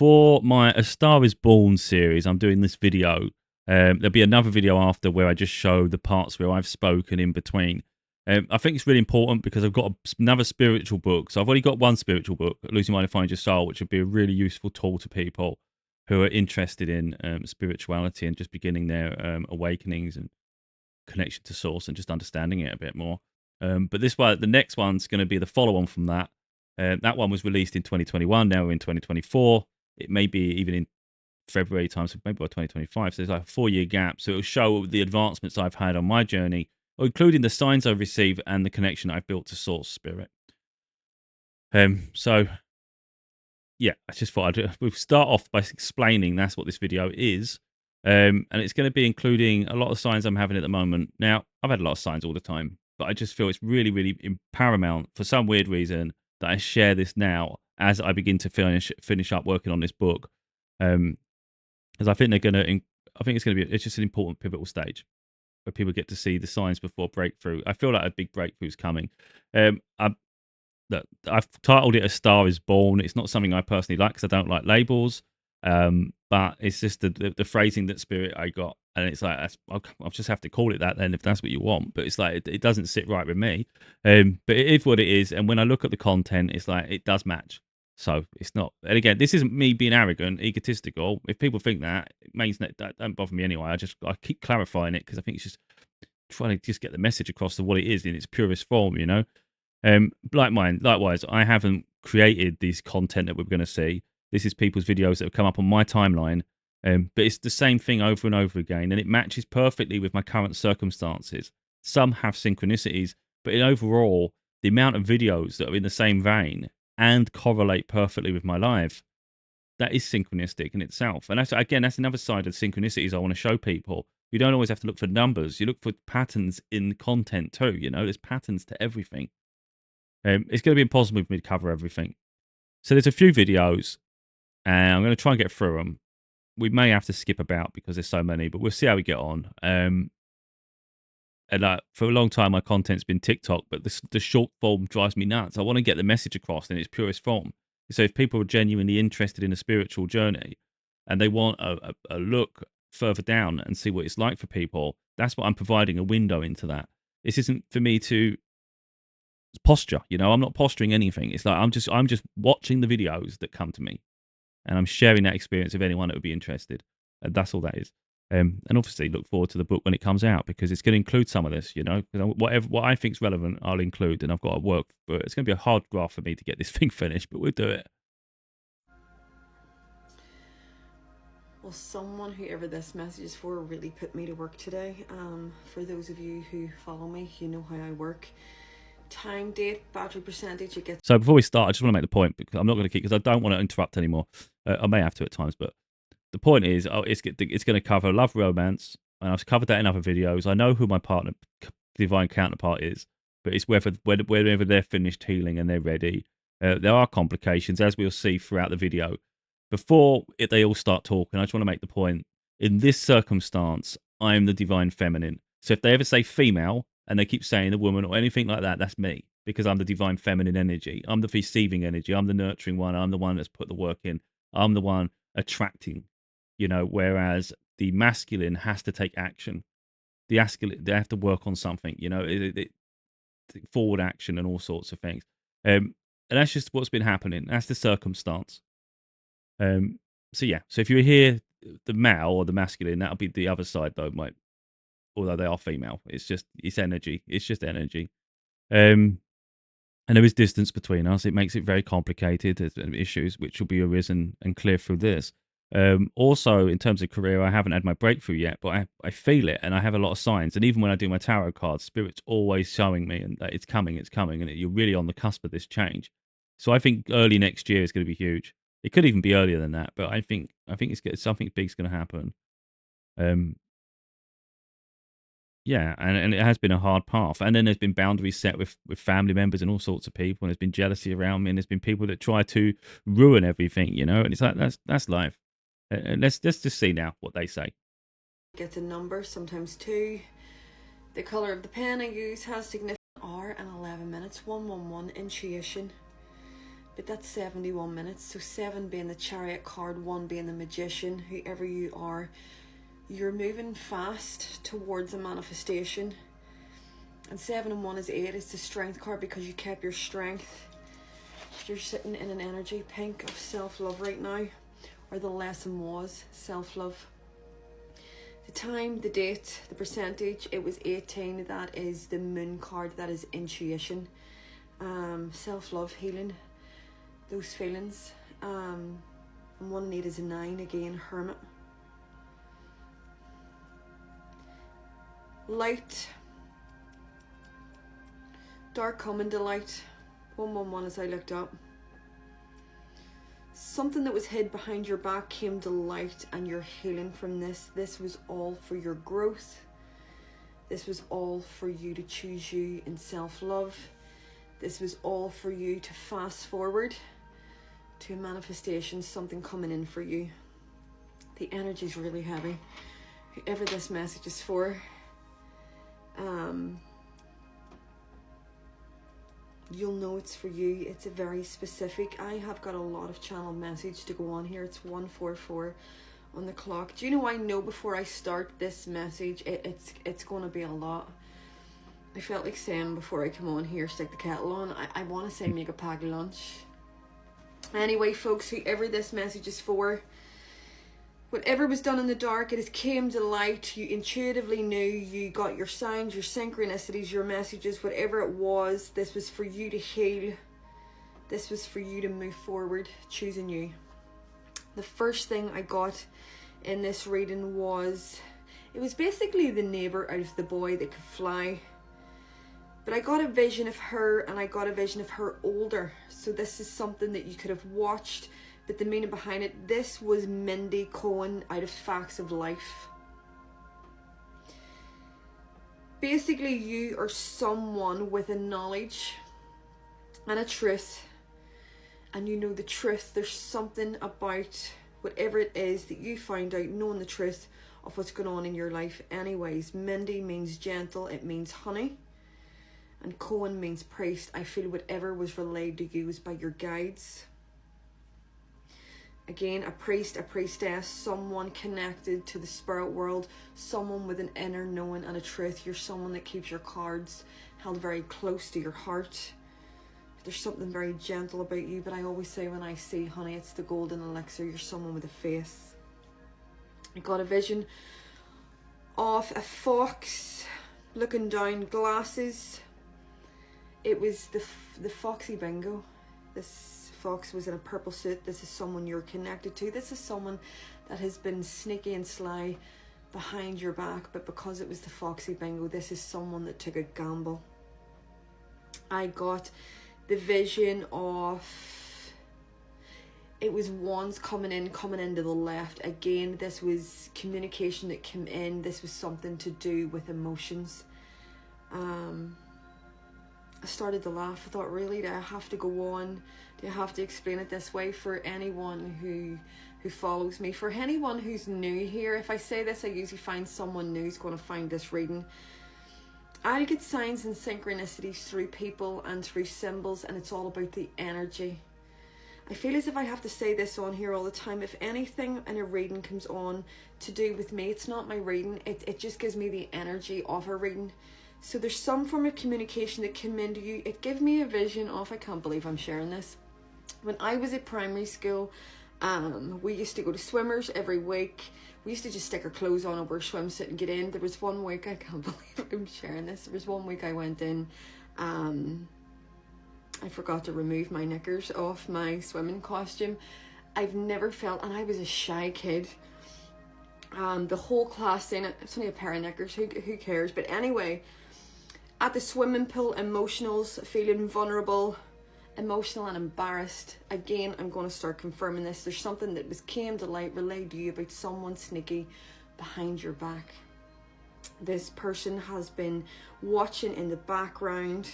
for my A Star Is Born series, I'm doing this video. There'll be another video after where I just show the parts where I've spoken in between. I think it's really important because I've got another spiritual book. So I've already got one spiritual book, Losing Mind and Find Your Soul, which would be a really useful tool to people who are interested in spirituality and just beginning their awakenings and connection to source and just understanding it a bit more. But this one, the next one's going to be the follow-on from that. That one was released in 2021. Now we're in 2024. It may be even in February time, so maybe by 2025. So there's like a 4-year gap. So it'll show the advancements I've had on my journey, including the signs I've received and the connection I've built to Source Spirit. So yeah, I just thought we'll start off by explaining that's what this video is. And it's going to be including a lot of signs I'm having at the moment. Now, I've had a lot of signs all the time, but I just feel it's really, really paramount for some weird reason that I share this now as I begin to finish up working on this book. Because I think it's just an important pivotal stage where people get to see the signs before breakthrough. I feel like a big breakthrough is coming. I've titled it A Star Is Born. It's not something I personally like because I don't like labels. But it's just the phrasing that Spirit I got, and it's like I'll just have to call it that then if that's what you want. But it's like it doesn't sit right with me. But it is what it is, and when I look at the content, it's like it does match. So it's not. And again, this isn't me being arrogant, egotistical. If people think that, it means that don't bother me anyway. I keep clarifying it because I think it's just trying to just get the message across to what it is in its purest form. Likewise, I haven't created this content that we're going to see. This is people's videos that have come up on my timeline, but it's the same thing over and over again, and it matches perfectly with my current circumstances. Some have synchronicities, but overall, the amount of videos that are in the same vein and correlate perfectly with my life, that is synchronistic in itself. And that's another side of synchronicities I want to show people. You don't always have to look for numbers. You look for patterns in content too. There's patterns to everything. It's going to be impossible for me to cover everything. So there's a few videos, and I'm going to try and get through them. We may have to skip about because there's so many, but we'll see how we get on. And for a long time, my content's been TikTok, but the short form drives me nuts. I want to get the message across in its purest form. So if people are genuinely interested in a spiritual journey and they want a look further down and see what it's like for people, that's what I'm providing, a window into that. This isn't for me to posture. I'm not posturing anything. It's like I'm just watching the videos that come to me, and I'm sharing that experience with anyone that would be interested. And that's all that is. And obviously, look forward to the book when it comes out because it's going to include some of this. What I think is relevant, I'll include, and I've got to work. But it's going to be a hard graft for me to get this thing finished, but we'll do it. Well, whoever this message is for, really put me to work today. For those of you who follow me, you know how I work. Time, date, battery percentage. So before we start, I just want to make the point because I'm not going to keep because I don't want to interrupt anymore. I may have to at times, but the point is, it's going to cover love, romance, and I've covered that in other videos. I know who my divine counterpart is, but it's whenever they're finished healing and they're ready. There are complications, as we'll see throughout the video. Before they all start talking, I just want to make the point. In this circumstance, I am the divine feminine. So if they ever say female and they keep saying the woman or anything like that, that's me because I'm the divine feminine energy. I'm the receiving energy. I'm the nurturing one. I'm the one that's put the work in. I'm the one attracting. Whereas the masculine has to take action. The masculine, they have to work on something, forward action and all sorts of things. And that's just what's been happening. That's the circumstance. So if you hear the male or the masculine, that'll be the other side though, although they are female. It's energy. It's just energy. And there is distance between us. It makes it very complicated. There's issues which will be arisen and clear through this. Also, in terms of career, I haven't had my breakthrough yet, but I feel it, and I have a lot of signs. And even when I do my tarot cards, Spirit's always showing me, and that it's coming, and you're really on the cusp of this change. So I think early next year is going to be huge. It could even be earlier than that, but I think something big's going to happen. And it has been a hard path. And then there's been boundaries set with family members and all sorts of people, and there's been jealousy around me, and there's been people that try to ruin everything, and it's like that's life. Let's just see now what they say. Get a number, sometimes 2. The color of the pen I use has significant hour and 11 minutes. 111 intuition. but that's 71 minutes. So 7 being the Chariot card, 1 being the Magician. Whoever you are, you're moving fast towards a manifestation. And 7 and 1 is 8. It's the Strength card because you kept your strength. You're sitting in an energy, Pink, of self-love right now. Or the lesson was self-love. The time, the date, the percentage, it was 18. That is the Moon card. That is intuition. Self-love, healing those feelings. And 1 and 8 is a 9 again, Hermit. Light, dark coming to light. 111 as I looked up. Something that was hid behind your back came to light, and you're healing from this. This was all for your growth. This was all for you to choose you in self-love. This was all for you to fast forward to a manifestation, something coming in for you. The energy is really heavy. Whoever this message is for, you'll know it's for you. It's a very specific. I have got a lot of channel message to go on here. It's 144 on the clock. Do you know, I know before I start this message, it's going to be a lot. I felt like saying before I come on here, stick the kettle on. I want to say make a packed lunch. Anyway, folks, whoever this message is for, whatever was done in the dark, it has came to light. You intuitively knew. You got your signs, your synchronicities, your messages, whatever it was. This was for you to heal. This was for you to move forward, choosing you. The first thing I got in this reading was, it was basically the neighbour out of the boy that could fly. But I got a vision of her, and I got a vision of her older. So this is something that you could have watched, but the meaning behind it, this was Mindy Cohen out of Facts of Life. Basically, you are someone with a knowledge and a truth, and you know the truth. There's something about whatever it is that you find out, knowing the truth of what's going on in your life. Anyways, Mindy means gentle, it means honey. And Cohen means priest. I feel whatever was relayed to you was by your guides. Again, a priest, a priestess, someone connected to the spirit world, someone with an inner knowing and a truth. You're someone that keeps your cards held very close to your heart. There's something very gentle about you, but I always say when I see honey, it's the golden elixir. You're someone with a face. I got a vision of a fox looking down, glasses. It was the Foxy Bingo. This fox was in a purple suit. This is someone you're connected to. This is someone that has been sneaky and sly behind your back, but because it was the Foxy Bingo, this is someone that took a gamble. I got the vision of, it was wands coming into the left. Again, this was communication that came in. This was something to do with emotions. I started to laugh. I thought, really, do I have to go on? Do I have to explain it this way? For anyone who follows me, for anyone who's new here, if I say this, I usually find someone new who's going to find this reading. I'll get signs and synchronicities through people and through symbols, and it's all about the energy. I feel as if I have to say this on here all the time. If anything in a reading comes on to do with me, it's not my reading. It just gives me the energy of a reading. So there's some form of communication that came into you. It gave me a vision of, I can't believe I'm sharing this. When I was at primary school, we used to go to swimmers every week. We used to just stick our clothes on over a swimsuit and get in. There was one week, I can't believe I'm sharing this. There was one week I went in, I forgot to remove my knickers off my swimming costume. I've never felt, and I was a shy kid. The whole class saying it's only a pair of knickers, who cares? But anyway, at the swimming pool, emotionals, feeling vulnerable, emotional and embarrassed. Again, I'm going to start confirming this. There's something that came to light, relayed to you about someone sneaky behind your back. This person has been watching in the background.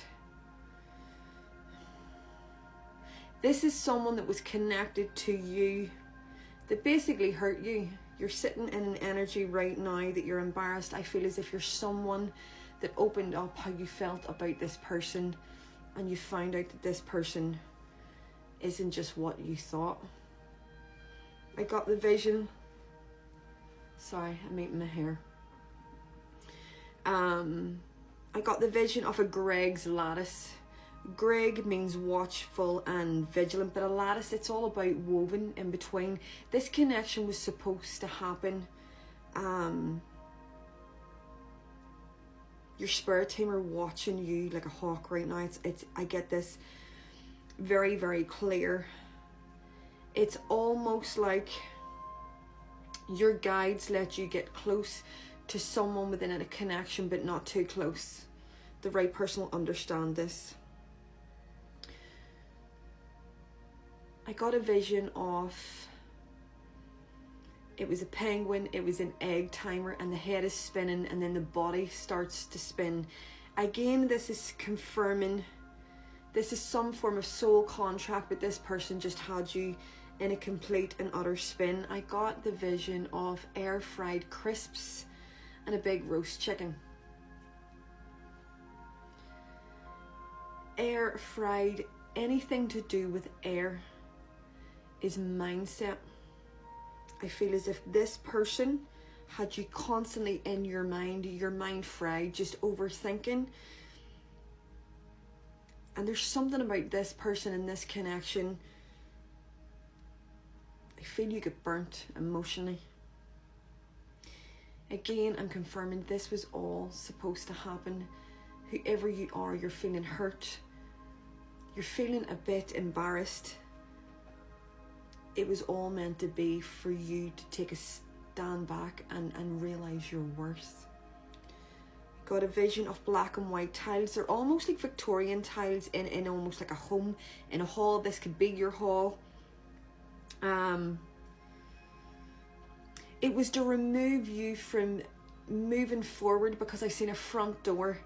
This is someone that was connected to you, that basically hurt you. You're sitting in an energy right now that you're embarrassed. I feel as if you're someone that opened up how you felt about this person, and you found out that this person isn't just what you thought. I got the vision. Sorry, I'm eating my hair. I got the vision of a Greg's lattice. Greg means watchful and vigilant, but a lattice, it's all about woven in between. This connection was supposed to happen. Your spirit team are watching you like a hawk right now. I get this very, very clear. It's almost like your guides let you get close to someone within a connection, but not too close. The right person will understand this. I got a vision of, it was a penguin, it was an egg timer, and the head is spinning and then the body starts to spin. Again, this is confirming, this is some form of soul contract, but this person just had you in a complete and utter spin. I got the vision of air fried crisps and a big roast chicken. Air fried, anything to do with air is mindset. I feel as if this person had you constantly in your mind fried, just overthinking. And there's something about this person and this connection. I feel you get burnt emotionally. Again, I'm confirming this was all supposed to happen. Whoever you are, you're feeling hurt. You're feeling a bit embarrassed. It was all meant to be for you to take a stand back and realize your worth. Got a vision of black and white tiles. They're almost like Victorian tiles in almost like a home, in a hall. This could be your hall. It was to remove you from moving forward, because I seen a front door,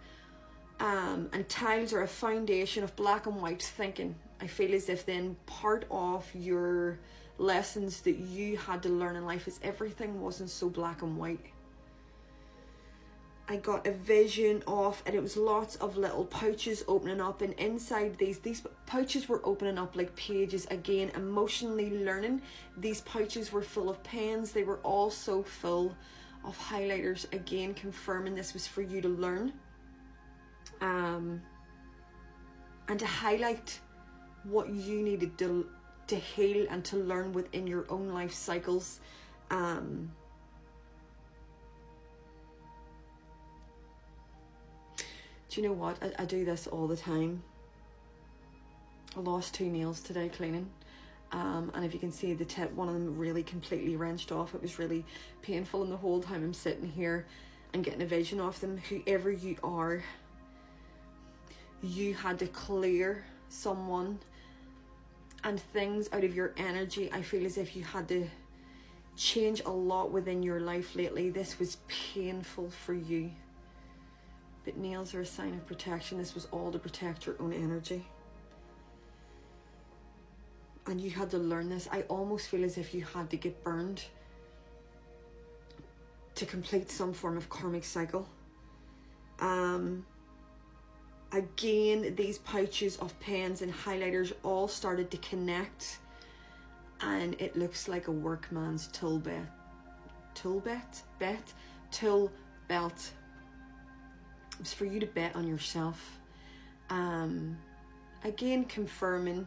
and tiles are a foundation of black and white thinking. I feel as if then part of your lessons that you had to learn in life is everything wasn't so black and white. I got a vision of, and it was lots of little pouches opening up, and inside these pouches were opening up like pages. Again, emotionally learning. These pouches were full of pens. They were also full of highlighters. Again, confirming this was for you to learn. And to highlight what you needed to heal and to learn within your own life cycles. Do you know what? I do this all the time. I lost 2 nails today cleaning. And if you can see the tip, one of them really completely wrenched off. It was really painful, and the whole time I'm sitting here and getting a vision of them. Whoever you are, you had to clear someone and things out of your energy. I feel as if you had to change a lot within your life lately. This was painful for you. But nails are a sign of protection. This was all to protect your own energy. And you had to learn this. I almost feel as if you had to get burned to complete some form of karmic cycle. Again, these pouches of pens and highlighters all started to connect, and it looks like a workman's tool belt. It's for you to bet on yourself. Again, confirming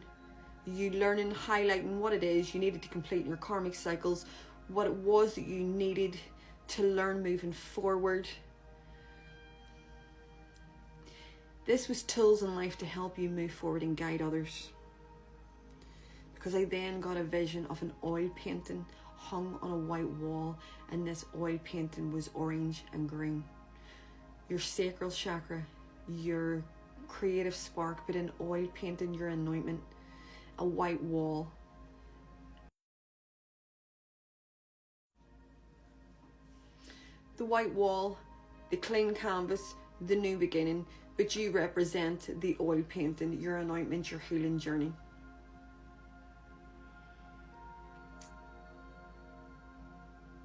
you learning, highlighting what it is you needed to complete in your karmic cycles, what it was that you needed to learn moving forward. This was tools in life to help you move forward and guide others. Because I then got a vision of an oil painting hung on a white wall, and this oil painting was orange and green. Your sacral chakra, your creative spark, but an oil painting, your anointment, a white wall. The white wall, the clean canvas, the new beginning, but you represent the oil painting, your anointment, your healing journey.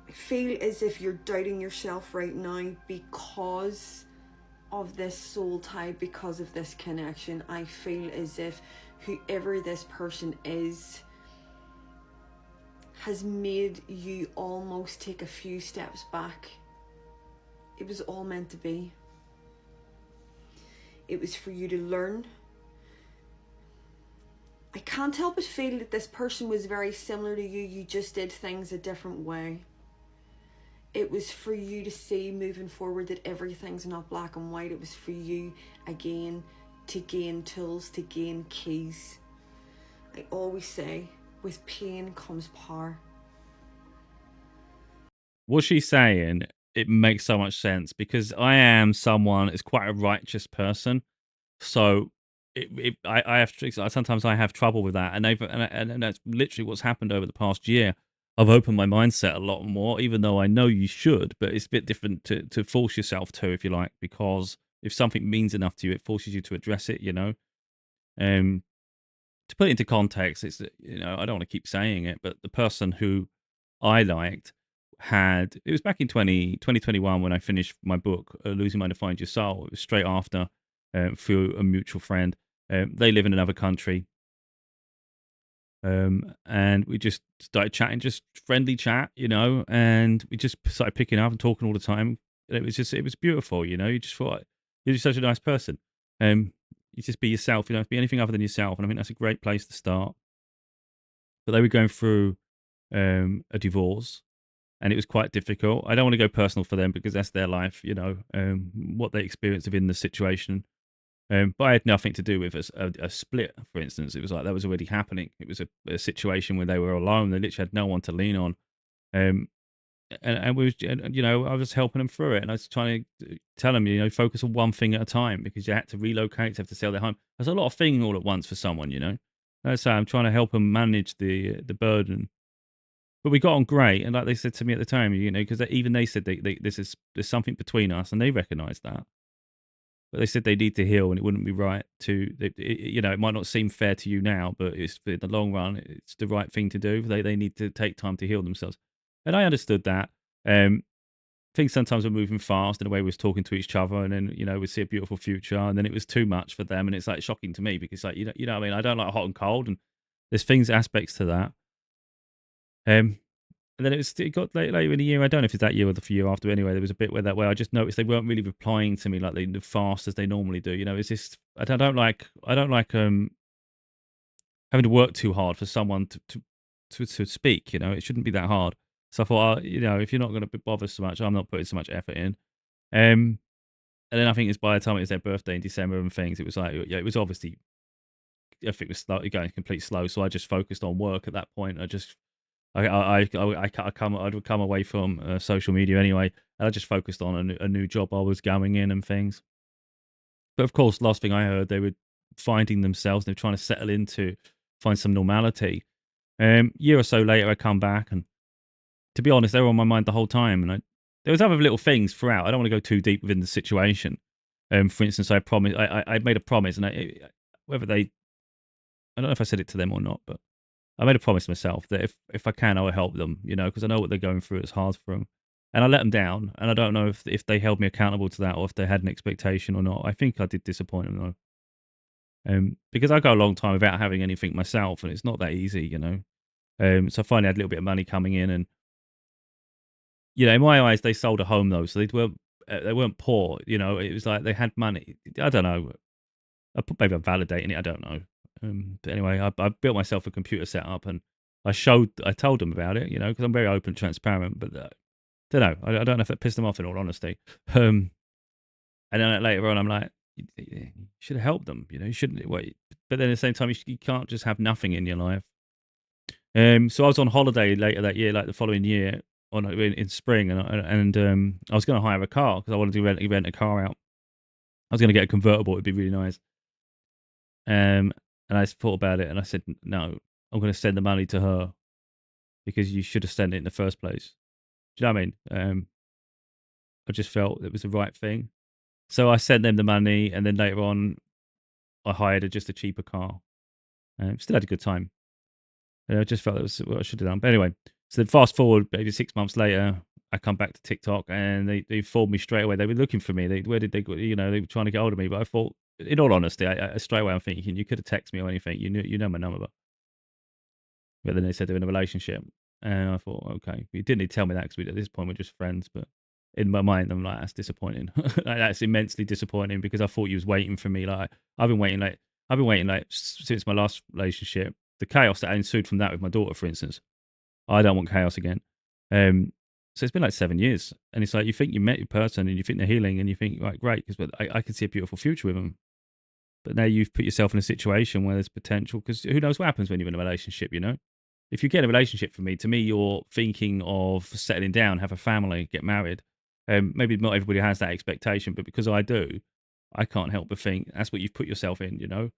I feel as if you're doubting yourself right now because of this soul tie, because of this connection. I feel as if whoever this person is has made you almost take a few steps back. It was all meant to be. It was for you to learn. I can't help but feel that this person was very similar to you. You just did things a different way. It was for you to see moving forward that everything's not black and white. It was for you, again, to gain tools, to gain keys. I always say, with pain comes power. What she's saying, it makes so much sense because I am someone that's quite a righteous person. So I have sometimes I have trouble with that, and that's literally what's happened over the past year. I've opened my mindset a lot more, even though I know you should, but it's a bit different to force yourself to, if you like, because if something means enough to you, it forces you to address it. To put it into context, it's I don't want to keep saying it, but the person who I liked it was back in 2021 when I finished my book, Losing Mind to Find Your Soul. It was straight after, through a mutual friend. They live in another country. And we just started chatting, just friendly chat, and we just started picking up and talking all the time. And it was beautiful, you just thought, you're just such a nice person. You just be yourself, be anything other than yourself. And I think that's a great place to start. But they were going through a divorce, and it was quite difficult. I don't want to go personal for them because that's their life, what they experienced within the situation. But I had nothing to do with a split, for instance. It was like that was already happening. It was a situation where they were alone. They literally had no one to lean on. Um, and we was, and, I was helping them through it, and I was trying to tell them, focus on one thing at a time because you had to relocate, to have to sell their home. There's a lot of things all at once for someone. So I'm trying to help them manage the burden. But we got on great, and like they said to me at the time, because even they said there's something between us, and they recognised that. But they said they need to heal, and it wouldn't be right it might not seem fair to you now, but it's in the long run, it's the right thing to do. They need to take time to heal themselves, and I understood that. Things sometimes were moving fast in the way we was talking to each other, and then we'd see a beautiful future, and then it was too much for them, and it's like shocking to me because like what I mean, I don't like hot and cold, and there's aspects to that. And then it got later in the year. I don't know if it's that year or the year after. Anyway, there was a bit where I just noticed they weren't really replying to me like they fast as they normally do. It's just I don't like having to work too hard for someone to speak. It shouldn't be that hard. So I thought, if you're not going to bother so much, I'm not putting so much effort in. And then I think it's by the time it was their birthday in December and things, it was like, yeah, it was obviously, I think it was going complete slow. So I just focused on work at that point. I would come away from social media anyway, and I just focused on a new job I was going in and things. But of course, last thing I heard, they were finding themselves. They were trying to settle into, find some normality. Year or so later, I come back, and to be honest, they were on my mind the whole time. And there was other little things throughout. I don't want to go too deep within the situation. For instance, I made a promise, and whether they, I don't know if I said it to them or not, but I made a promise to myself that if I can, I will help them, because I know what they're going through. It's hard for them. And I let them down. And I don't know if they held me accountable to that or if they had an expectation or not. I think I did disappoint them, though. Because I go a long time without having anything myself, and it's not that easy. So I finally had a little bit of money coming in. And, in my eyes, they sold a home, though. So they weren't poor. It was like they had money. I don't know. Maybe I'm validating it. I don't know. But anyway, I built myself a computer setup, and I told them about it, because I'm very open, transparent. But don't know. I don't know if that pissed them off. In all honesty, and then later on, I'm like, you should have helped them. You shouldn't wait. But then at the same time, you can't just have nothing in your life. So I was on holiday later that year, like the following year, in spring, and I was going to hire a car because I wanted to rent a car out. I was going to get a convertible. It'd be really nice. And I thought about it, and I said, no, I'm going to send the money to her because you should have sent it in the first place. Do you know what I mean? I just felt it was the right thing. So I sent them the money, and then later on, I hired just a cheaper car. Still had a good time. I just felt it was what I should have done. But anyway, so then fast forward, maybe 6 months later, I come back to TikTok, and they informed me straight away. They were looking for me. Where did they go? They were trying to get hold of me, but I thought, in all honesty, I straight away I'm thinking you could have texted me or anything. You know my number, but then they said they're in a relationship, and I thought, okay, you didn't need to tell me that because at this point we're just friends. But in my mind, I'm like, that's disappointing. Like, that's immensely disappointing because I thought you was waiting for me. Like I've been waiting, since my last relationship. The chaos that ensued from that with my daughter, for instance. I don't want chaos again. So it's been like 7 years, and it's like you think you met your person and you think they're healing, and you think, right, great, because I can see a beautiful future with them. But now you've put yourself in a situation where there's potential, because who knows what happens when you're in a relationship, you know? If you get in a relationship, for me, to me, you're thinking of settling down, have a family, get married. Maybe not everybody has that expectation, but because I do, I can't help but think that's what you've put yourself in, you know?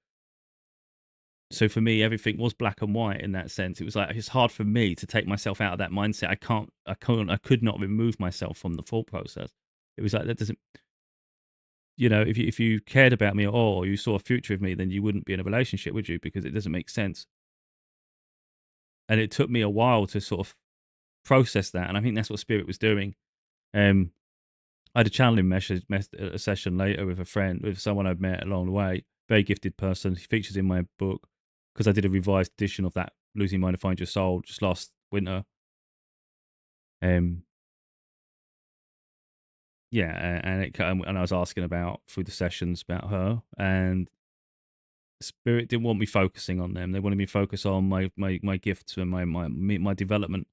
So for me, everything was black and white in that sense. It was like, it's hard for me to take myself out of that mindset. I could not remove myself from the thought process. It was like, that doesn't, if you cared about me at all, or you saw a future with me, then you wouldn't be in a relationship, would you? Because it doesn't make sense. And it took me a while to sort of process that. And I think that's what Spirit was doing. Um, I had a channeling a session later with a friend, with someone I'd met along the way, very gifted person. He features in my book because I did a revised edition of that Losing Your Mind to Find Your Soul just last winter. And I was asking about through the sessions about her, and Spirit didn't want me focusing on them. They wanted me to focus on my gifts and my development.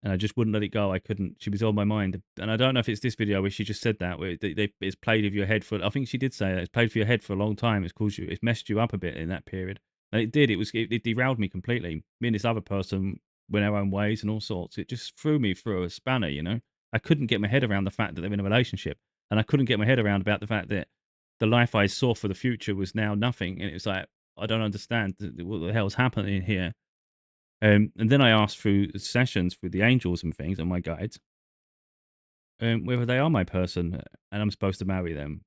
And I just wouldn't let it go. I couldn't. She was on my mind, and I don't know if it's this video where she just said that, where it's played with your head for. I think she did say that it's played for your head for a long time. It's messed you up a bit in that period, and it did. It derailed me completely. Me and this other person went our own ways and all sorts. It just threw me through a spanner. I couldn't get my head around the fact that they're in a relationship, and I couldn't get my head around about the fact that the life I saw for the future was now nothing. And it was like, I don't understand what the hell's happening here. And then I asked through sessions with the angels and things and my guides, whether they are my person, and I'm supposed to marry them.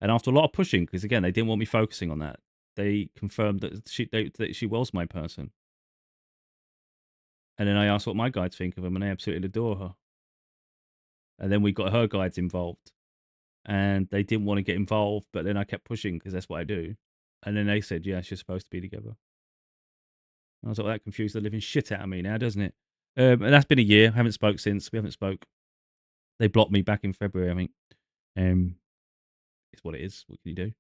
And after a lot of pushing, because again, they didn't want me focusing on that, they confirmed that she was my person. And then I asked what my guides think of them, and they absolutely adore her. And then we got her guides involved, and they didn't want to get involved, but then I kept pushing because that's what I do. And then they said, yeah, she's supposed to be together. I was like, that confused the living shit out of me now, doesn't it? And that's been a year. I haven't spoke since. We haven't spoke. They blocked me back in February, I think. It's what it is. What can you do?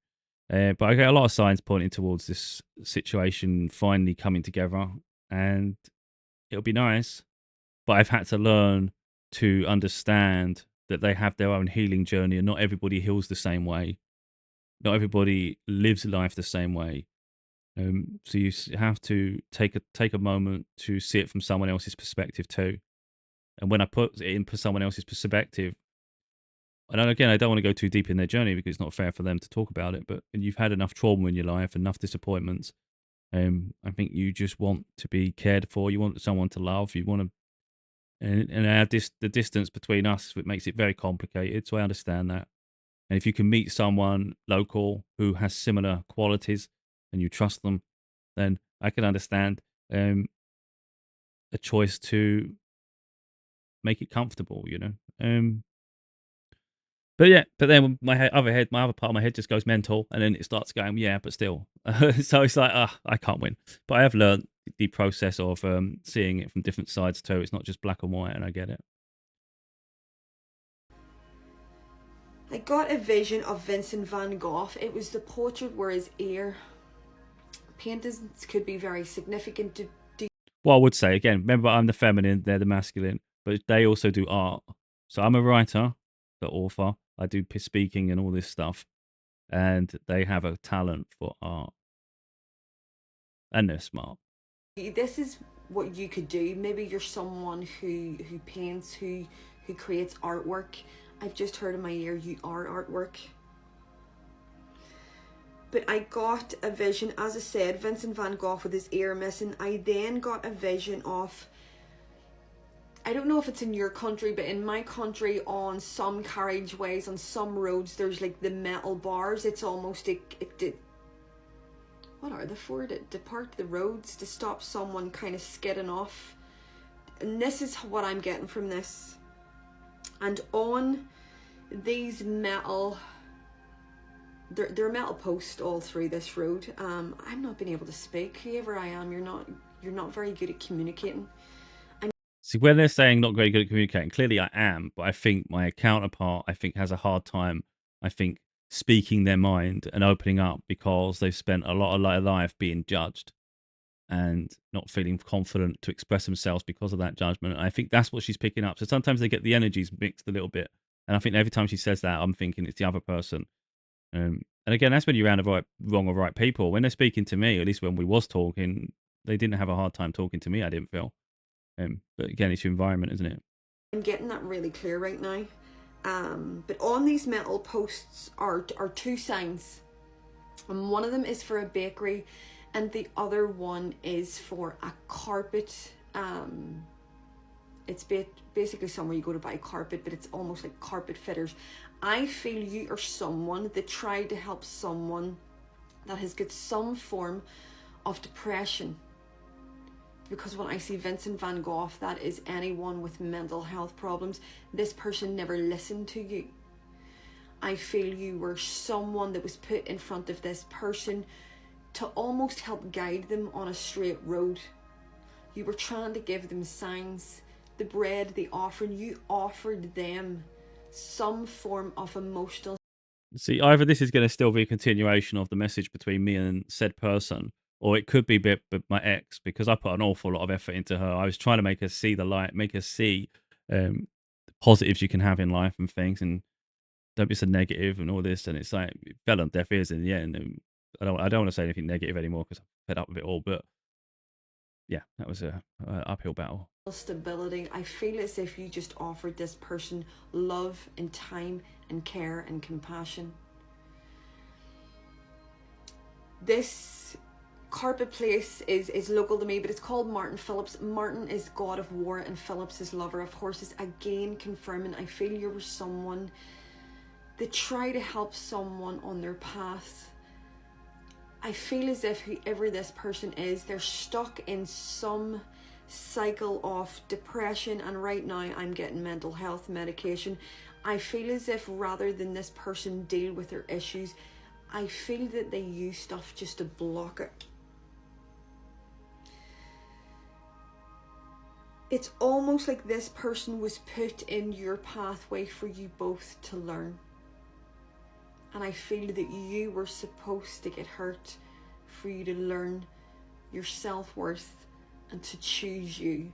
But I get a lot of signs pointing towards this situation finally coming together, and it'll be nice. But I've had to learn to understand that they have their own healing journey, and not everybody heals the same way. Not everybody lives life the same way. So you have to take a moment to see it from someone else's perspective too. And when I put it in someone else's perspective, and again, I don't want to go too deep in their journey because it's not fair for them to talk about it. But when you've had enough trauma in your life, enough disappointments, I think you just want to be cared for. You want someone to love. You want to, and the distance between us, it makes it very complicated. So I understand that. And if you can meet someone local who has similar qualities and you trust them, then I can understand a choice to make it comfortable. But yeah, but then my other part of my head just goes mental, and then it starts going, yeah, but still. So it's like, I can't win. But I have learned the process of seeing it from different sides too. It's not just black and white, and I get it. I got a vision of Vincent van Gogh. It was the portrait where his ear paintings could be very significant to Well, I would say, again, remember I'm the feminine, they're the masculine, but they also do art. So I'm a writer, the author. I do speaking and all this stuff, and they have a talent for art, and they're smart. This is what you could do. Maybe you're someone who paints, who creates artwork. I've just heard in my ear, you are artwork. But I got a vision, as I said, Vincent van Gogh with his ear missing. I then got a vision of, I don't know if it's in your country, but in my country, on some carriageways, on some roads, there's like the metal bars. It's almost what are they for? To part the roads, to stop someone kind of skidding off. And this is what I'm getting from this. And on these metal There are metal posts all through this road. I'm not being able to speak. Whoever I am, you're not very good at communicating. See, when they're saying not very good at communicating, clearly I am, but I think my counterpart, I think, has a hard time, I think, speaking their mind and opening up because they've spent a lot of their life being judged and not feeling confident to express themselves because of that judgment. And I think that's what she's picking up. So sometimes they get the energies mixed a little bit. And I think every time she says that, I'm thinking it's the other person. And again, that's when you're around the wrong or right people. When they're speaking to me, at least when we was talking, they didn't have a hard time talking to me, I didn't feel. But again, it's your environment, isn't it? I'm getting that really clear right now. But on these metal posts are two signs, and one of them is for a bakery, and the other one is for a carpet. It's basically somewhere you go to buy carpet, but it's almost like carpet fitters. I feel you are someone that tried to help someone that has got some form of depression. Because when I see Vincent van Gogh, that is anyone with mental health problems. This person never listened to you. I feel you were someone that was put in front of this person to almost help guide them on a straight road. You were trying to give them signs, the bread, the offering. You offered them some form of emotional. See, either this is going to still be a continuation of the message between me and said person, or it could be a bit with my ex because I put an awful lot of effort into her. I was trying to make her see the light, make her see the positives you can have in life and things, and don't be so negative and all this. And it's like it fell on deaf ears in the end. And I don't want to say anything negative anymore because I'm fed up with it all. But yeah, that was a uphill battle. Stability. I feel as if you just offered this person love and time and care and compassion. This carpet place is local to me, but it's called Martin Phillips. Martin is god of war and Phillips is lover of horses. Again, confirming I feel you were someone that try to help someone on their path. I feel as if whoever this person is, they're stuck in some cycle of depression, and right now I'm getting mental health medication. I feel as if rather than this person deal with their issues, I feel that they use stuff just to block it. It's almost like this person was put in your pathway for you both to learn. And I feel that you were supposed to get hurt for you to learn your self-worth and to choose you.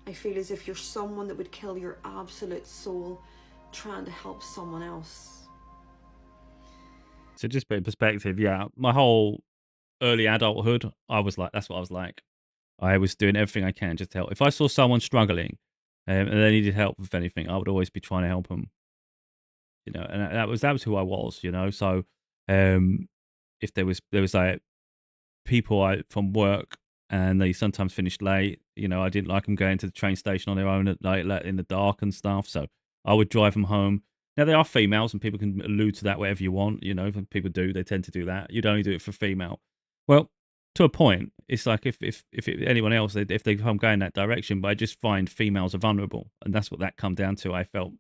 I feel as if you're someone that would kill your absolute soul trying to help someone else. So just put in perspective, yeah, my whole early adulthood, I was like, that's what I was like. I was doing everything I can just to help. If I saw someone struggling and they needed help with anything, I would always be trying to help them. And that was who I was. So um, if there was like people from work and they sometimes finished late, I didn't like them going to the train station on their own at night like, in the dark and stuff. So I would drive them home. Now they are females, and people can allude to that whatever you want. People do. They tend to do that. You'd only do it for female. Well, to a point, it's like anyone else, if they come going that direction, but I just find females are vulnerable, and that's what that come down to. I felt,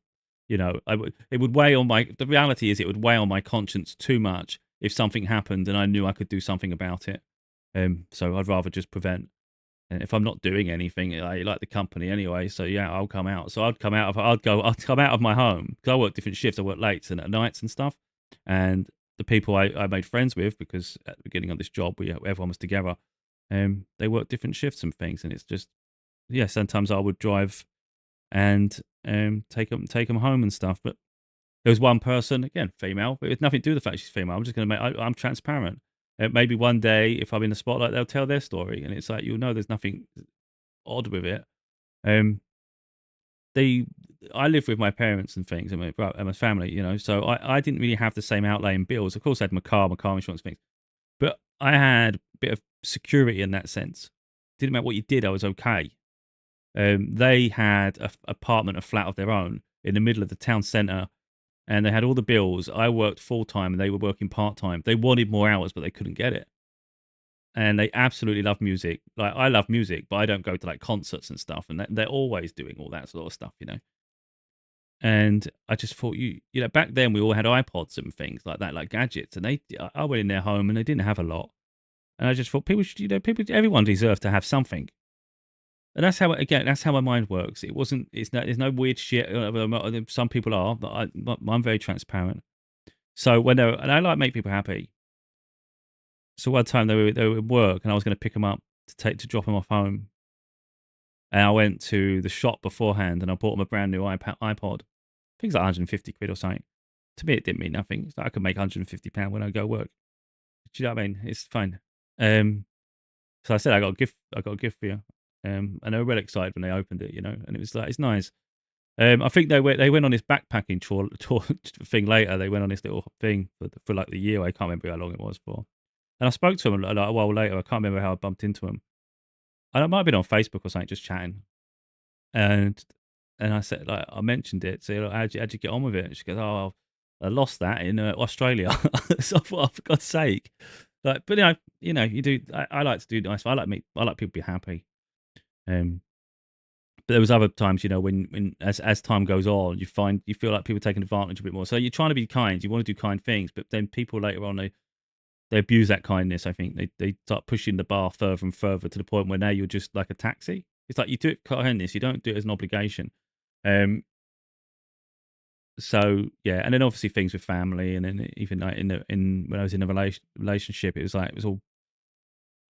it would weigh on my. The reality is, it would weigh on my conscience too much if something happened and I knew I could do something about it. So I'd rather just prevent. And if I'm not doing anything, I like the company anyway. So yeah, I'll come out. So I'd come out of I'd come out of my home because I work different shifts. I work late and at nights and stuff. And the people I made friends with, because at the beginning of this job, everyone was together. They work different shifts and things, and it's just yeah. Sometimes I would drive and take them home and stuff. But there was one person, again, female, but it had nothing to do with the fact she's female. I'm just going to I'm transparent. Maybe one day, if I'm in the spotlight, they'll tell their story, and it's like there's nothing odd with it. Um, they, I live with my parents and things, and my family, so I didn't really have the same outlay in bills. Of course, I had my car insurance things, but I had a bit of security in that sense. Didn't matter what you did, I was okay. They had a apartment, a flat of their own in the middle of the town centre, and they had all the bills. I worked full time and they were working part time. They wanted more hours, but they couldn't get it. And they absolutely love music. Like I love music, but I don't go to like concerts and stuff. And they're always doing all that sort of stuff. And I just thought, back then we all had iPods and things like that, like gadgets. And I went in their home and they didn't have a lot. And I just thought people should, everyone deserves to have something. And that's how, again, that's how my mind works. It wasn't, there's no weird shit. Some people are, but I'm very transparent. So and I like make people happy. So one time they were at work and I was going to pick them up to drop them off home. And I went to the shop beforehand and I bought them a brand new iPod. I think it's like 150 quid or something. To me, it didn't mean nothing. It's like I could make £150 when I go work. Do you know what I mean? It's fine. So I said, I got a gift for you. And they were well excited when they opened it, and it was like, it's nice. I think they went on this backpacking tour thing later. They went on this little thing for like the year. I can't remember how long it was for. And I spoke to them like a while later. I can't remember how I bumped into them. I might have been on Facebook or something, just chatting. And I said, like, I mentioned it. So, like, how'd you get on with it? And she goes, oh, I lost that in Australia. So I thought, oh, for God's sake. Like, but you do. I like to do nice. I like people to be happy. But there was other times, when as time goes on, you feel like people taking advantage a bit more. So you're trying to be kind. You want to do kind things, but then people later on they abuse that kindness. I think they start pushing the bar further and further to the point where now you're just like a taxi. It's like you do it kindness, you don't do it as an obligation. So yeah, and then obviously things with family, and then even like when I was in a relationship, it was all,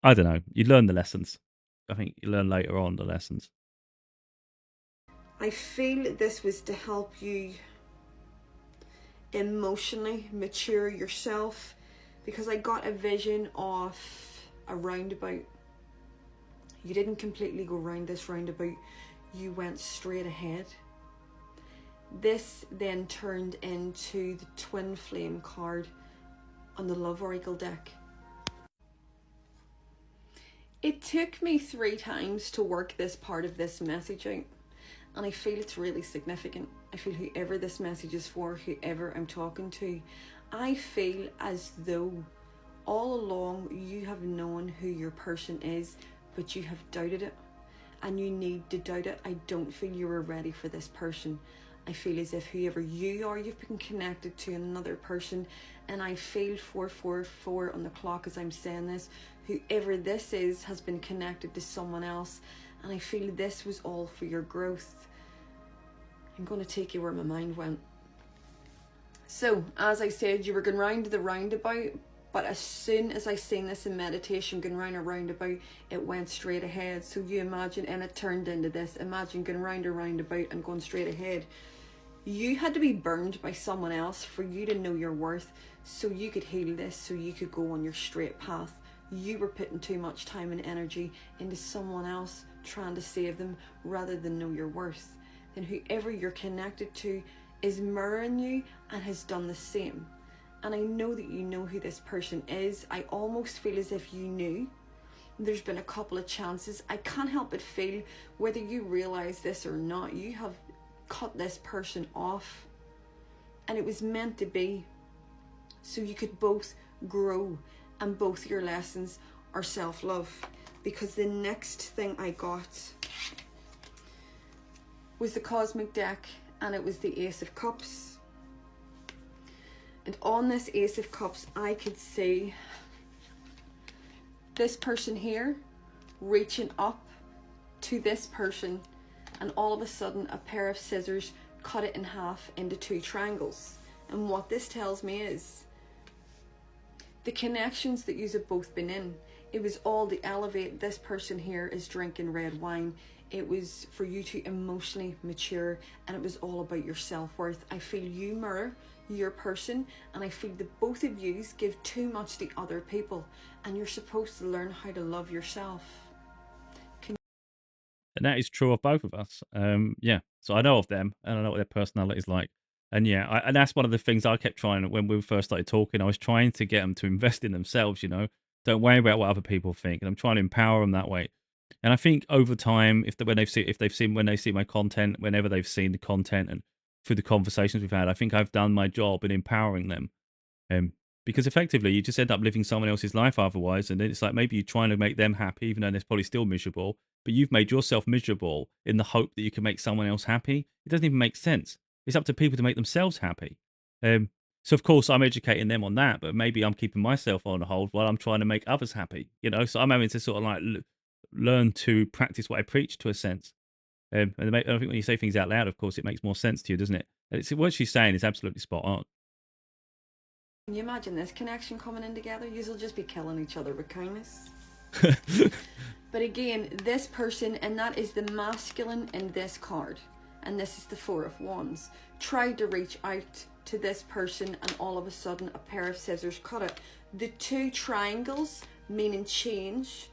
I don't know. You learn the lessons. I think you learn later on the lessons. I feel this was to help you emotionally mature yourself, because I got a vision of a roundabout. You didn't completely go round this roundabout, you went straight ahead. This then turned into the twin flame card on the Love Oracle deck. It took me 3 times to work this part of this message out, and I feel it's really significant. I feel whoever this message is for, whoever I'm talking to, I feel as though all along you have known who your person is, but you have doubted it, and you need to doubt it. I don't feel you were ready for this person. I feel as if whoever you are, you've been connected to another person, and I feel 444 on the clock as I'm saying this. Whoever this is has been connected to someone else, and I feel this was all for your growth. I'm going to take you where my mind went. So, as I said, you were going round the roundabout, but as soon as I seen this in meditation, going round a roundabout, it went straight ahead. So you imagine, and it turned into this. Imagine going round a roundabout and going straight ahead. You had to be burned by someone else for you to know your worth, so you could heal this, so you could go on your straight path. You were putting too much time and energy into someone else, trying to save them, rather than know your worth. Then whoever you're connected to is mirroring you and has done the same. And I know that you know who this person is. I almost feel as if you knew. There's been a couple of chances. I can't help but feel, whether you realize this or not, you have cut this person off, and it was meant to be, so you could both grow, and both your lessons are self-love. Because the next thing I got was the Cosmic deck, and it was the Ace of Cups. And on this Ace of Cups, I could see this person here reaching up to this person, and all of a sudden a pair of scissors cut it in half into 2 triangles. And what this tells me is the connections that you've both been in, it was all to elevate. This person here is drinking red wine. It was for you to emotionally mature, and it was all about your self-worth. I feel you mirror your person, and I feel that both of you give too much to other people, and you're supposed to learn how to love yourself. And that is true of both of us. Yeah. So I know of them, and I know what their personality is like. And yeah, and that's one of the things I kept trying when we first started talking. I was trying to get them to invest in themselves. Don't worry about what other people think, and I'm trying to empower them that way. And I think over time, when they see my content, whenever they've seen the content and through the conversations we've had, I think I've done my job in empowering them. Because effectively, you just end up living someone else's life otherwise, and then it's like maybe you're trying to make them happy, even though they're probably still miserable. But you've made yourself miserable in the hope that you can make someone else happy. It doesn't even make sense. It's up to people to make themselves happy. So of course I'm educating them on that, but maybe I'm keeping myself on hold while I'm trying to make others happy. So I'm having to sort of like learn to practice what I preach to a sense. And I think when you say things out loud, of course, it makes more sense to you, doesn't it? What she's saying is absolutely spot on. Can you imagine this connection coming in together? You'll just be killing each other with kindness. But again, this person, and that is the masculine in this card, and this is the Four of Wands, tried to reach out to this person, and all of a sudden a pair of scissors cut it. The two triangles, meaning change,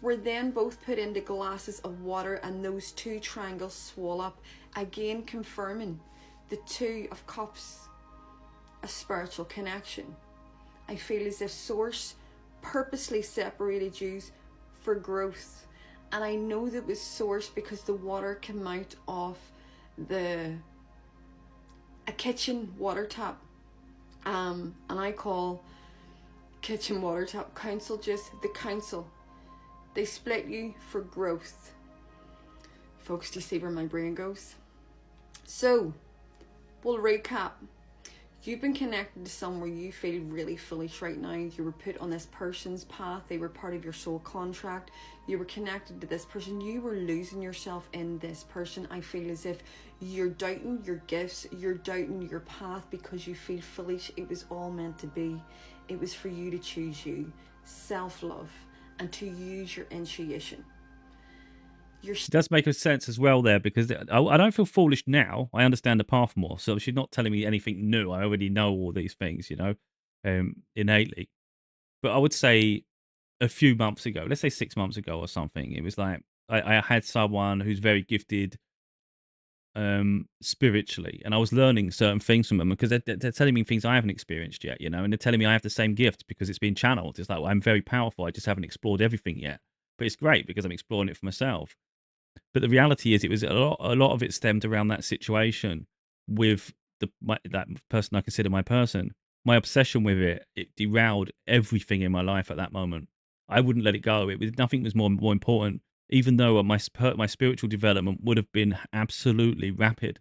were then both put into glasses of water, and those two triangles swell up, again confirming the Two of Cups, a spiritual connection. I feel as if Source purposely separated you for growth, and I know that was Source because the water came out of a kitchen water tap, and I call kitchen water tap council just the council. They split you for growth. Folks, do you see where my brain goes? So we'll recap. You've been connected to someone you feel really foolish right now. You were put on this person's path. They were part of your soul contract. You were connected to this person. You were losing yourself in this person. I feel as if you're doubting your gifts. You're doubting your path because you feel foolish. It was all meant to be. It was for you to choose you. Self-love and to use your intuition. It does make sense as well there, because I don't feel foolish now. I understand the path more. So she's not telling me anything new. I already know all these things, innately. But I would say a few months ago, let's say 6 months ago or something, it was like I had someone who's very gifted spiritually, and I was learning certain things from them because they're telling me things I haven't experienced yet, and they're telling me I have the same gift because it's been channeled. It's like, well, I'm very powerful. I just haven't explored everything yet. But it's great because I'm exploring it for myself. But the reality is, it was a lot of it stemmed around that situation with that person I consider my person. My obsession with it derailed everything in my life at that moment. I wouldn't let it go. Nothing was more important, even though my spiritual development would have been absolutely rapid.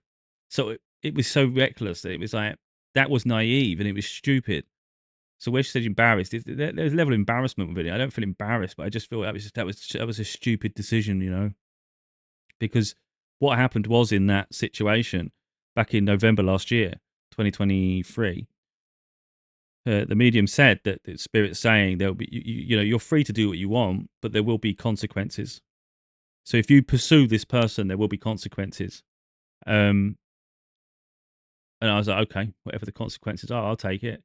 So it was so reckless that it was like, that was naive and it was stupid. So where she said embarrassed, there's a level of embarrassment with it. I don't feel embarrassed, but I just feel that was a stupid decision, because what happened was, in that situation back in November last year, 2023, the medium said that the spirit's saying there'll be, you're free to do what you want, but there will be consequences. So if you pursue this person, there will be consequences. And I was like, okay, whatever the consequences are, I'll take it.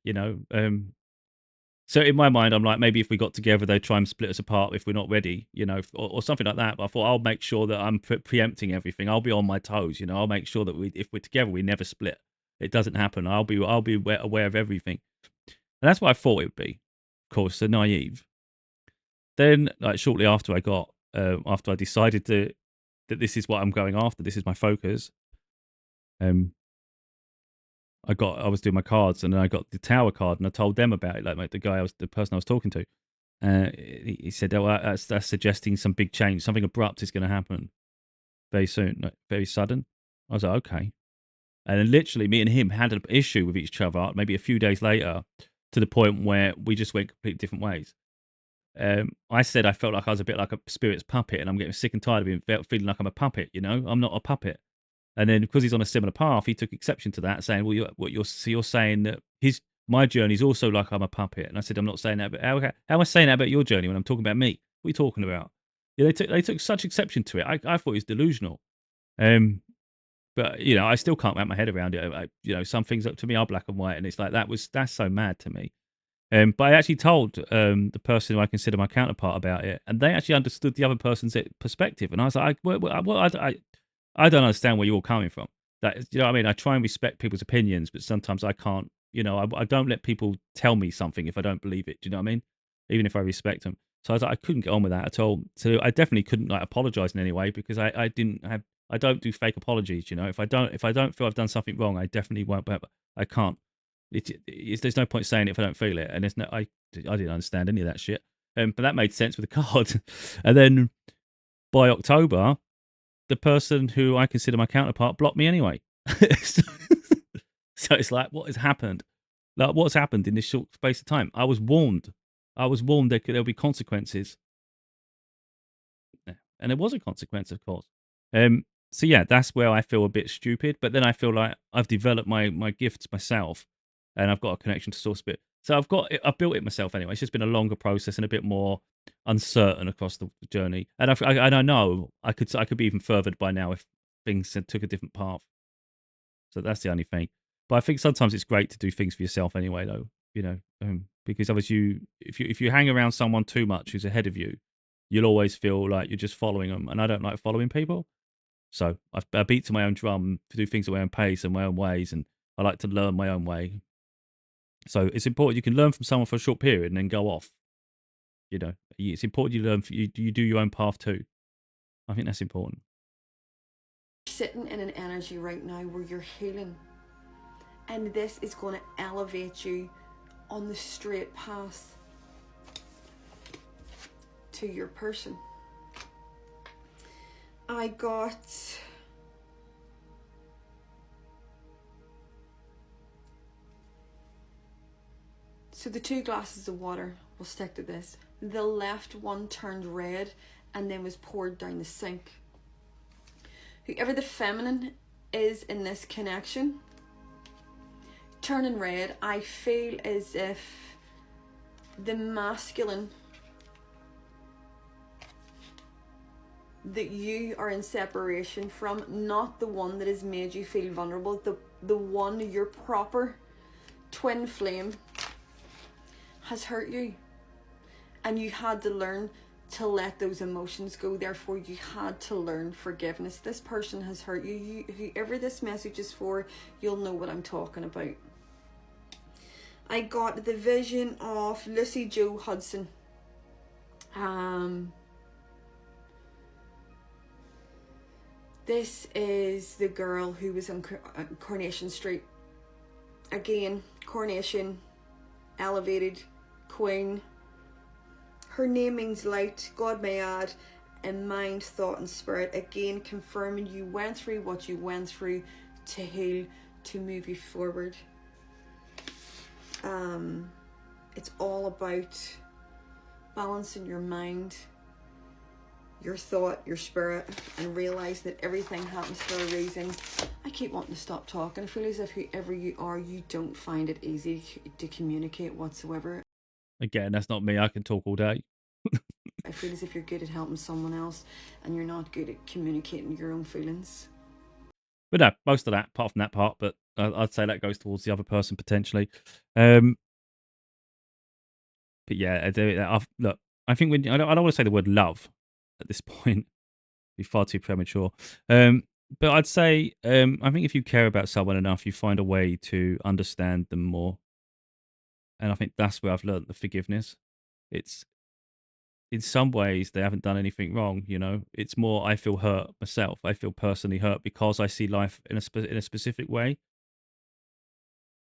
So in my mind, I'm like, maybe if we got together, they'd try and split us apart if we're not ready, or something like that. But I thought, I'll make sure that I'm preempting everything. I'll be on my toes, I'll make sure that if we're together, we never split. It doesn't happen. I'll be aware of everything. And that's what I thought it would be. Of course, so naive. Then, like shortly after after I decided that this is what I'm going after, this is my focus. I was doing my cards, and then I got the Tower card, and I told them about it. Like the person I was talking to, he said, "Oh, that's suggesting some big change, something abrupt is going to happen very soon, like, very sudden." I was like, "Okay," and then literally, me and him had an issue with each other. Maybe a few days later, to the point where we just went completely different ways. I said I felt like I was a bit like a spirit's puppet, and I'm getting sick and tired of feeling like I'm a puppet. I'm not a puppet. And then, because he's on a similar path, he took exception to that, saying, "Well, you're saying that my journey is also like I'm a puppet." And I said, "I'm not saying that, but how am I saying that about your journey when I'm talking about me? What are you talking about?" Yeah, they took such exception to it. I thought it was delusional. But I still can't wrap my head around it. Some things up to me are black and white, and it's like that's so mad to me. But I actually told the person who I consider my counterpart about it, and they actually understood the other person's perspective. And I was like, I don't understand where you're all coming from. You know what I mean? I try and respect people's opinions, but sometimes I can't. I don't let people tell me something if I don't believe it. Do you know what I mean? Even if I respect them. So I was like, I couldn't get on with that at all. So I definitely couldn't apologize in any way, because I didn't have. I don't do fake apologies. If I don't feel I've done something wrong, I definitely won't. But I can't. There's no point saying it if I don't feel it, and I didn't understand any of that shit. But that made sense with the card. And then by October, the person who I consider my counterpart blocked me anyway. So it's like, what has happened? Like, what's happened in this short space of time? I was warned. I was warned there'll be consequences. Yeah, and there was a consequence, of course. So yeah, that's where I feel a bit stupid. But then I feel like I've developed my gifts myself, and I've got a connection to source bit. So I've built it myself anyway. It's just been a longer process and a bit more uncertain across the journey. And I know I could be even furthered by now if things took a different path. So that's the only thing. But I think sometimes it's great to do things for yourself anyway, though. Because otherwise, if you hang around someone too much who's ahead of you, you'll always feel like you're just following them, and I don't like following people. So I beat to my own drum to do things at my own pace and my own ways, and I like to learn my own way. So it's important you can learn from someone for a short period and then go off. It's important you learn. You do your own path too. I think that's important. Sitting in an energy right now where you're healing, and this is going to elevate you on the straight path to your person. I got so the 2 glasses of water, we'll stick to this. The left one turned red and then was poured down the sink. Whoever the feminine is in this connection, turning red, I feel as if the masculine that you are in separation from, not the one that has made you feel vulnerable, the one, your proper twin flame, has hurt you, and you had to learn to let those emotions go. Therefore you had to learn forgiveness. This person has hurt you. Whoever this message is for, you'll know what I'm talking about. I got the vision of Lucy Jo Hudson. This is the girl who was on Coronation Street. Again, Coronation, elevated, queen. Her name means light, God may add, in mind, thought and spirit. Again, confirming you went through what you went through to heal, to move you forward. It's all about balancing your mind, your thought, your spirit, and realize that everything happens for a reason. I keep wanting to stop talking. I feel as if whoever you are, you don't find it easy to communicate whatsoever. Again, that's not me. I can talk all day. I feel as if you're good at helping someone else and you're not good at communicating your own feelings. But no, most of that, apart from that part, but I'd say that goes towards the other person potentially. But yeah, look, I think I don't want to say the word love at this point. It'd be far too premature. But I'd say I think if you care about someone enough, you find a way to understand them more. And I think that's where I've learned the forgiveness. It's in some ways they haven't done anything wrong. It's more I feel hurt myself. I feel personally hurt because I see life in a specific way,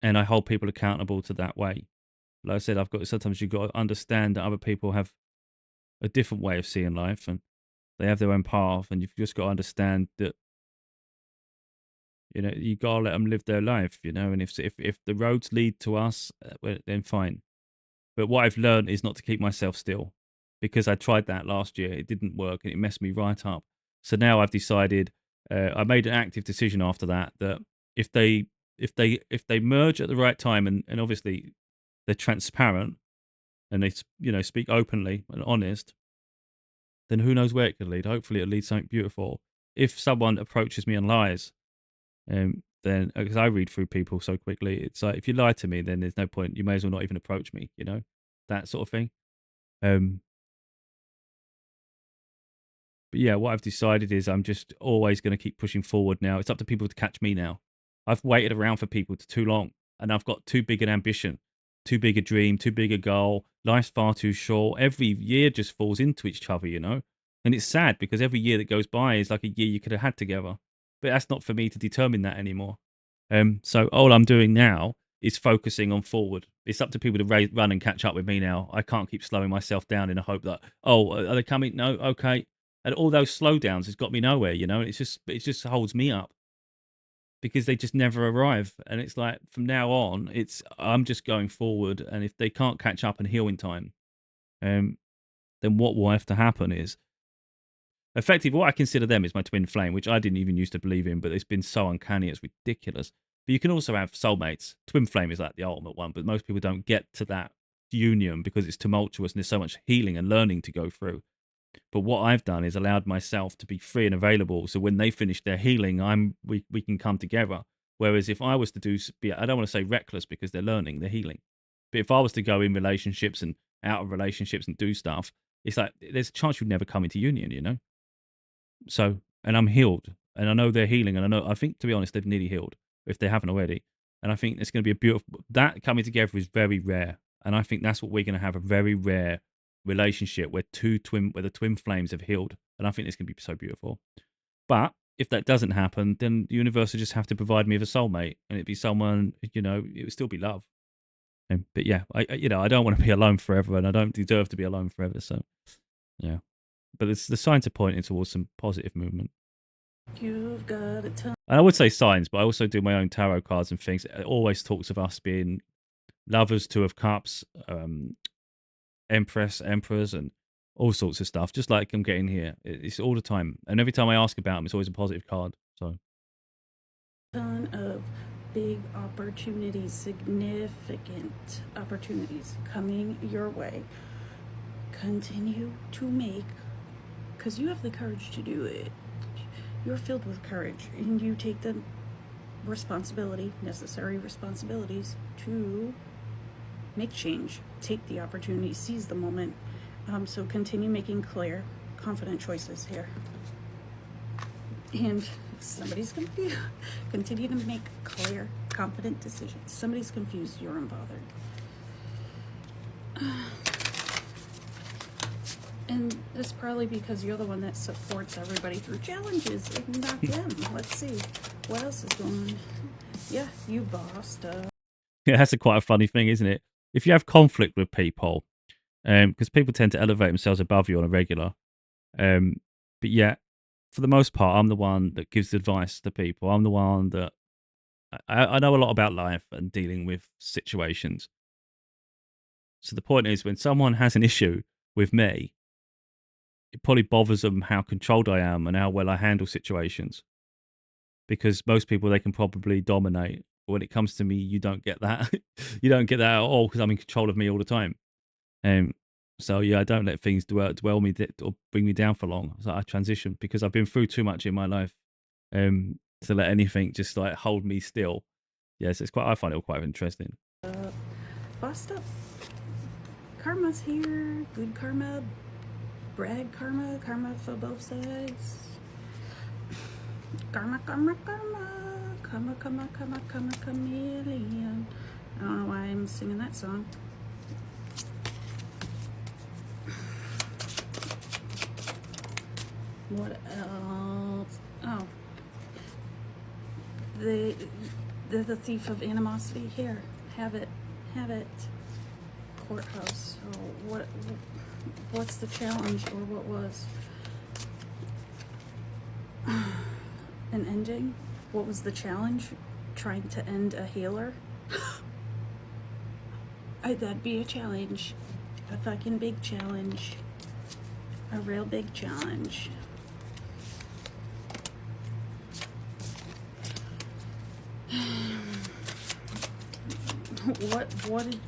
and I hold people accountable to that way. Like I said, sometimes you've got to understand that other people have a different way of seeing life, and they have their own path, and you've just got to understand that you got to let them live their life. And if the roads lead to us, well, then fine. But what I've learned is not to keep myself still, because I tried that last year. It didn't work, and it messed me right up. So now I've decided. I made an active decision after that if they merge at the right time, and obviously they're transparent and they speak openly and honest, then who knows where it could lead. Hopefully it'll lead something beautiful. If someone approaches me and lies, then because I read through people so quickly, it's like if you lie to me, then there's no point. You may as well not even approach me. That sort of thing. But yeah, what I've decided is I'm just always going to keep pushing forward now. It's up to people to catch me now. I've waited around for people too long, and I've got too big an ambition, too big a dream, too big a goal. Life's far too short. Every year just falls into each other. And it's sad because every year that goes by is like a year you could have had together. But that's not for me to determine that anymore. So all I'm doing now is focusing on forward. It's up to people to run and catch up with me now. I can't keep slowing myself down in the hope that, are they coming? No, okay. And all those slowdowns has got me nowhere. It just holds me up. because they just never arrive. And it's like from now on, I'm just going forward, and if they can't catch up and heal in time, then what will have to happen is effectively what I consider them is my twin flame, which I didn't even used to believe in, but it's been so uncanny, it's ridiculous. But you can also have soulmates. Twin flame is like the ultimate one, but most people don't get to that union because it's tumultuous and there's so much healing and learning to go through. But what I've done is allowed myself to be free and available. So when they finish their healing, we can come together. Whereas if I was to I don't want to say reckless because they're learning, they're healing. But if I was to go in relationships and out of relationships and do stuff, it's like there's a chance you'd never come into union, you know? So, and I'm healed, and I know they're healing, and I think, to be honest, they've nearly healed if they haven't already. And I think it's going to be a beautiful, that coming together is very rare. And I think that's what we're going to have, a very rare relationship where where the twin flames have healed. And I think it's going to be so beautiful. But if that doesn't happen, then the universe will just have to provide me with a soulmate, and it'd be someone, it would still be love. But yeah, I don't want to be alone forever, and I don't deserve to be alone forever. So yeah, but the signs are pointing towards some positive movement. You've got a ton. And I would say signs, but I also do my own tarot cards and things. It always talks of us being lovers, Two of Cups, Empress, Emperors, and all sorts of stuff. Just like I'm getting here, it's all the time. And every time I ask about them, it's always a positive card. So, Ton of big opportunities, significant opportunities coming your way. Continue to make, because you have the courage to do it. You're filled with courage, and you take the necessary responsibilities to make change, take the opportunity, seize the moment. So continue making clear, confident choices here. And somebody's confused. Continue to make clear, confident decisions. Somebody's confused, you're unbothered. And it's probably because you're the one that supports everybody through challenges and not them. Let's see. What else is going on? Yeah, you bossed up. yeah, that's quite a funny thing, isn't it? If you have conflict with people, because people tend to elevate themselves above you on a regular, but yeah, for the most part, I'm the one that gives advice to people. I'm the one that I know a lot about life and dealing with situations. So the point is, when someone has an issue with me, it probably bothers them how controlled I am and how well I handle situations. Because most people, they can probably dominate. But when it comes to me, you don't get that. You don't get that at all because I'm in control of me all the time. So yeah, I don't let things dwell me or bring me down for long. So I transition because I've been through too much in my life to let anything just like hold me still. Yes, I find it quite interesting. Bossed up. Karma's here. Good karma. Brag karma. Karma for both sides. Karma, karma, karma. Karma, karma, karma, karma, chameleon. I don't know why I'm singing that song. What else? Oh. They're the thief of animosity. Here, have it. Have it. Courthouse. So what's the challenge, or what was? An ending? What was the challenge? Trying to end a healer? That'd be a challenge. A fucking big challenge. A real big challenge. What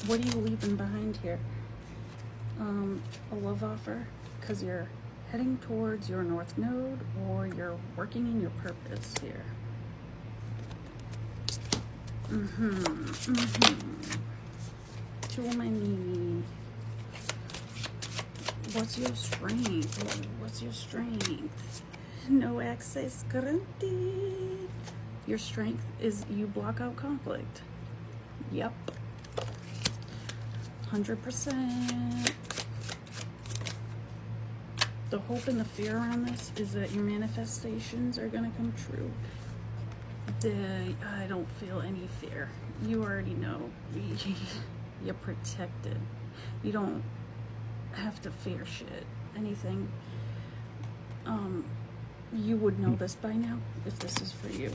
are you leaving behind here? A love offer? Because you're heading towards your north node, or you're working in your purpose here. To my knee. What's your strength? What's your strength? No access granted. Your strength is you block out conflict. Yep. 100%. The hope and the fear around this is that your manifestations are gonna come true. I don't feel any fear. You already know. You're protected. You don't have to fear shit. Anything. You would know this by now if this is for you.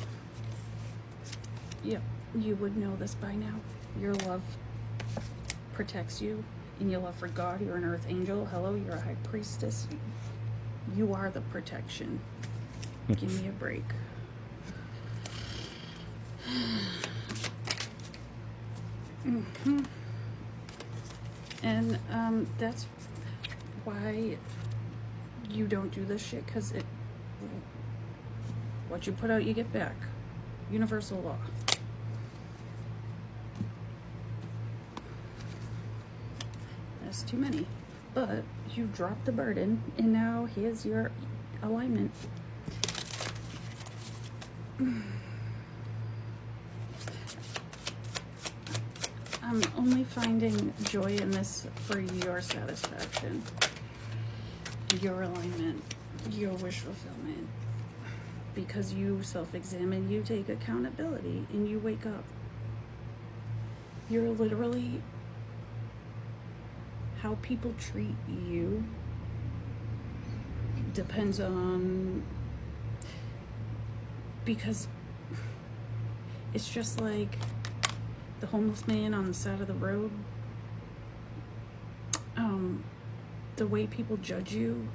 Yep, you would know this by now. Your love protects you. In your love for God, you're an earth angel. Hello, you're a high priestess. You are the protection. Give me a break. And that's why you don't do this shit, because what you put out, you get back. Universal law. That's too many. But you dropped the burden, and now here's your alignment. I'm only finding joy in this for your satisfaction, your alignment, your wish fulfillment. Because you self-examine, you take accountability, and you wake up. You're literally, how people treat you depends on, because it's just like the homeless man on the side of the road. The way people judge you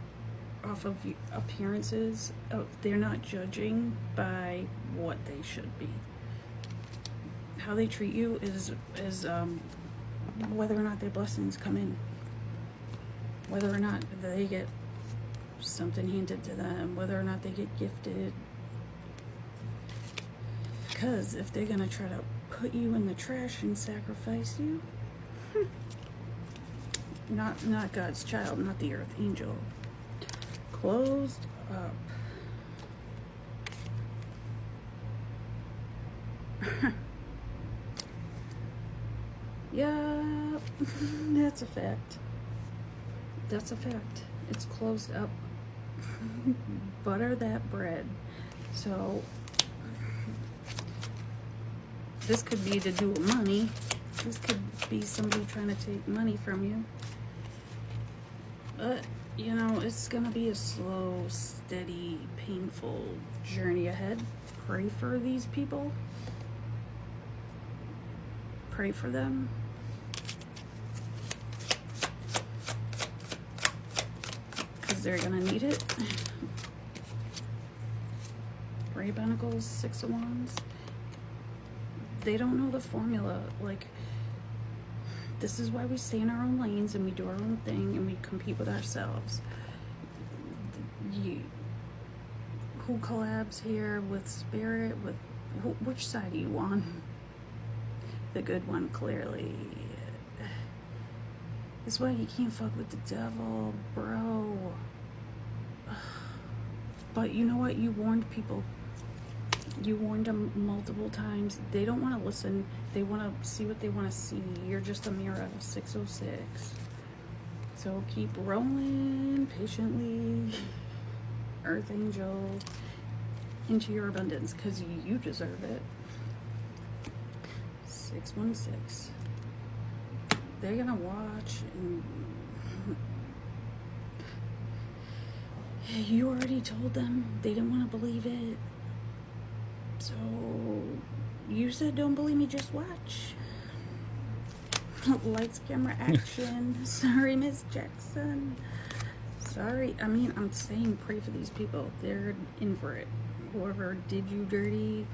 off of appearances, they're not judging by what they should be. How they treat you is whether or not their blessings come in, whether or not they get something handed to them, whether or not they get gifted. Because if they're gonna try to put you in the trash and sacrifice you, not God's child, not the earth angel. Closed up. Yeah, that's a fact. That's a fact. It's closed up. Butter that bread. So this could be to do with money. This could be somebody trying to take money from you. But, you know, it's gonna be a slow, steady, painful journey ahead. Pray for these people. Pray for them. Because they're gonna need it. Ray Pentacles, Six of Wands. They don't know the formula. Like, this is why we stay in our own lanes and we do our own thing and we compete with ourselves. Who collabs here with spirit? With which side are you on? The good one, clearly. That's why you can't fuck with the devil, bro. But you know what? You warned people. You warned them multiple times. They don't want to listen. They want to see what they want to see. You're just a mirror of 606. So keep rolling patiently, Earth Angel, into your abundance, because you deserve it. 616. They're gonna watch, and you already told them. They didn't want to believe it. So you said don't believe me, just watch. Lights, camera, action. Sorry, Miss Jackson. Sorry. I mean, I'm saying pray for these people. They're in for it. Whoever did you dirty.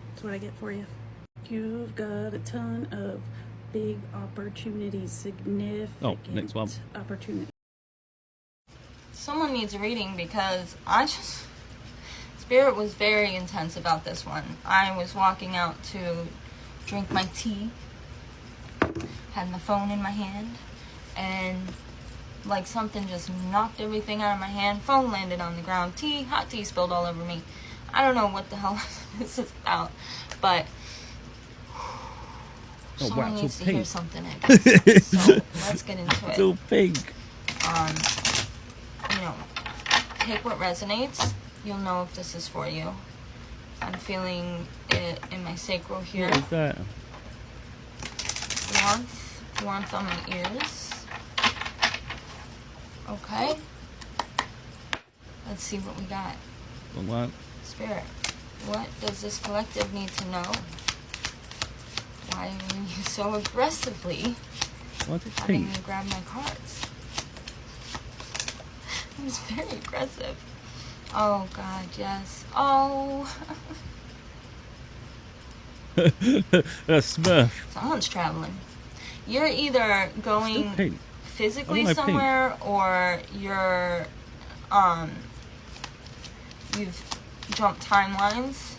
That's what I get for you. You've got a ton of big opportunities, significant next one. opportunities. Someone needs a reading, because Spirit was very intense about this one. I was walking out to drink my tea, had my phone in my hand, and like something just knocked everything out of my hand. Phone landed on the ground. Hot tea spilled all over me. I don't know what the hell this is about, but someone needs to hear something, I guess. So let's get into it. It's all pink. You know, take what resonates. You'll know if this is for you. I'm feeling it in my sacral here. What is that? Warmth on my ears. Okay. Let's see what we got. Wrong one. Spirit, what does this collective need to know? Why are you so aggressively Why is it having pink? me grab my cards? It was very aggressive. Oh God, yes. Oh. A Smurf. Someone's traveling. You're either Still going pink. physically Oh, no, pink. somewhere, or you're you've jumped timelines.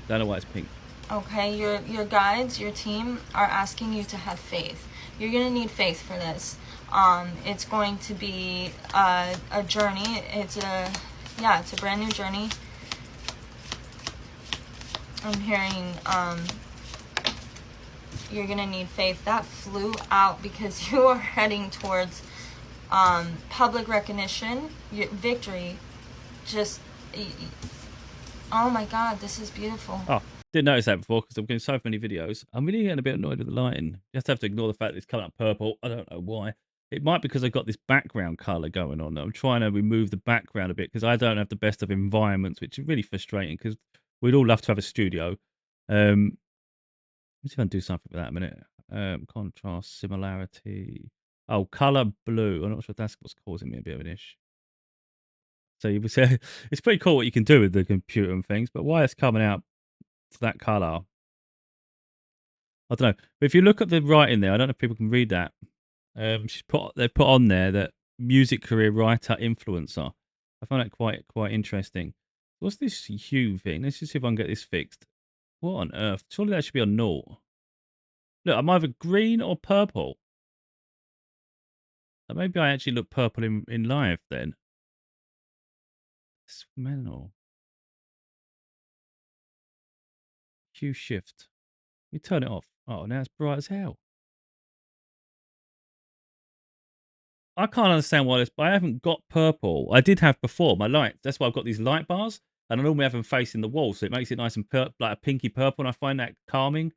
Don't know why it's pink. Okay, your guides, your team are asking you to have faith. You're gonna need faith for this. It's going to be a journey. It's a brand new journey. I'm hearing you're gonna need faith. That flew out because you are heading towards public recognition, victory. Just, oh my God, this is beautiful. Oh, didn't notice that before because I'm getting so many videos. I'm really getting a bit annoyed with the lighting. You just have to ignore the fact that it's coming up purple. I don't know why. It might be because I've got this background color going on. I'm trying to remove the background a bit because I don't have the best of environments, which is really frustrating because we'd all love to have a studio. Let's see if I can do something with that a minute. Contrast, similarity. Oh, color blue. I'm not sure if that's what's causing me a bit of an issue. So you would say it's pretty cool what you can do with the computer and things, but why it's coming out to that color? I don't know. But if you look at the writing there, I don't know if people can read that. They've put on there that music career writer influencer. I find that quite interesting. What's this hue thing? Let's just see if I can get this fixed. What on earth? Surely that should be on naught. Look, I'm either green or purple. Maybe I actually look purple in live then. Smell. Hue shift. We turn it off. Oh, now it's bright as hell. I can't understand why this, but I haven't got purple. I did have before my lights. That's why I've got these light bars, and I normally have them facing the wall, so it makes it nice and like a pinky purple, and I find that calming.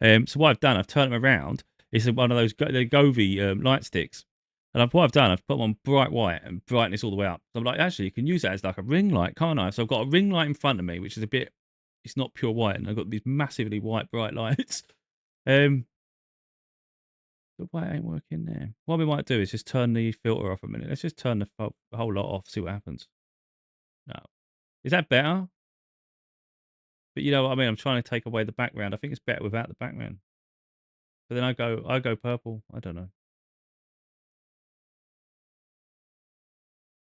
So what I've done, I've turned them around. It's one of those the Govee light sticks, and what I've done, I've put them on bright white and brightness all the way up. So I'm like, actually, you can use that as like a ring light, can't I? So I've got a ring light in front of me, which is a bit, it's not pure white, and I've got these massively white bright lights. But why it ain't working there? What we might do is just turn the filter off a minute. Let's just turn the whole lot off, see what happens. No. Is that better? But you know what I mean? I'm trying to take away the background. I think it's better without the background. But then I go purple. I don't know.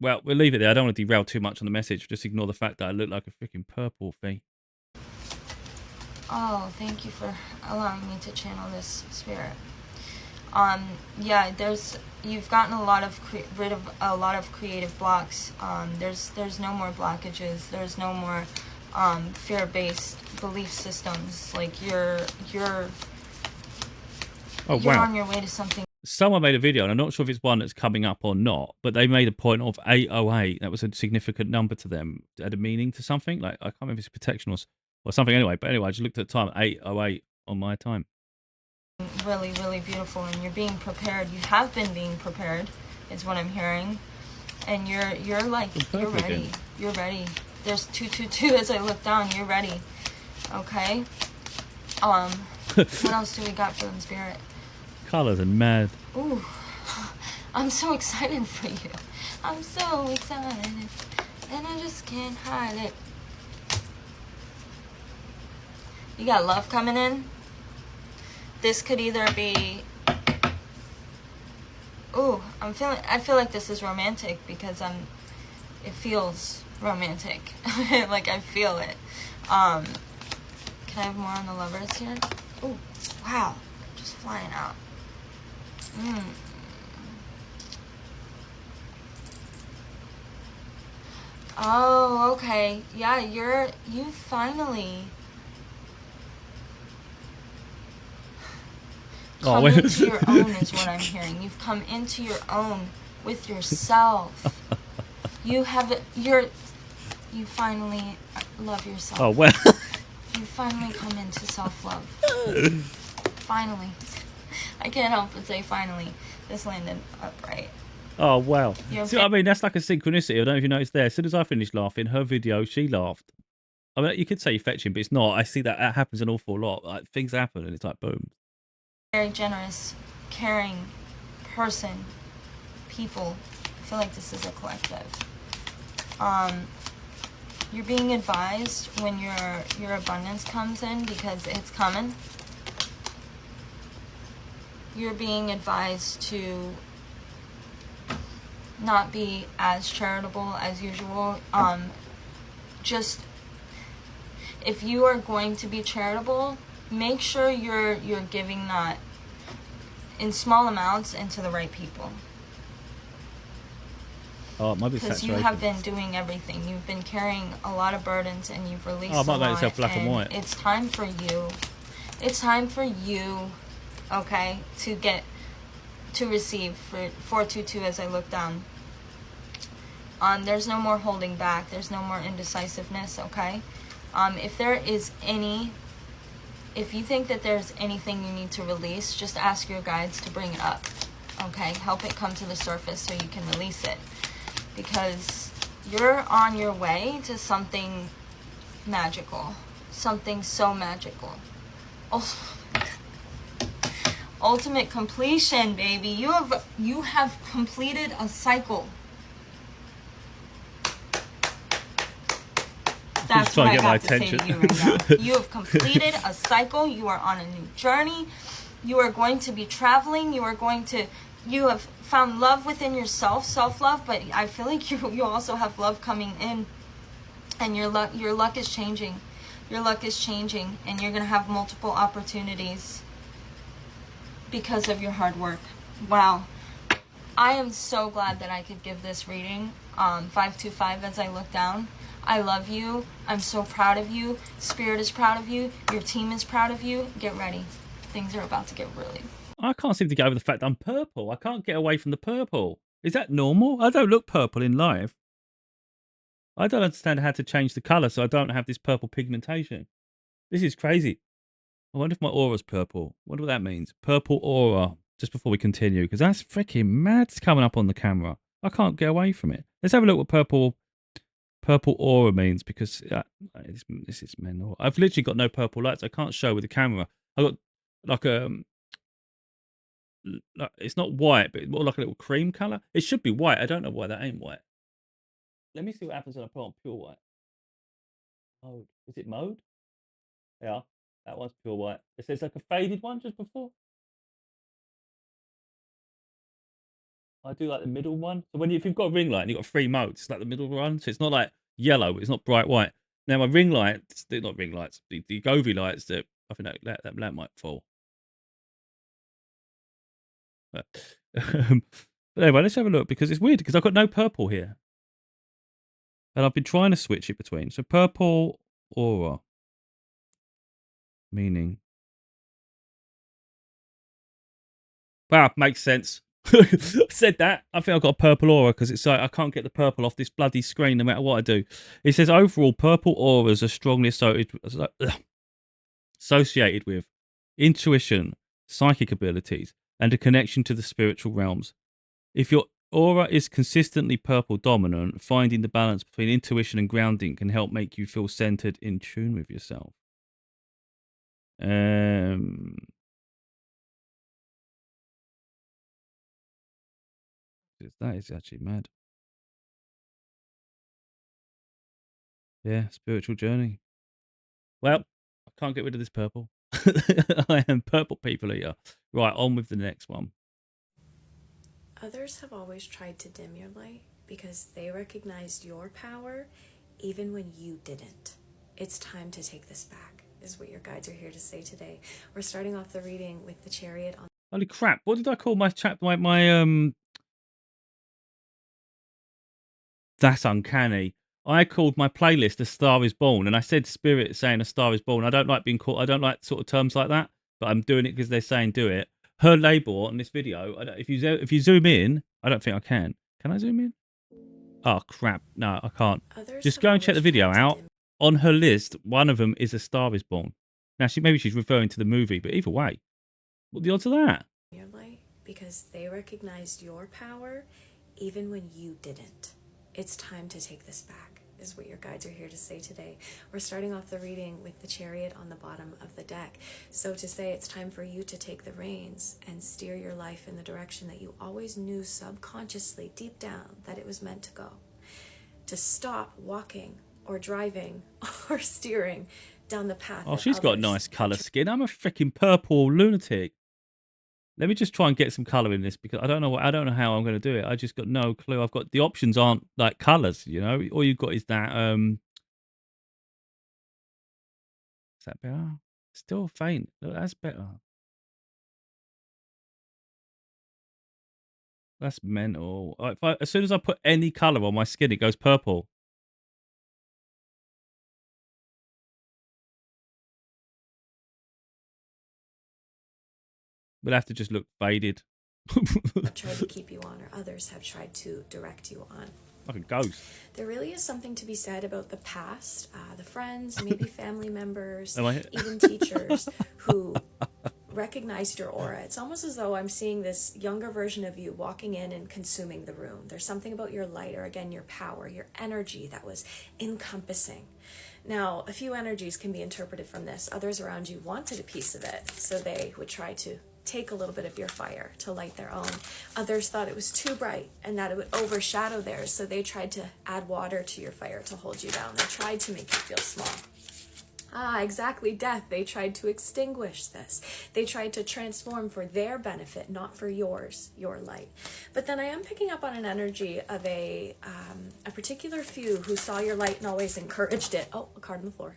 Well, we'll leave it there. I don't want to derail too much on the message. Just ignore the fact that I look like a freaking purple thing. Oh, thank you for allowing me to channel this spirit. Yeah, you've gotten rid of a lot of creative blocks. There's no more blockages. There's no more fear-based belief systems. Like you're on your way to something. Someone made a video, and I'm not sure if it's one that's coming up or not, but they made a point of 808. That was a significant number to them. It had a meaning to something. Like I can't remember if it's protection or something anyway. But anyway, I just looked at the time, 808 on my time. Really, really beautiful, and you're being prepared. You have been being prepared, is what I'm hearing, and you're like you're ready. Again. You're ready. There's 222 as I look down. You're ready. Okay. What else do we got for them, spirit? Colors and mad. Ooh, I'm so excited for you. I'm so excited, and I just can't hide it. You got love coming in. This could either be, ooh, I feel like this is romantic because it feels romantic. Like I feel it. Can I have more on the lovers here? Ooh, wow, just flying out. Oh, okay. Yeah, you finally come into your own is what I'm hearing. You've come into your own with yourself. You finally love yourself. Oh, well. You finally come into self-love. Finally. I can't help but say finally. This landed upright. Oh, wow. You're See what I mean? That's like a synchronicity. I don't know if you noticed there. As soon as I finished laughing, her video, she laughed. I mean, you could say you're fetching, but it's not. I see that happens an awful lot. Like, things happen, and it's like, boom. very generous, caring person, people. I feel like this is a collective. You're being advised when your abundance comes in, because it's coming. You're being advised to not be as charitable as usual. Just if you are going to be charitable, make sure you're giving that in small amounts and to the right people. Oh, it might be Because you saturation. have been doing everything. You've been carrying a lot of burdens, and you've released Oh, I might a make lot. myself black and white. It's time for you. It's time for you, okay, to receive for 422 as I look down. There's no more holding back. There's no more indecisiveness, okay? If you think that there's anything you need to release, just ask your guides to bring it up, okay? Help it come to the surface so you can release it. Because you're on your way to something magical. Something so magical. Ultimate completion, baby. You have completed a cycle. That's what I got to say to you right now. You have completed a cycle. You are on a new journey. You are going to be traveling. You have found love within yourself, self-love, but I feel like you also have love coming in, and your luck is changing. Your luck is changing, and you're going to have multiple opportunities because of your hard work. Wow. I am so glad that I could give this reading, 525, as I look down. I love you. I'm so proud of you. Spirit is proud of you. Your team is proud of you. Get ready. Things are about to get really... I can't seem to get over the fact that I'm purple. I can't get away from the purple. Is that normal? I don't look purple in life. I don't understand how to change the colour so I don't have this purple pigmentation. This is crazy. I wonder if my aura's purple. I wonder what that means. Purple aura. Just before we continue, because that's freaking mad. It's coming up on the camera. I can't get away from it. Let's have a look what purple aura means, because this is mental. I've literally got no purple lights. I can't show with the camera. I got like it's not white, but more like a little cream color. It should be white. I don't know why that ain't white. Let me see what happens when I put on pure white. Mode. Is it mode? Yeah, that one's pure white. It says like a faded one just before. I do like the middle one. So if you've got a ring light and you've got 3 modes, it's like the middle one. So it's not like yellow. It's not bright white. Now my ring lights, they're not ring lights. The Govy lights, that I think that lamp might fall. But anyway, let's have a look, because it's weird because I've got no purple here. And I've been trying to switch it between. So purple aura. Meaning. Wow, makes sense. Said that. I think I've got a purple aura because it's like I can't get the purple off this bloody screen no matter what I do. It says overall purple auras are strongly associated with intuition, psychic abilities, and a connection to the spiritual realms. If your aura is consistently purple dominant, finding the balance between intuition and grounding can help make you feel centered, in tune with yourself. That is actually mad. Yeah, spiritual journey. Well, I can't get rid of this purple. I am purple people eater. Right, on with the next one. Others have always tried to dim your light because they recognized your power even when you didn't. It's time to take this back, is what your guides are here to say today. We're starting off the reading with the Chariot on... Holy crap, what did I call my chat? My That's uncanny. I called my playlist "A Star Is Born," and I said "Spirit saying A Star Is Born." I don't like being called. I don't like sort of terms like that, but I'm doing it because they're saying do it. Her label on this video. If you zoom in, I don't think I can. Can I zoom in? Oh crap! No, I can't. Others Just have go and check the always video tried to out. dim On her list, one of them is "A Star Is Born." Now, maybe she's referring to the movie, but either way, what are the odds of that? your light because they recognized your power even when you didn't. It's time to take this back, is what your guides are here to say today. We're starting off the reading with the Chariot on the bottom of the deck. So to say it's time for you to take the reins and steer your life in the direction that you always knew subconsciously, deep down, that it was meant to go. To stop walking or driving or steering down the path. Oh, she's got nice colour skin. I'm a freaking purple lunatic. Let me just try and get some colour in this because I don't know how I'm going to do it. I just got no clue. I've got the options aren't like colours, you know. All you've got is that. Is that better? Still faint. Look, that's better. That's mental. As soon as I put any colour on my skin, it goes purple. We'll have to just look faded. Have tried to keep you on, or others have tried to direct you on. Like a ghost. There really is something to be said about the past, the friends, maybe family members, even teachers who recognized your aura. It's almost as though I'm seeing this younger version of you walking in and consuming the room. There's something about your light, or again, your power, your energy that was encompassing. Now, a few energies can be interpreted from this. Others around you wanted a piece of it, so they would try to take a little bit of your fire to light their own. Others thought it was too bright and that it would overshadow theirs, so they tried to add water to your fire to hold you down. They tried to make you feel small. Exactly, death. They tried to extinguish this. They tried to transform for their benefit, not for yours, your light. But then I am picking up on an energy of a particular few who saw your light and always encouraged it. Oh, a card on the floor.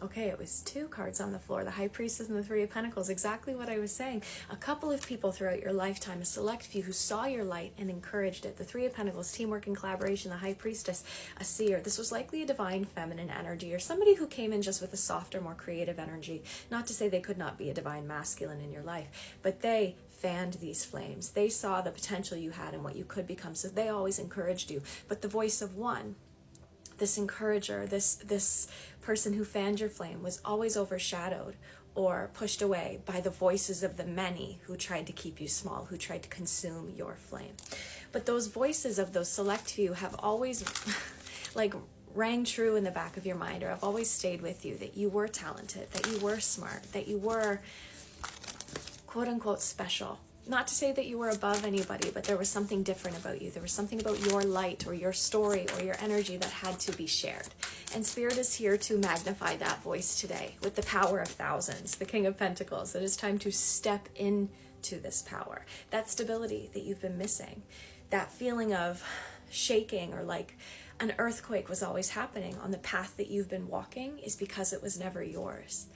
Okay, it was 2 cards on the floor, the High Priestess and the Three of Pentacles, exactly what I was saying. A couple of people throughout your lifetime, a select few who saw your light and encouraged it. The Three of Pentacles, teamwork and collaboration, the High Priestess, a seer. This was likely a divine feminine energy, or somebody who came in just with a softer, more creative energy. Not to say they could not be a divine masculine in your life, but they fanned these flames. They saw the potential you had and what you could become, so they always encouraged you. But the voice of one, this encourager, this person who fanned your flame, was always overshadowed or pushed away by the voices of the many who tried to keep you small, who tried to consume your flame. But those voices of those select few have always like rang true in the back of your mind, or have always stayed with you, that you were talented, that you were smart, that you were quote unquote special. Not to say that you were above anybody, but there was something different about you. There was something about your light or your story or your energy that had to be shared. And Spirit is here to magnify that voice today with the power of thousands, the King of Pentacles. It is time to step into this power, that stability that you've been missing, that feeling of shaking, or like an earthquake was always happening on the path that you've been walking, is because it was never yours.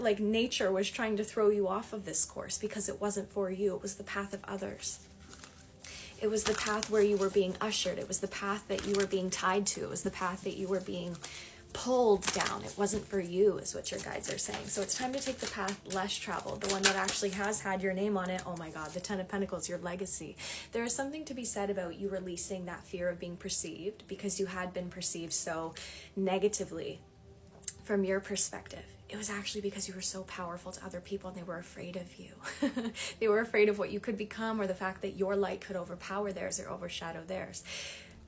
Like nature was trying to throw you off of this course because it wasn't for you. It was the path of others. It was the path where you were being ushered. It was the path that you were being tied to. It was the path that you were being pulled down. It wasn't for you, is what your guides are saying. So it's time to take the path less traveled, the one that actually has had your name on it. Oh my God, the Ten of Pentacles, your legacy. There is something to be said about you releasing that fear of being perceived, because you had been perceived so negatively from your perspective. It was actually because you were so powerful to other people and they were afraid of you. They were afraid of what you could become, or the fact that your light could overpower theirs or overshadow theirs.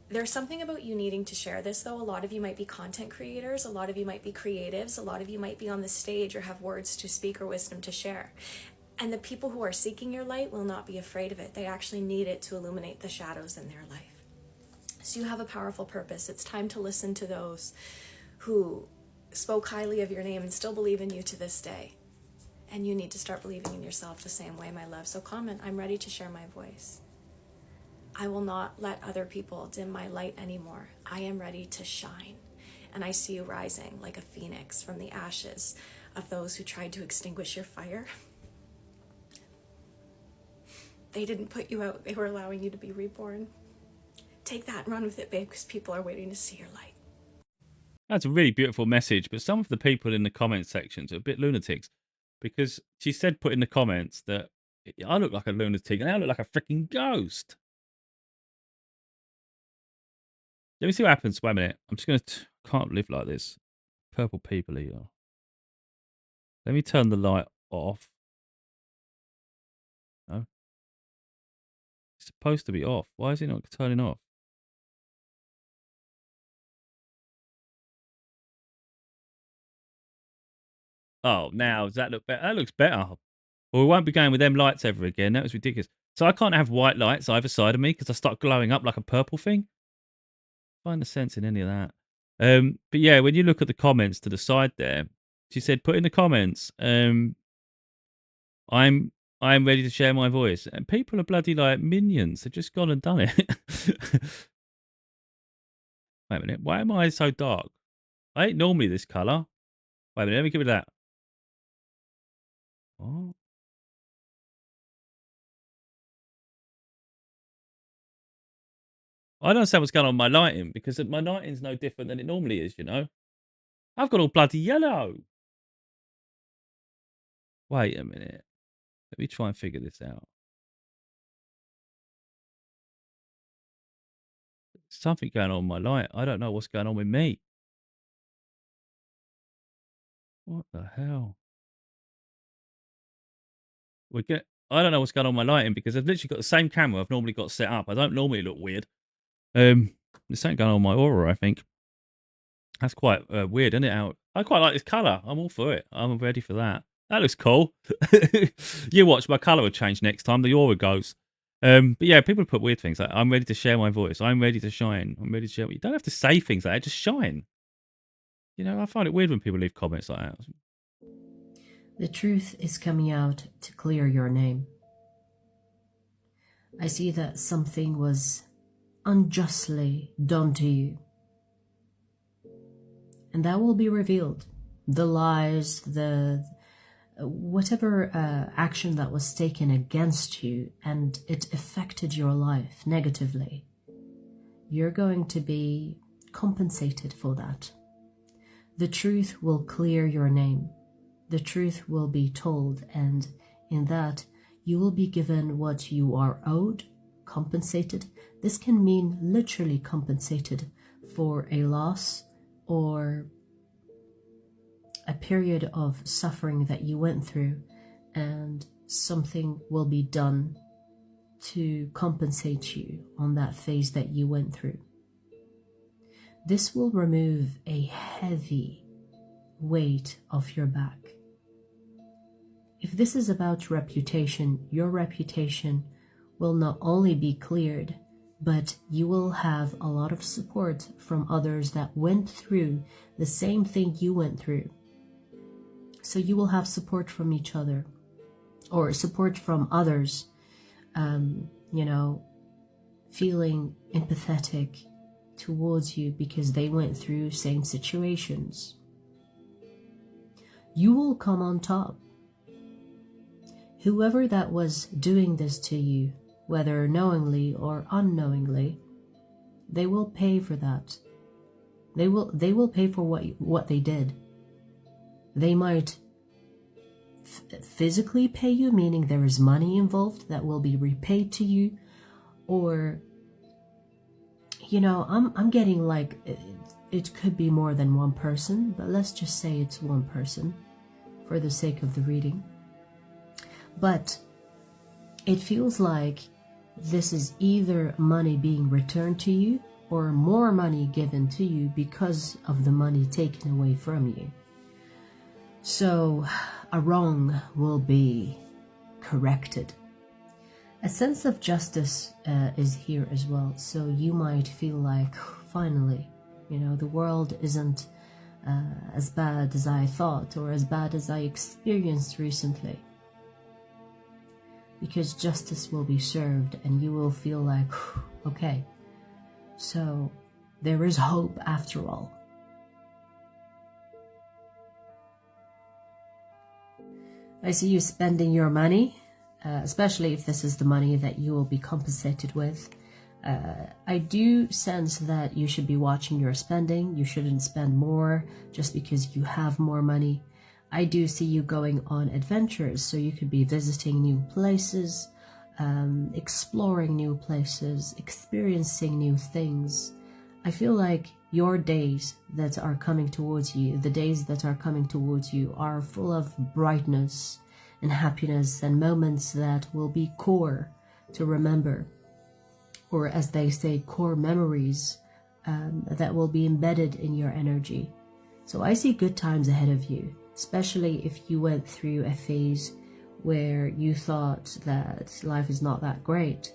There's something about you needing to share this, though. A lot of you might be content creators, a lot of you might be creatives, a lot of you might be on the stage or have words to speak or wisdom to share. And the people who are seeking your light will not be afraid of it. They actually need it to illuminate the shadows in their life. So you have a powerful purpose. It's time to listen to those who spoke highly of your name and still believe in you to this day. And you need to start believing in yourself the same way, my love. So comment, I'm ready to share my voice. I will not let other people dim my light anymore. I am ready to shine. And I see you rising like a phoenix from the ashes of those who tried to extinguish your fire. They didn't put you out. They were allowing you to be reborn. Take that and run with it, babe, because people are waiting to see your light. That's a really beautiful message, but some of the people in the comment sections are a bit lunatics, because she said put in the comments that I look like a lunatic and I look like a freaking ghost. Let me see what happens. Wait a minute. I'm just going to... Can't live like this. Purple people here. Let me turn the light off. No. It's supposed to be off. Why is it not turning off? Oh, now does that look better? That looks better. Well, we won't be going with them lights ever again. That was ridiculous. So I can't have white lights either side of me because I start glowing up like a purple thing. Find the sense in any of that. But yeah, when you look at the comments to the side there, she said, "Put in the comments. I'm ready to share my voice." And people are bloody like minions. They've just gone and done it. Wait a minute. Why am I so dark? I ain't normally this colour. Wait a minute. Let me give it that. What? I don't understand what's going on with my lighting because my lighting's no different than it normally is, you know? I've got all bloody yellow. Wait a minute. Let me try and figure this out. Something going on with my light. I don't know what's going on with me. What the hell? I don't know what's going on with my lighting because I've literally got the same camera I've normally got set up. I don't normally look weird. There's something going on with my aura, I think. That's quite weird, isn't it? I quite like this colour. I'm all for it. I'm ready for that. That looks cool. You watch, my colour will change next time. The aura goes. But yeah, people put weird things like, "I'm ready to share my voice. I'm ready to shine. I'm ready to share." You don't have to say things like that. Just shine. You know, I find it weird when people leave comments like that. The truth is coming out to clear your name. I see that something was unjustly done to you. And that will be revealed. The lies, the whatever action that was taken against you and it affected your life negatively, you're going to be compensated for that. The truth will clear your name. The truth will be told, and in that you will be given what you are owed, compensated. This can mean literally compensated for a loss or a period of suffering that you went through, and something will be done to compensate you on that phase that you went through. This will remove a heavy weight off your back. If this is about reputation, your reputation will not only be cleared, but you will have a lot of support from others that went through the same thing you went through. So you will have support from each other, or support from others, feeling empathetic towards you because they went through same situations. You will come on top. Whoever that was doing this to you, whether knowingly or unknowingly, they will pay for that. They will pay for what they did. They might physically pay you, meaning there is money involved that will be repaid to you, or I'm getting like it could be more than one person, but let's just say it's one person for the sake of the reading. But it feels like this is either money being returned to you or more money given to you because of the money taken away from you. So a wrong will be corrected. A sense of justice is here as well. So you might feel like, finally, the world isn't as bad as I thought or as bad as I experienced recently. Because justice will be served and you will feel like, okay, so there is hope after all. I see you spending your money, especially if this is the money that you will be compensated with. I do sense that you should be watching your spending. You shouldn't spend more just because you have more money. I do see you going on adventures, so you could be visiting new places, exploring new places, experiencing new things. I feel like your days that are coming towards you, the days that are coming towards you are full of brightness and happiness and moments that will be core to remember. or as they say, core memories that will be embedded in your energy. So I see good times ahead of you, especially if you went through a phase where you thought that life is not that great.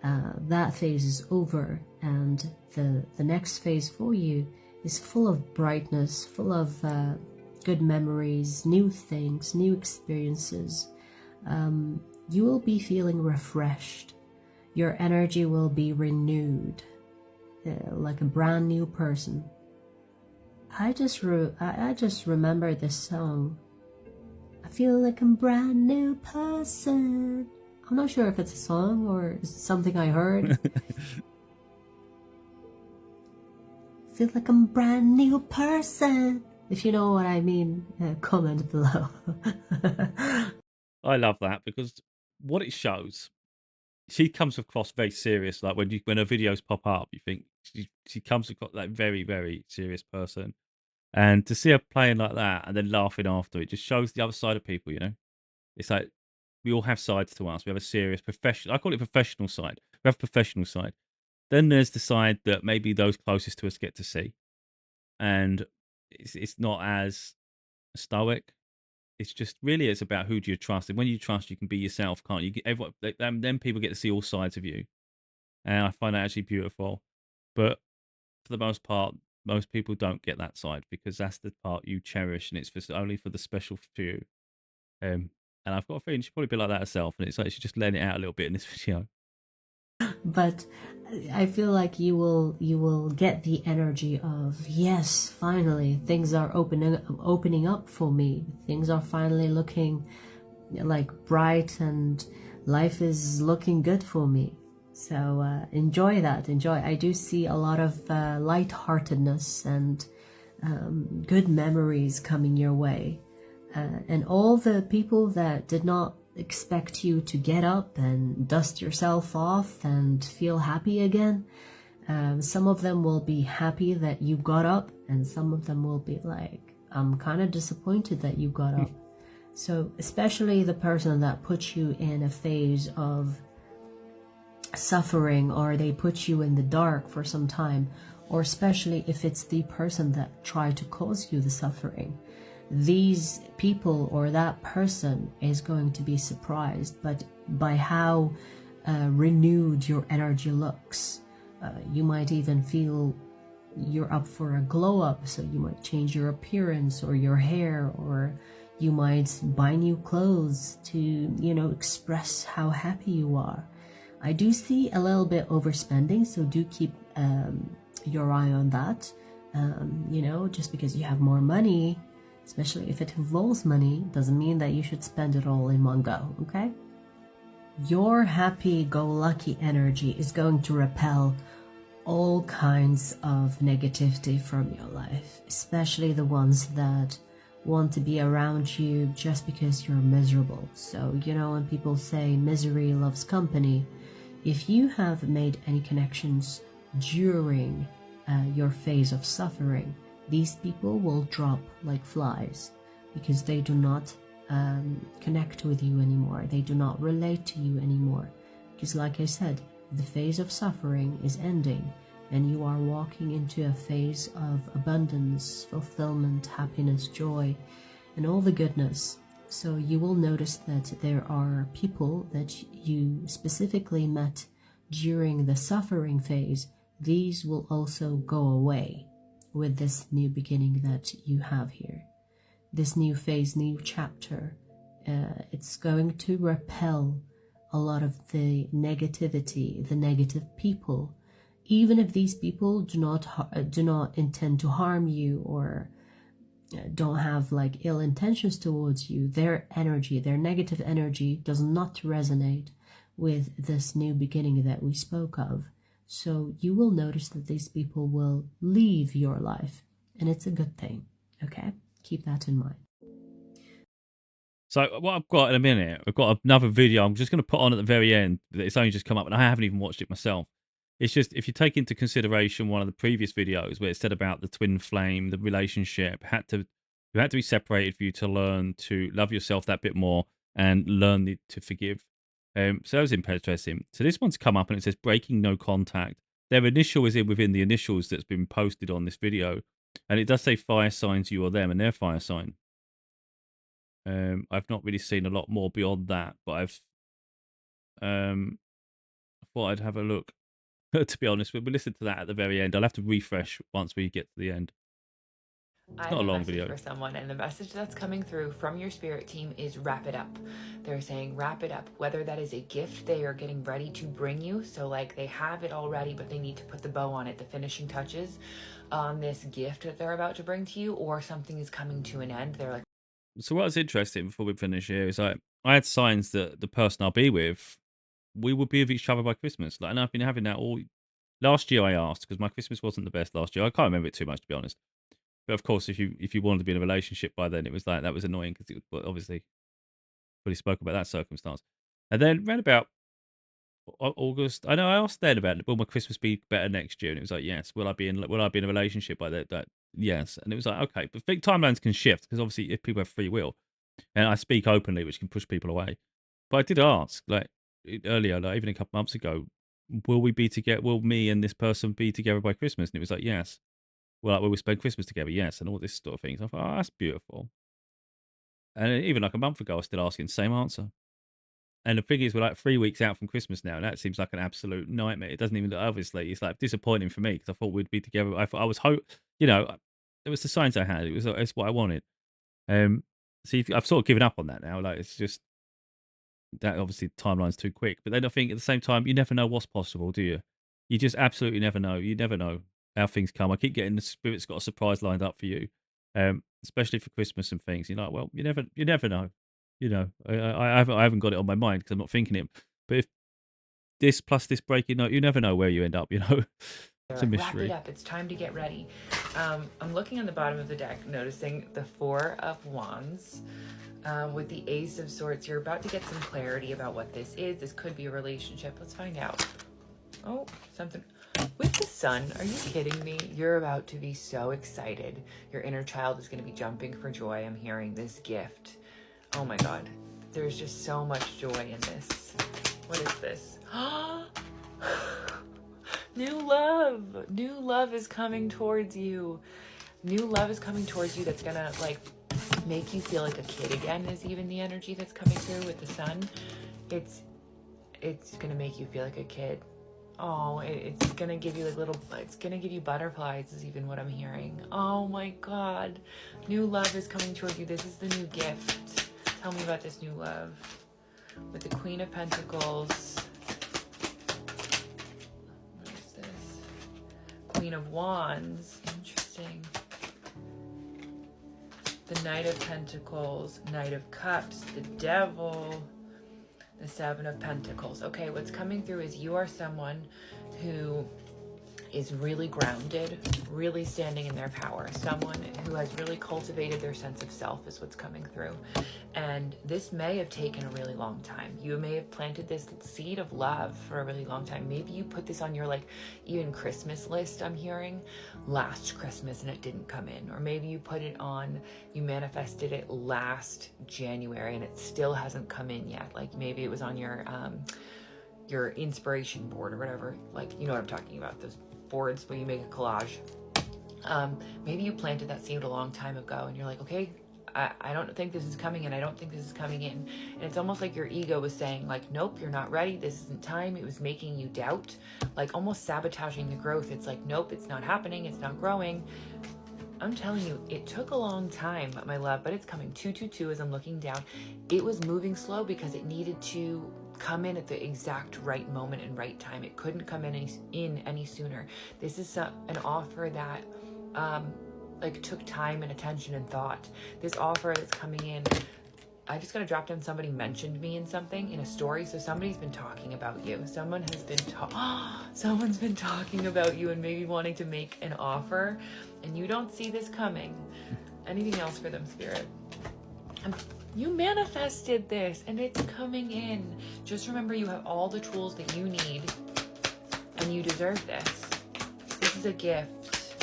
That phase is over, and the next phase for you is full of brightness, full of good memories, new things, new experiences. You will be feeling refreshed. Your energy will be renewed, like a brand new person. I just remember this song. I feel like a brand new person. I'm not sure if it's a song or something I heard. Feel like I'm a brand new person. If you know what I mean, comment below. I love that because what it shows, she comes across very serious. Like when her videos pop up, you think she comes across like very, very serious person. And to see her playing like that and then laughing after it just shows the other side of people, you know? It's like we all have sides to us. We have a serious professional, I call it professional side. We have professional side. Then there's the side that maybe those closest to us get to see. And it's not as stoic. It's just really it's about who do you trust. And when you trust, you can be yourself, can't you? Everyone, then people get to see all sides of you. And I find that actually beautiful. But for the most part, most people don't get that side because that's the part you cherish and it's only for the special few. And I've got a feeling she'll probably be like that herself. And it's like she's just letting it out a little bit in this video. But I feel like you will get the energy of, yes, finally things are opening up for me. Things are finally looking like bright and life is looking good for me. So enjoy that. Enjoy. I do see a lot of lightheartedness and good memories coming your way. And all the people that did not expect you to get up and dust yourself off and feel happy again, some of them will be happy that you got up, and some of them will be like, I'm kind of disappointed that you got up. So especially the person that puts you in a phase of suffering, or they put you in the dark for some time, or especially if it's the person that tried to cause you the suffering, these people or that person is going to be surprised but by how renewed your energy looks. You might even feel you're up for a glow up, so you might change your appearance or your hair, or you might buy new clothes to, you know, express how happy you are. I do see a little bit overspending, so do keep your eye on that. You know, just because you have more money, especially if it involves money, doesn't mean that you should spend it all in one go, okay? Your happy-go-lucky energy is going to repel all kinds of negativity from your life, especially the ones that want to be around you just because you're miserable. So, you know, when people say misery loves company, if you have made any connections during your phase of suffering, these people will drop like flies because they do not connect with you anymore. They do not relate to you anymore. Because like I said, the phase of suffering is ending and you are walking into a phase of abundance, fulfillment, happiness, joy, and all the goodness. So you will notice that there are people that you specifically met during the suffering phase. These will also go away with this new beginning that you have here. This new phase, new chapter, it's going to repel a lot of the negativity, the negative people. Even if these people do not intend to harm you or don't have like ill intentions towards you, their energy, their negative energy does not resonate with this new beginning that we spoke of. So you will notice that these people will leave your life, and it's a good thing, okay? Keep that in mind. So what I've got in a minute, I've got another video I'm just going to put on at the very end. It's only just come up and I haven't even watched it myself. It's just, if you take into consideration one of the previous videos where it said about the twin flame, the relationship, you had to be separated for you to learn to love yourself that bit more and learn to forgive. So that was interesting. So this one's come up and it says breaking no contact. Their initial is within the initials that's been posted on this video. And it does say fire signs, you or them, and their fire sign. I've not really seen a lot more beyond that, but I thought I'd have a look. To be honest, we'll listen to that at the very end. I'll have to refresh once we get to the end. I not have a long message video. for someone, and the message that's coming through from your spirit team is wrap it up. They're saying wrap it up, whether that is a gift they are getting ready to bring you. So like they have it all ready, but they need to put the bow on it, the finishing touches on this gift that they're about to bring to you, or something is coming to an end. They're like, So what's interesting before we finish here is I had signs that the person I'll be with, we will be with each other by Christmas. Like, and I've been having that all last year. I asked because my Christmas wasn't the best last year. I can't remember it too much, to be honest. But of course, if you wanted to be in a relationship by then, it was like that was annoying because obviously we spoke about that circumstance. And then around about August, I know I asked then about will my Christmas be better next year, and it was like yes. Will I be in a relationship by that? Yes, and it was like okay, but big timelines can shift because obviously if people have free will, and I speak openly, which can push people away. But I did ask like earlier, like even a couple months ago, will we be together? Will me and this person be together by Christmas? And it was like yes. Well, like, will we spend Christmas together? Yes, and all this sort of things. I thought, oh, that's beautiful. And even like a month ago, I was still asking the same answer. And the thing is, we're like 3 weeks out from Christmas now, and that seems like an absolute nightmare. It doesn't even, obviously, it's like disappointing for me because I thought we'd be together. I was it was the signs I had. It's what I wanted. See, I've sort of given up on that now. Like, it's just that obviously timeline's too quick. But then I think at the same time, you never know what's possible, do you? You just absolutely never know. You never know how things come. I keep getting the spirit's got a surprise lined up for you, especially for Christmas and things. You're like, well, you never know. You know, I haven't got it on my mind because I'm not thinking it. But if this plus this breaking note, you never know where you end up. You know, it's a wrap mystery. it up. It's time to get ready. I'm looking on the bottom of the deck, noticing the Four of Wands. With the Ace of Swords, you're about to get some clarity about what this is. This could be a relationship. Let's find out. Oh, something. With the Sun, are you kidding me? You're about to be so excited. Your inner child is going to be jumping for joy. I'm hearing this gift. Oh my God. There's just so much joy in this. What is this? New love. New love is coming towards you. New love is coming towards you that's going to like make you feel like a kid again is even the energy that's coming through with the Sun. It's going to make you feel like a kid. Oh, it's going to give you it's going to give you butterflies is even what I'm hearing. Oh my God. New love is coming toward you. This is the new gift. Tell me about this new love. With the Queen of Pentacles. What is this? Queen of Wands. Interesting. The Knight of Pentacles, Knight of Cups, the Devil, the Seven of Pentacles. Okay, what's coming through is you are someone who is really grounded, really standing in their power. Someone who has really cultivated their sense of self is what's coming through. And this may have taken a really long time. You may have planted this seed of love for a really long time. Maybe you put this on your even Christmas list, I'm hearing, last Christmas and it didn't come in. Or maybe you put it on, you manifested it last January and it still hasn't come in yet. Like maybe it was on your inspiration board or whatever. Like, you know what I'm talking about, those boards where you make a collage. Maybe you planted that seed a long time ago and you're like, okay, I don't think this is coming in. I don't think this is coming in. And it's almost like your ego was saying like, nope, you're not ready. This isn't time. It was making you doubt, like almost sabotaging the growth. It's like, nope, it's not happening. It's not growing. I'm telling you, it took a long time, my love, but it's coming. 222 as I'm looking down. It was moving slow because it needed to come in at the exact right moment and right time. It couldn't come in any sooner. This is an offer that took time and attention and thought. This offer that's coming in, I just got to drop down. Somebody mentioned me in something in a story. So somebody's been talking about you. Someone's been talking about you and maybe wanting to make an offer and you don't see this coming. Anything else for them, Spirit? You manifested this and it's coming in. Just remember you have all the tools that you need and you deserve this. This is a gift.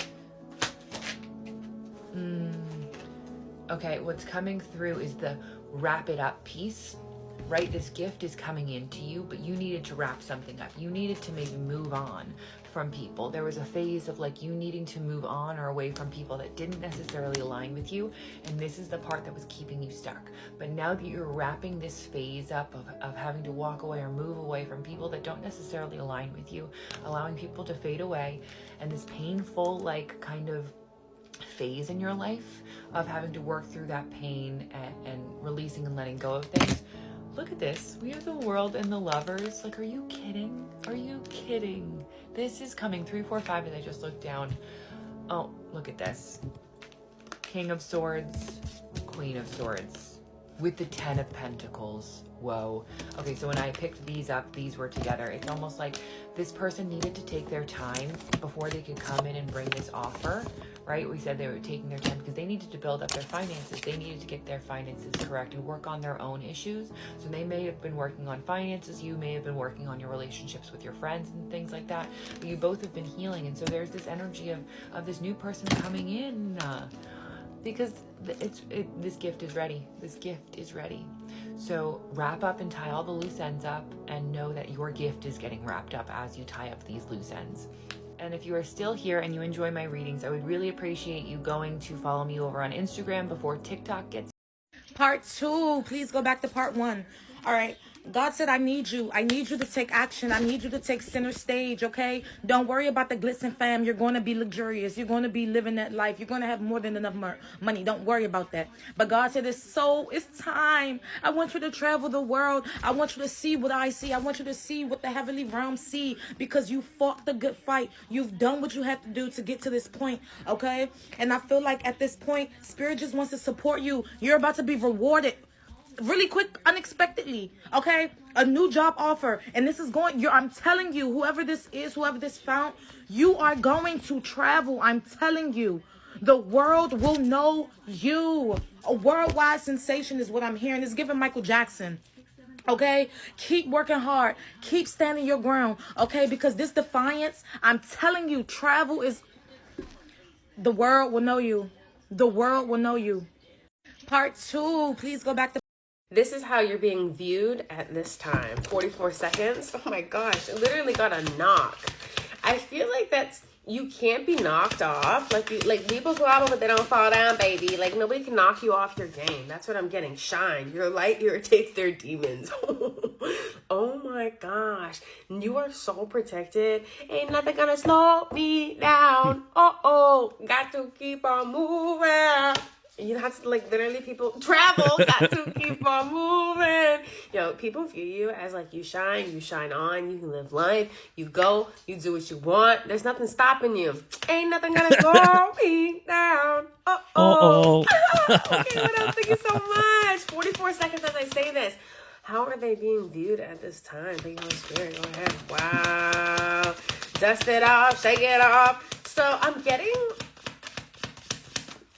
Okay, what's coming through is the wrap it up piece. right? This gift is coming into you, but you needed to wrap something up. You needed to maybe move on from people. There was a phase of like you needing to move on or away from people that didn't necessarily align with you, and this is the part that was keeping you stuck. But now that you're wrapping this phase up of having to walk away or move away from people that don't necessarily align with you, allowing people to fade away, and this painful like kind of phase in your life of having to work through that pain and releasing and letting go of things. Look at this. We have the World and the Lovers. Like, are you kidding? Are you kidding? This is coming 3, 4, 5 as I just looked down. Oh, look at this. King of Swords, Queen of Swords with the 10 of Pentacles. Whoa. Okay, so when I picked these up, these were together. It's almost like this person needed to take their time before they could come in and bring this offer, right? We said they were taking their time because they needed to build up their finances. They needed to get their finances correct and work on their own issues. So they may have been working on finances. You may have been working on your relationships with your friends and things like that. But you both have been healing. And so there's this energy of this new person coming in because this gift is ready. This gift is ready. So wrap up and tie all the loose ends up and know that your gift is getting wrapped up as you tie up these loose ends. And if you are still here and you enjoy my readings, I would really appreciate you going to follow me over on Instagram before TikTok gets... Part 2. Please go back to part 1. All right. God said, I need you. I need you to take action. I need you to take center stage, okay? Don't worry about the glitz and fam. You're going to be luxurious. You're going to be living that life. You're going to have more than enough money. Don't worry about that. But God said, it's time. I want you to travel the world. I want you to see what I see. I want you to see what the heavenly realms see because you fought the good fight. You've done what you had to do to get to this point, okay? And I feel like at this point, Spirit just wants to support you. You're about to be rewarded really quick, unexpectedly, okay? A new job offer, and this is I'm telling you, whoever this is, whoever this found, you are going to travel. I'm telling you, the world will know you. A worldwide sensation is what I'm hearing. It's giving Michael Jackson. Okay, keep working hard, keep standing your ground, okay? Because this defiance, I'm telling you, travel is, the world will know you. The world will know you. Part 2, please go back to... This is how you're being viewed at this time. 44 seconds. Oh my gosh, I literally got a knock. I feel like you can't be knocked off. Like people swallow, but they don't fall down, baby. Like nobody can knock you off your game. That's what I'm getting. Shine. Your light irritates their demons. Oh my gosh. You are so protected. Ain't nothing gonna slow me down. Got to keep on moving. You have to literally people travel, got to keep on moving. People view you as you shine on, you can live life, you go, you do what you want. There's nothing stopping you. Ain't nothing gonna slow me down. Okay, what else? Thank you so much. 44 seconds as I say this. How are they being viewed at this time? Thank you, Holy Spirit. Go ahead. Wow. Dust it off, shake it off. So I'm getting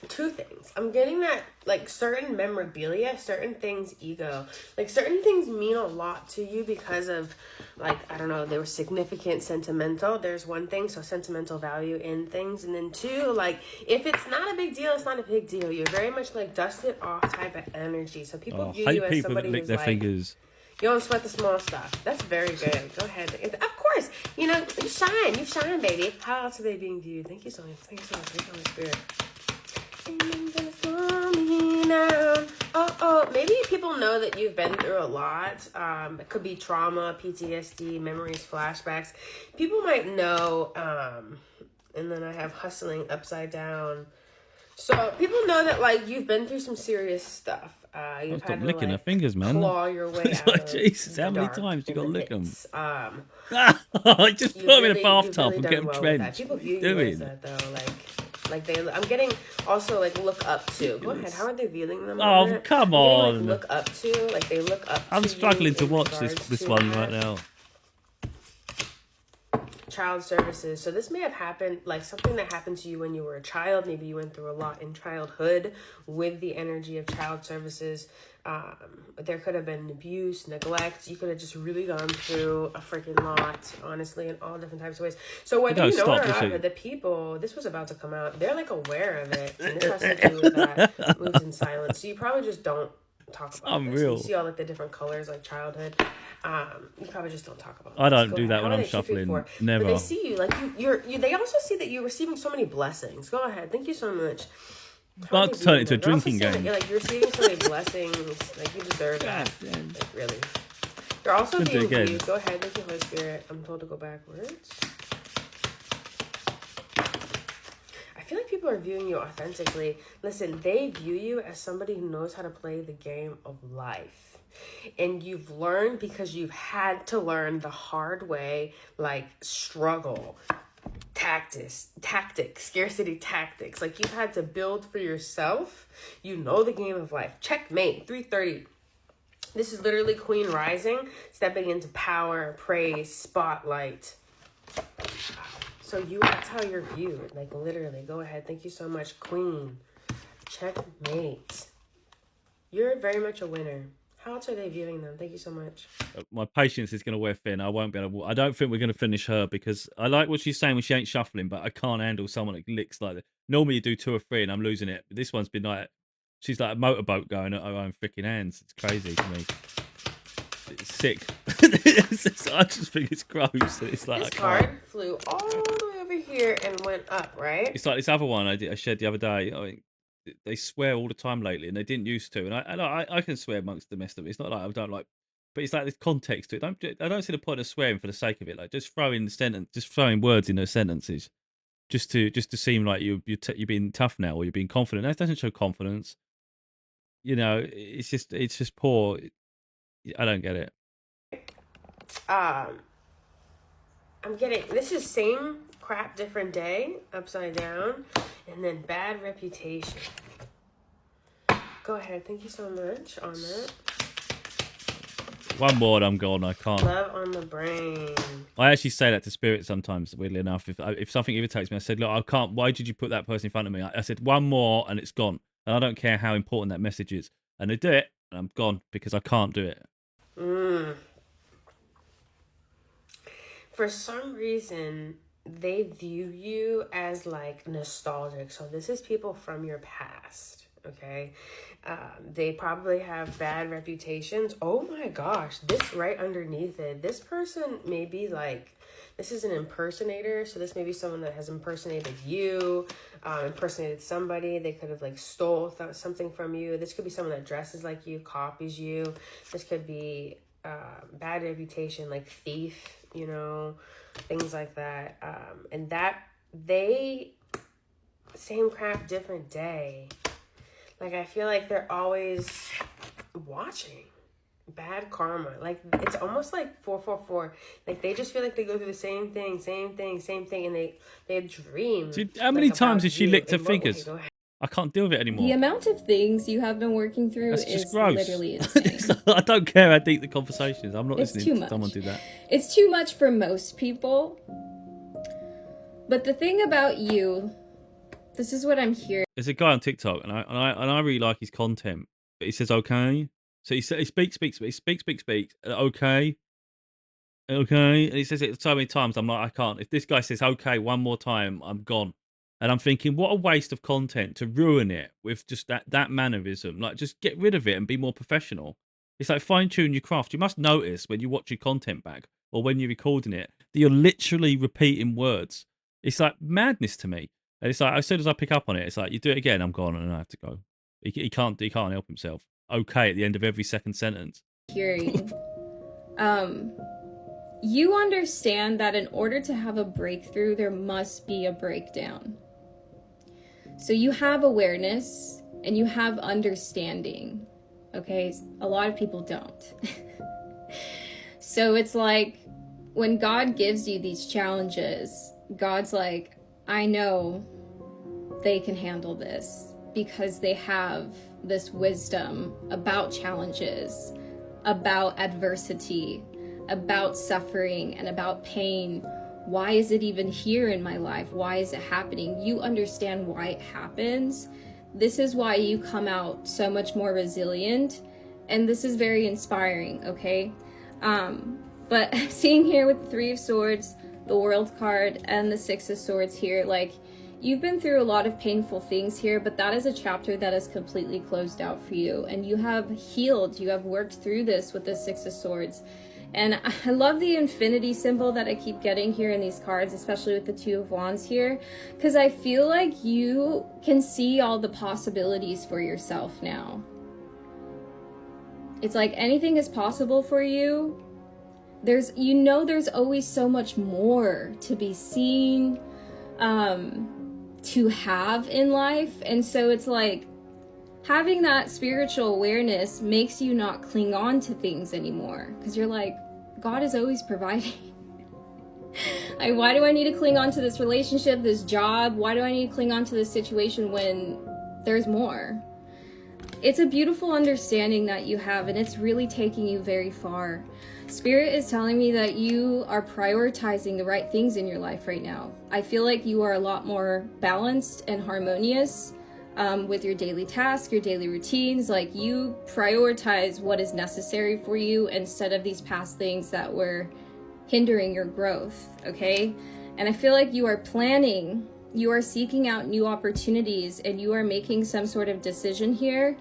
2 things. I'm getting that certain memorabilia, certain things ego. Certain things mean a lot to you because of I don't know, they were significant, sentimental. There's one thing, so sentimental value in things. And then 2, if it's not a big deal, it's not a big deal. You're very much dust it off type of energy. So people view you as somebody who's fingers. You don't sweat the small stuff. That's very good. Go ahead. Of course, you shine, baby. How else are they being viewed? Thank you so much. Thank you so much. Thank you, Holy Spirit. Maybe people know that you've been through a lot. It could be trauma, PTSD, memories, flashbacks. People might know, and then I have hustling upside down. So people know that you've been through some serious stuff. You've Stop licking her fingers, man. Claw your way it's out Jesus, how many times you got to lick them? Just put them in a bathtub and get them drenched. People view you as that though, I'm getting also look up to. Go ahead. How are they viewing them? Oh, come on. Getting, look up to. They look up. I'm struggling to watch this one right now. Child services. So this may have happened, something that happened to you when you were a child. Maybe you went through a lot in childhood with the energy of child services. There could have been abuse, neglect. You could have just really gone through a freaking lot, honestly, in all different types of ways. So whether you know or not, the people, this was about to come out, they're aware of it. And this has to do with that moves in silence. So you probably just don't talk It's about this. unreal. You see all like the different colors, like childhood. You probably just don't talk about I this. don't Go do ahead. that How when are I'm they? 2, 3, shuffling. 4. Never. But they see you like they also see that you're receiving so many blessings. Go ahead. Thank you so much. How are About they to turn it viewing into a them? They're also drinking saying that game. you're like you're receiving so many blessings. Like you deserve that. Like really. You're also Let's do it being again. viewed. Go ahead. Thank you, Holy Spirit. I'm told to go backwards. I feel like people are viewing you authentically. Listen, they view you as somebody who knows how to play the game of life. And you've learned because you've had to learn the hard way, like struggle, tactics, scarcity tactics. Like you've had to build for yourself. You know the game of life. Checkmate, 330. This is literally Queen rising, stepping into power, praise, spotlight. So that's how you're viewed, like literally. Go ahead. Thank you so much, Queen. Checkmate. You're very much a winner. How else are they viewing them? Thank you so much. My patience is going to wear thin. I won't be able to. I don't think we're going to finish her because I like what she's saying when she ain't shuffling, but I can't handle someone that licks like that. Normally you do 2 or 3 and I'm losing it. But this one's been like, she's like a motorboat going at her own freaking hands. It's crazy to me. It's sick. I just think it's gross. It's like This card flew all the way over here and went up, right? It's like this other one I shared the other day. I mean, they swear all the time lately, and they didn't used to. And I can swear amongst the rest of it. It's not like I don't like, but it's like this context to it. I don't see the point of swearing for the sake of it. Like just throwing words in those sentences, just to seem like you're being tough now or you're being confident. That doesn't show confidence. You know, it's just poor. I don't get it. I'm getting this is same crap, different day, upside down, and then bad reputation. Go ahead. Thank you so much on that. One more and I'm gone. I can't. Love on the brain. I actually say that to spirit sometimes, weirdly enough. If something irritates me, I said, look, I can't. Why did you put that person in front of me? I said, one more and it's gone. And I don't care how important that message is. And they do it and I'm gone because I can't do it. For some reason, they view you as like nostalgic. So this is people from your past. Okay. They probably have bad reputations. Oh my gosh, this right underneath it, this person may be like, this is an impersonator. So this may be someone that has impersonated you, impersonated somebody. They could have like stole something from you. This could be someone that dresses like you, copies you. This could be bad reputation, like thief, you know, things like that. And that same crap, different day. Like, I feel like they're always watching. Bad karma. Like, it's almost like 444. Like, they just feel like they go through the same thing, and they dream. See, how many times has she licked her In what way? fingers? Go ahead. I can't deal with it anymore. The amount of things you have been working through That's is just gross. literally insane. I don't care how deep the conversation is. I'm not It's listening too to someone much. do that. It's too much for most people. But the thing about you, this is what I'm hearing. There's a guy on TikTok, and I really like his content. But he says okay, so he speaks, okay, and he says it so many times. I'm like, I can't. If this guy says okay one more time, I'm gone. And I'm thinking, what a waste of content to ruin it with just that mannerism. Like, just get rid of it and be more professional. It's like fine tune your craft. You must notice when you watch your content back or when you're recording it that you're literally repeating words. It's like madness to me. And it's like as soon as I pick up on it, it's like you do it again, I'm gone and I have to go. He can't help himself. Okay, at the end of every second sentence. Hearing. You understand that in order to have a breakthrough, there must be a breakdown. So you have awareness and you have understanding. Okay, a lot of people don't. So it's like when God gives you these challenges, God's like, I know they can handle this because they have this wisdom about challenges, about adversity, about suffering, and about pain. Why is it even here in my life? Why is it happening? You understand why it happens. This is why you come out so much more resilient, and this is very inspiring, okay? But seeing here with the 3 of Swords, the World card, and the 6 of Swords here, like, You've been through a lot of painful things here, but that is a chapter that is completely closed out for you, and you have healed, you have worked through this with the Six of Swords. And I love the infinity symbol that I keep getting here in these cards, especially with the Two of Wands here, because I feel like you can see all the possibilities for yourself now. It's like anything is possible for you. There's always so much more to be seen, to have in life. And so it's like having that spiritual awareness makes you not cling on to things anymore, because you're like, God is always providing. Like, why do I need to cling on to this relationship, this job? Why do I need to cling on to this situation when there's more? It's a beautiful understanding that you have, and it's really taking you very far. Spirit is telling me that you are prioritizing the right things in your life right now. I feel like you are a lot more balanced and harmonious with your daily tasks, your daily routines. Like, you prioritize what is necessary for you instead of these past things that were hindering your growth, okay? And I feel like you are planning, you are seeking out new opportunities, and you are making some sort of decision here.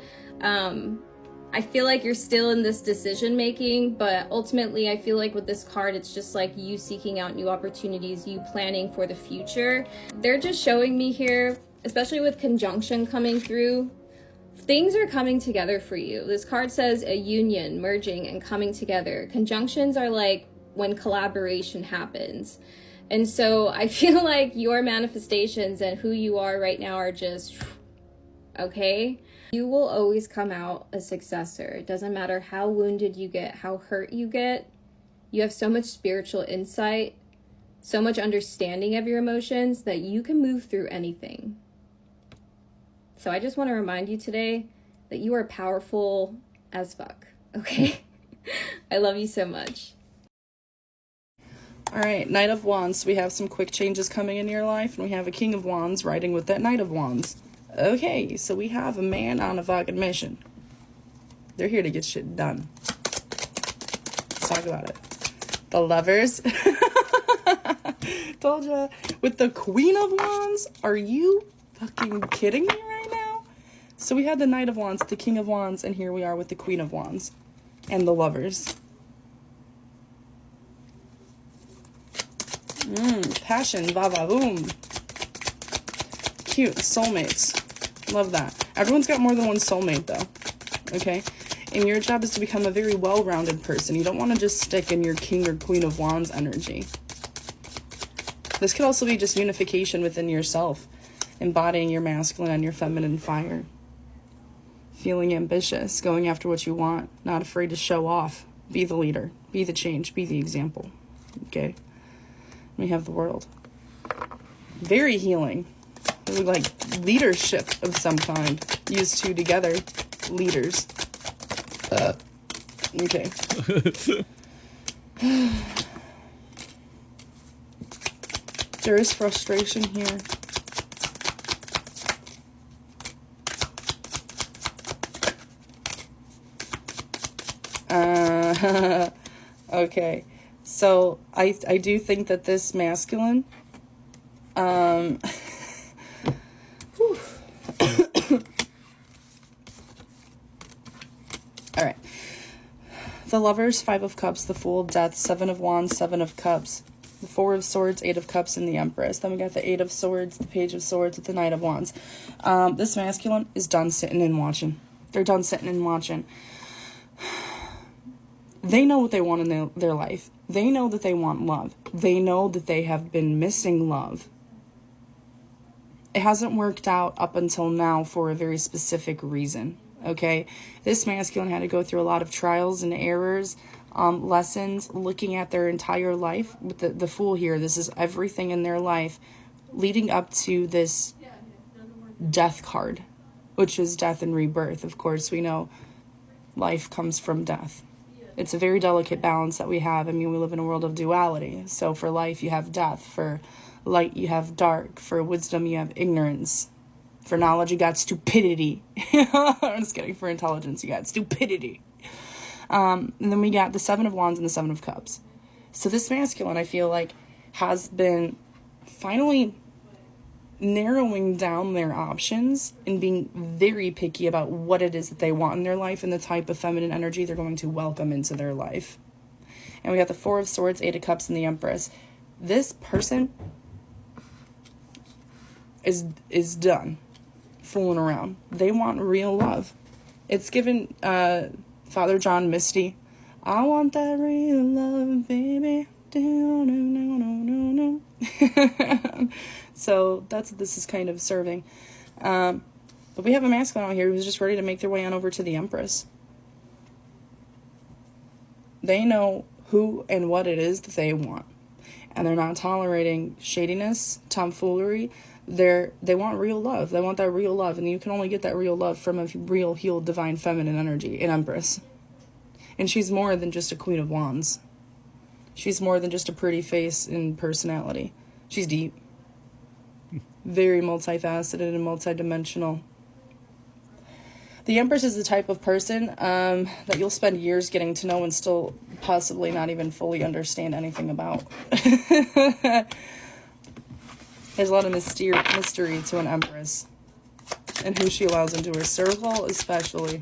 I feel like you're still in this decision making, but ultimately I feel like with this card, it's just like you seeking out new opportunities, you planning for the future. They're just showing me here, especially with conjunction coming through, things are coming together for you. This card says a union, merging, and coming together. Conjunctions are like when collaboration happens. And so I feel like your manifestations and who you are right now are just, okay? You will always come out a successor. It doesn't matter how wounded you get, how hurt you get. You have so much spiritual insight, so much understanding of your emotions that you can move through anything. So I just want to remind you today that you are powerful as fuck, okay? I love you so much. All right, Knight of Wands. We have some quick changes coming in your life, and we have a King of Wands riding with that Knight of Wands. Okay, so we have a man on a fucking mission. They're here to get shit done. Let's talk about it. The Lovers. Told ya. With the Queen of Wands. Are you fucking kidding me right now? So we had the Knight of Wands, the King of Wands, and here we are with the Queen of Wands. And the Lovers. Passion, va-va-boom. Cute, soulmates. Love that. Everyone's got more than one soulmate, though. Okay? And your job is to become a very well-rounded person. You don't want to just stick in your King or Queen of Wands energy. This could also be just unification within yourself. Embodying your masculine and your feminine fire. Feeling ambitious, going after what you want. Not afraid to show off. Be the leader. Be the change. Be the example. Okay? We have the World. Very healing. Like leadership of some kind. Used two together. Leaders. Okay. There is frustration here. Okay. So I do think that this masculine all right. The Lovers, Five of Cups, the Fool, Death, Seven of Wands, Seven of Cups, the Four of Swords, Eight of Cups, and the Empress. Then we got the Eight of Swords, the Page of Swords, with the Knight of Wands. This masculine is done sitting and watching. They're done sitting and watching. They know what they want in their life. They know that they want love. They know that they have been missing love. It hasn't worked out up until now for a very specific reason. Okay, this masculine had to go through a lot of trials and errors, lessons, looking at their entire life. With the Fool here, this is everything in their life leading up to this Death card, which is death and rebirth. Of course, we know life comes from death. It's a very delicate balance that we have. I mean, we live in a world of duality. So for life, you have death. For light, you have dark. For wisdom, you have ignorance. For knowledge, you got stupidity. I'm just kidding. For intelligence, you got stupidity. And then we got the Seven of Wands and the Seven of Cups. So this masculine, I feel like, has been finally narrowing down their options and being very picky about what it is that they want in their life and the type of feminine energy they're going to welcome into their life. And we got the Four of Swords, Eight of Cups, and the Empress. This person is done fooling around. They want real love. It's given Father John Misty. I want that real love, baby. So that's what this is kind of serving. But we have a masculine out here who's just ready to make their way on over to the Empress. They know who and what it is that they want. And they're not tolerating shadiness, tomfoolery. They want real love. They want that real love. And you can only get that real love from a real healed divine feminine energy, an Empress. And she's more than just a Queen of Wands. She's more than just a pretty face and personality. She's deep. Very multifaceted and multidimensional. The Empress is the type of person that you'll spend years getting to know and still possibly not even fully understand anything about. There's a lot of mystery to an Empress. And who she allows into her circle, especially.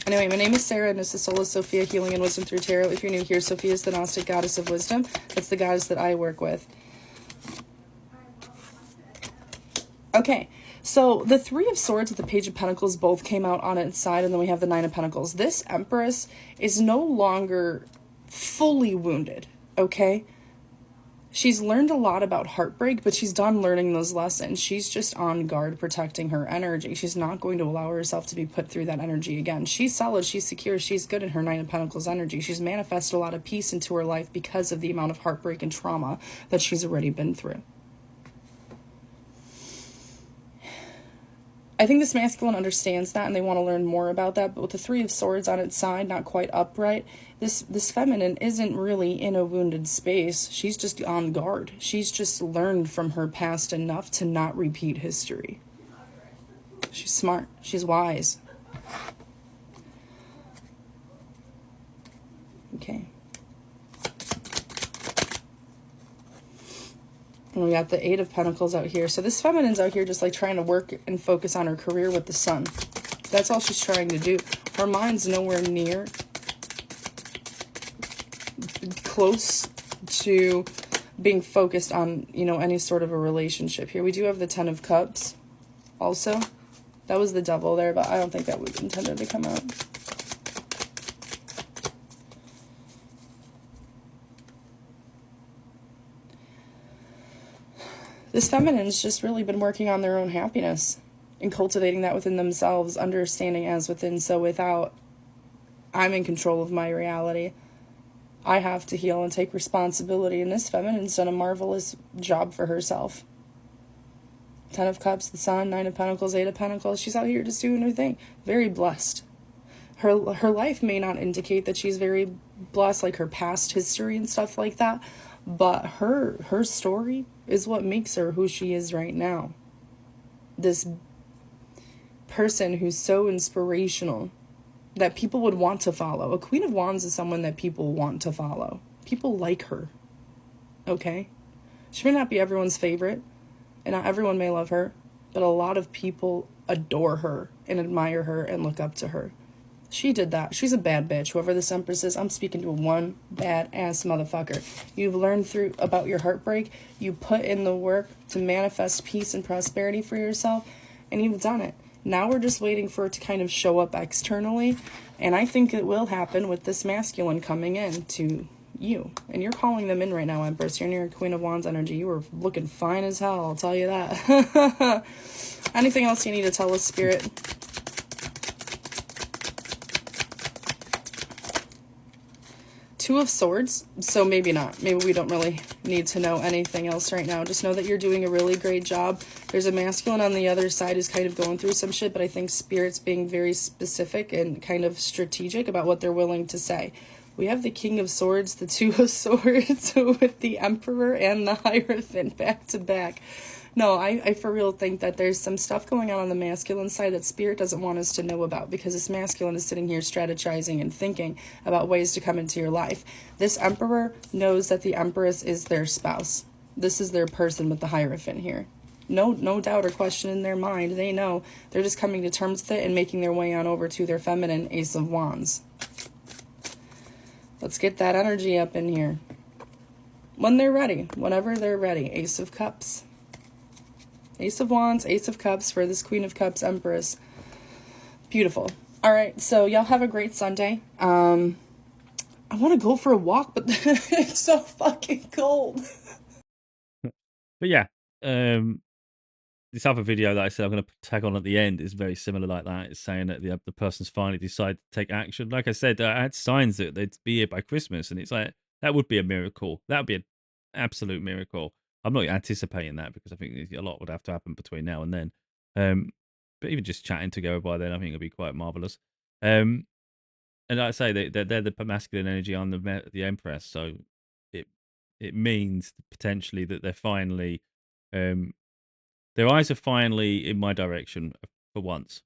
Anyway, my name is Sarah, and this is Sola Sophia, Healing and Wisdom Through Tarot. If you're new here, Sophia is the Gnostic Goddess of Wisdom. That's the goddess that I work with. Okay, so the Three of Swords with the Page of Pentacles both came out on its side, and then we have the Nine of Pentacles. This Empress is no longer fully wounded, okay? She's learned a lot about heartbreak, but she's done learning those lessons. She's just on guard protecting her energy. She's not going to allow herself to be put through that energy again. She's solid, she's secure, she's good in her Nine of Pentacles energy. She's manifested a lot of peace into her life because of the amount of heartbreak and trauma that she's already been through. I think this masculine understands that and they want to learn more about that, but with the Three of Swords on its side, not quite upright, this feminine isn't really in a wounded space. She's just on guard. She's just learned from her past enough to not repeat history. She's smart. She's wise. Okay. And we got the Eight of Pentacles out here. So this feminine's out here just like trying to work and focus on her career with the sun. That's all she's trying to do. Her mind's nowhere near close to being focused on, you know, any sort of a relationship here. We do have the Ten of Cups also. That was the Devil there, but I don't think that was intended to come out. This feminine's just really been working on their own happiness and cultivating that within themselves, understanding as within, so without. I'm in control of my reality. I have to heal and take responsibility, and this feminine's done a marvelous job for herself. Ten of Cups, the Sun, Nine of Pentacles, Eight of Pentacles. She's out here just doing her thing. Very blessed. Her life may not indicate that she's very blessed, like her past history and stuff like that, but her story is what makes her who she is right now. This person who's so inspirational that people would want to follow. A Queen of Wands is someone that people want to follow. People like her. Okay? She may not be everyone's favorite, and not everyone may love her, but a lot of people adore her and admire her and look up to her. She did that. She's a bad bitch. Whoever this Empress is, I'm speaking to one badass motherfucker. You've learned about your heartbreak. You put in the work to manifest peace and prosperity for yourself, and you've done it. Now we're just waiting for it to kind of show up externally, and I think it will happen with this masculine coming in to you. And you're calling them in right now, Empress. You're near Queen of Wands energy. You are looking fine as hell, I'll tell you that. Anything else you need to tell us, Spirit? Two of Swords, so maybe not. Maybe we don't really need to know anything else right now. Just know that you're doing a really great job. There's a masculine on the other side who's kind of going through some shit, but I think Spirit's being very specific and kind of strategic about what they're willing to say. We have the King of Swords, the Two of Swords with the Emperor and the Hierophant back to back. No, I for real think that there's some stuff going on the masculine side that Spirit doesn't want us to know about, because this masculine is sitting here strategizing and thinking about ways to come into your life. This Emperor knows that the Empress is their spouse. This is their person with the Hierophant here. No doubt or question in their mind. They know. They're just coming to terms with it and making their way on over to their feminine Ace of Wands. Let's get that energy up in here. When they're ready. Whenever they're ready. Ace of Cups. Ace of Wands, Ace of Cups for this Queen of Cups Empress. Beautiful. All right, so y'all have a great Sunday. I want to go for a walk, but it's so fucking cold. But yeah, this other video that I said I'm going to tag on at the end is very similar like that. It's saying that the person's finally decided to take action. Like I said, I had signs that they'd be here by Christmas, and it's like, that would be a miracle. That would be an absolute miracle. I'm not anticipating that, because I think a lot would have to happen between now and then. But even just chatting together by then, I think it'd be quite marvelous. And like I say, they're the masculine energy on the Empress, so it means potentially that they're finally, their eyes are finally in my direction for once.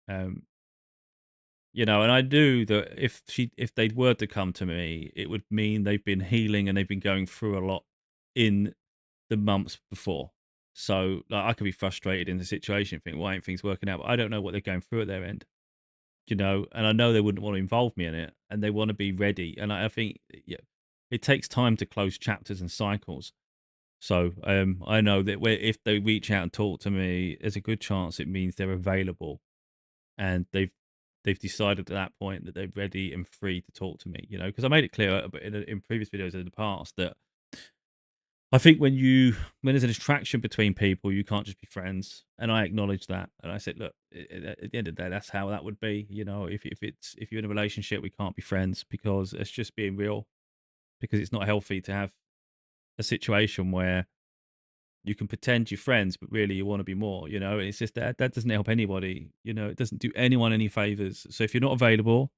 You know, and I knew that if they were to come to me, it would mean they've been healing and they've been going through a lot in the months before. So like, I could be frustrated in the situation, think, why ain't things working out? But I don't know what they're going through at their end, you know, and I know they wouldn't want to involve me in it, and they want to be ready. And I think, yeah, it takes time to close chapters and cycles. So I know that if they reach out and talk to me, there's a good chance it means they're available, and they've decided at that point that they're ready and free to talk to me. You know, because I made it clear in previous videos in the past that I think when there's an attraction between people, you can't just be friends, and I acknowledge that. And I said, look, at the end of the day, that's how that would be. You know, if you're in a relationship, we can't be friends, because it's just being real, because it's not healthy to have a situation where you can pretend you're friends, but really you want to be more. You know, it's just that doesn't help anybody. You know, it doesn't do anyone any favors. So if you're not available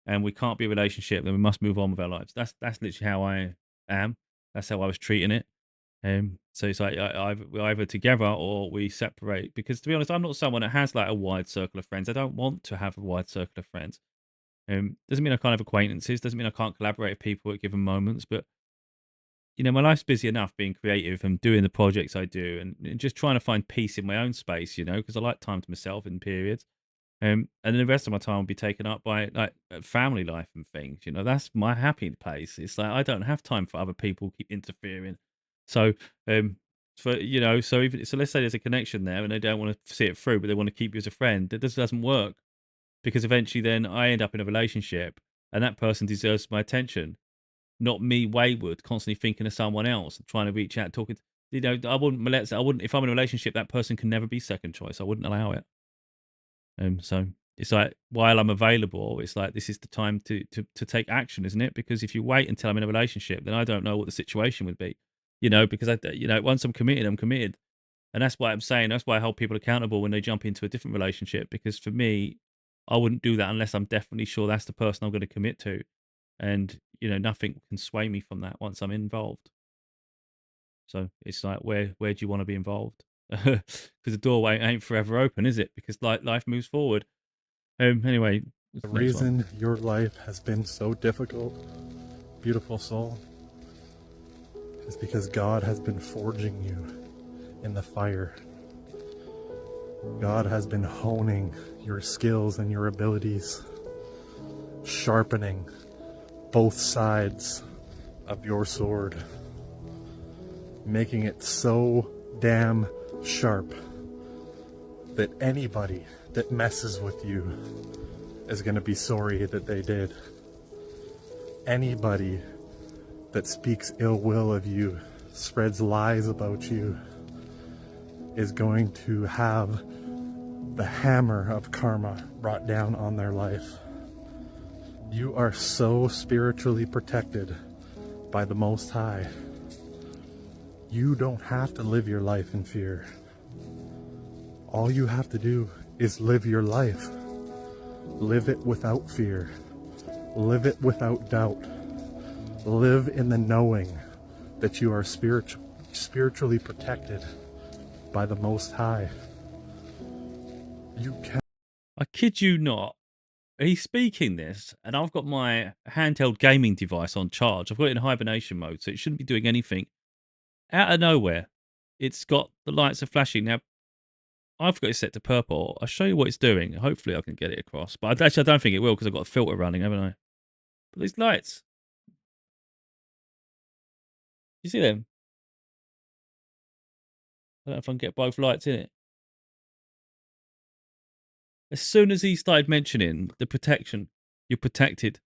and we can't be a relationship, then we must move on with our lives. That's literally how I am. That's how I was treating it. So it's like we're either together or we separate. Because to be honest, I'm not someone that has like a wide circle of friends. I don't want to have a wide circle of friends. Doesn't mean I can't have acquaintances. Doesn't mean I can't collaborate with people at given moments. But you know, my life's busy enough being creative and doing the projects I do, and just trying to find peace in my own space. You know, because I like time to myself in periods. And then the rest of my time will be taken up by like family life and things. You know, that's my happy place. It's like I don't have time for other people keep interfering. So, for you know, so let's say there's a connection there, and they don't want to see it through, but they want to keep you as a friend. That just doesn't work, because eventually, then I end up in a relationship, and that person deserves my attention, not me, wayward, constantly thinking of someone else, trying to reach out, talking. You know, I wouldn't. If I'm in a relationship, that person can never be second choice. I wouldn't allow it. So it's like, while I'm available, it's like this is the time to take action, isn't it? Because if you wait until I'm in a relationship, then I don't know what the situation would be, you know. Because once I'm committed, and that's why I'm saying, that's why I hold people accountable when they jump into a different relationship. Because for me, I wouldn't do that unless I'm definitely sure that's the person I'm going to commit to, and you know, nothing can sway me from that once I'm involved. So it's like, where do you want to be involved? Because the doorway ain't forever open, is it? Because life moves forward. Anyway, the reason your life has been so difficult, beautiful soul, is because God has been forging you in the fire. God has been honing your skills and your abilities, sharpening both sides of your sword, making it so damn sharp that anybody that messes with you is going to be sorry that they did. Anybody that speaks ill will of you, spreads lies about you, is going to have the hammer of karma brought down on their life. You are so spiritually protected by the Most High. You don't have to live your life in fear. All you have to do is live your life. Live it without fear. Live it without doubt. Live in the knowing that you are spiritually protected by the Most High. You can. I kid you not. He's speaking this, and I've got my handheld gaming device on charge. I've got it in hibernation mode, so it shouldn't be doing anything. Out of nowhere, it's got the lights are flashing. Now, I've got it set to purple. I'll show you what it's doing. Hopefully, I can get it across. But actually, I don't think it will because I've got a filter running, haven't I? But these lights. You see them? I don't know if I can get both lights in it. As soon as he started mentioning the protection, you're protected,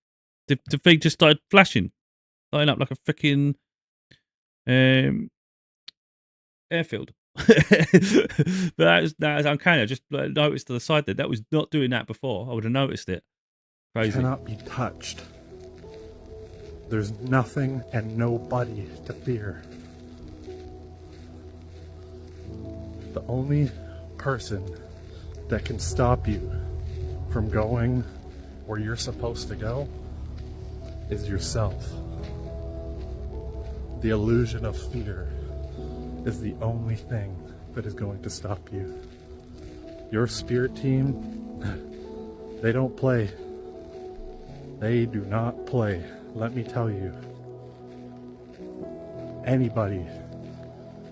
the thing just started flashing, lighting up like a freaking airfield. But that is uncanny. I just noticed to the side there. That was not doing that before. I would have noticed it. Crazy. Cannot be touched. There's nothing and nobody to fear. The only person that can stop you from going where you're supposed to go is yourself. The illusion of fear is the only thing that is going to stop you. Your spirit team, they don't play. They do not play. Let me tell you. Anybody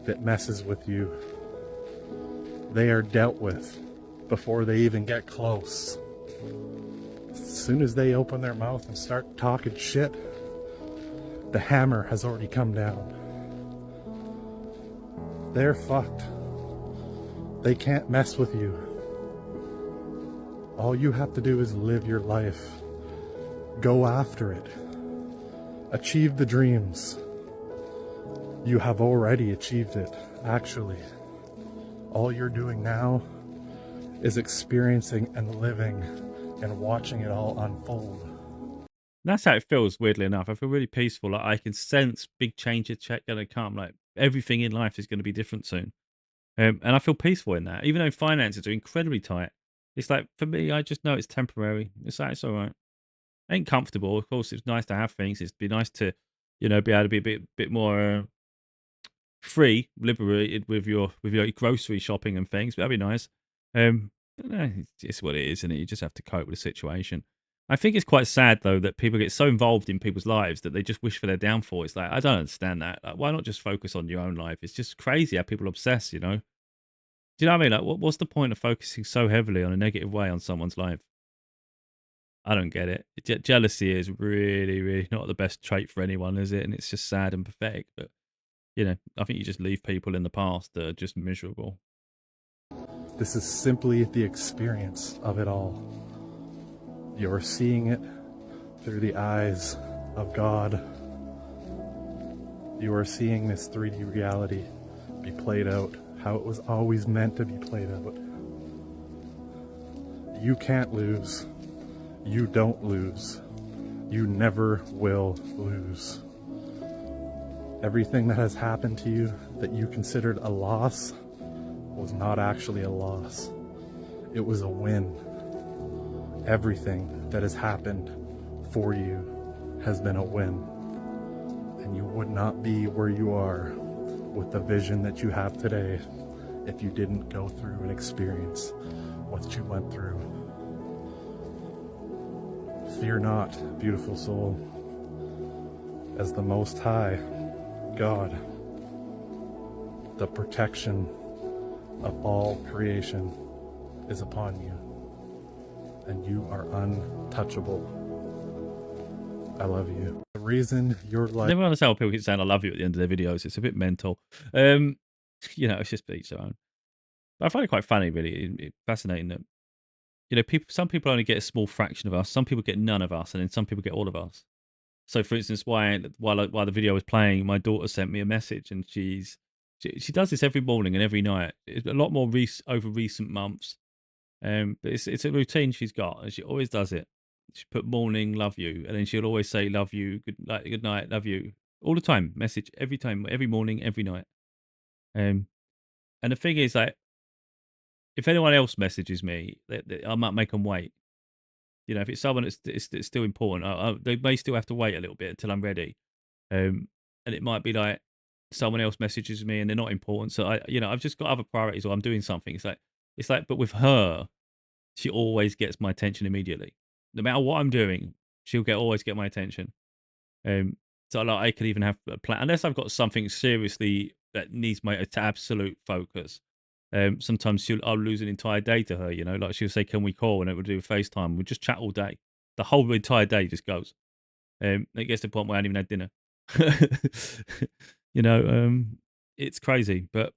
that messes with you, they are dealt with before they even get close. As soon as they open their mouth and start talking shit, the hammer has already come down. They're fucked. They can't mess with you. All you have to do is live your life. Go after it. Achieve the dreams. You have already achieved it, actually. All you're doing now is experiencing and living and watching it all unfold. That's how it feels, weirdly enough. I feel really peaceful. Like I can sense big changes going to come. Like everything in life is going to be different soon. And I feel peaceful in that. Even though finances are incredibly tight, it's like, for me, I just know it's temporary. It's like, it's all right. Ain't comfortable. Of course, it's nice to have things. It'd be nice to, be able to be a bit more free, liberated with your grocery shopping and things. But that'd be nice. It's just what it is, and you just have to cope with the situation. I think it's quite sad though that people get so involved in people's lives that they just wish for their downfall. It's like, I don't understand that. Like, why not just focus on your own life? It's just crazy how people obsess. Do you know what I mean? Like, what's the point of focusing so heavily on a negative way on someone's life? I don't get it. Jealousy is really, really not the best trait for anyone, is it? And it's just sad and pathetic. But I think you just leave people in the past that are just miserable. This is simply the experience of it all. You're seeing it through the eyes of God. You are seeing this 3D reality be played out how it was always meant to be played out. You can't lose. You don't lose. You never will lose. Everything that has happened to you that you considered a loss was not actually a loss. It was a win. Everything that has happened for you has been a win. And you would not be where you are with the vision that you have today if you didn't go through and experience what you went through. Fear not, beautiful soul, as the Most High God, the protection of all creation is upon you, and you are untouchable. I love you. The reason your life... I never understand how people keep saying I love you at the end of their videos. It's a bit mental. It's just each their own. But I find it quite funny, really, fascinating that some people only get a small fraction of us. Some people get none of us, and then some people get all of us. So, for instance, while the video was playing, my daughter sent me a message, and she does this every morning and every night. It's a lot more over recent months, but it's a routine she's got, and she always does it. She put morning, love you, and then she'll always say love you, good night, love you, all the time. Message every time, every morning, every night. And the thing is, like, if anyone else messages me, I might make them wait. If it's someone that's still important, they may still have to wait a little bit until I'm ready. And it might be like, someone else messages me and they're not important. So I've just got other priorities, or I'm doing something. It's like, but with her, she always gets my attention immediately. No matter what I'm doing, she'll always get my attention. So like I could even have a plan unless I've got something seriously that needs my absolute focus. Sometimes I'll lose an entire day to her. Like she'll say, "Can we call?" and it will do a FaceTime. We'll just chat all day. The whole entire day just goes. It gets to the point where I haven't even had dinner. It's crazy, but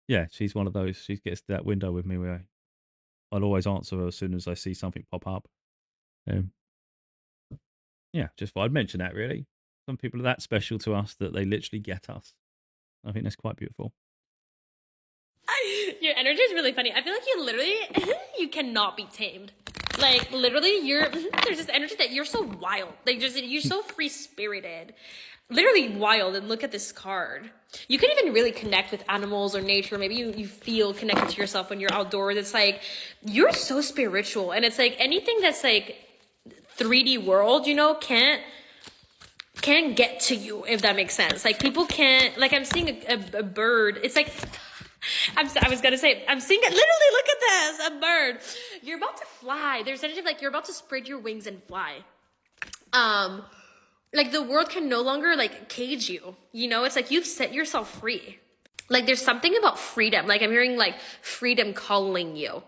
yeah, she's one of those. She gets to that window with me where I'll always answer her as soon as I see something pop up. Yeah, just thought I'd mention that. Really, some people are that special to us that they literally get us. I think that's quite beautiful. Your energy is really funny. I feel like you literally, you cannot be tamed. Like literally, there's this energy that you're so wild. Like you're so free spirited, literally wild. And look at this card. You can even really connect with animals or nature. Maybe you feel connected to yourself when you're outdoors. It's like you're so spiritual, and it's like anything that's like 3D world, can't get to you, if that makes sense. Like people can't. Like I'm seeing a bird. It's like. I was gonna say, I'm seeing it. Literally, look at this, a bird. You're about to fly. There's energy of like you're about to spread your wings and fly. Like the world can no longer like cage you. It's like you've set yourself free. Like there's something about freedom. Like I'm hearing like freedom calling you.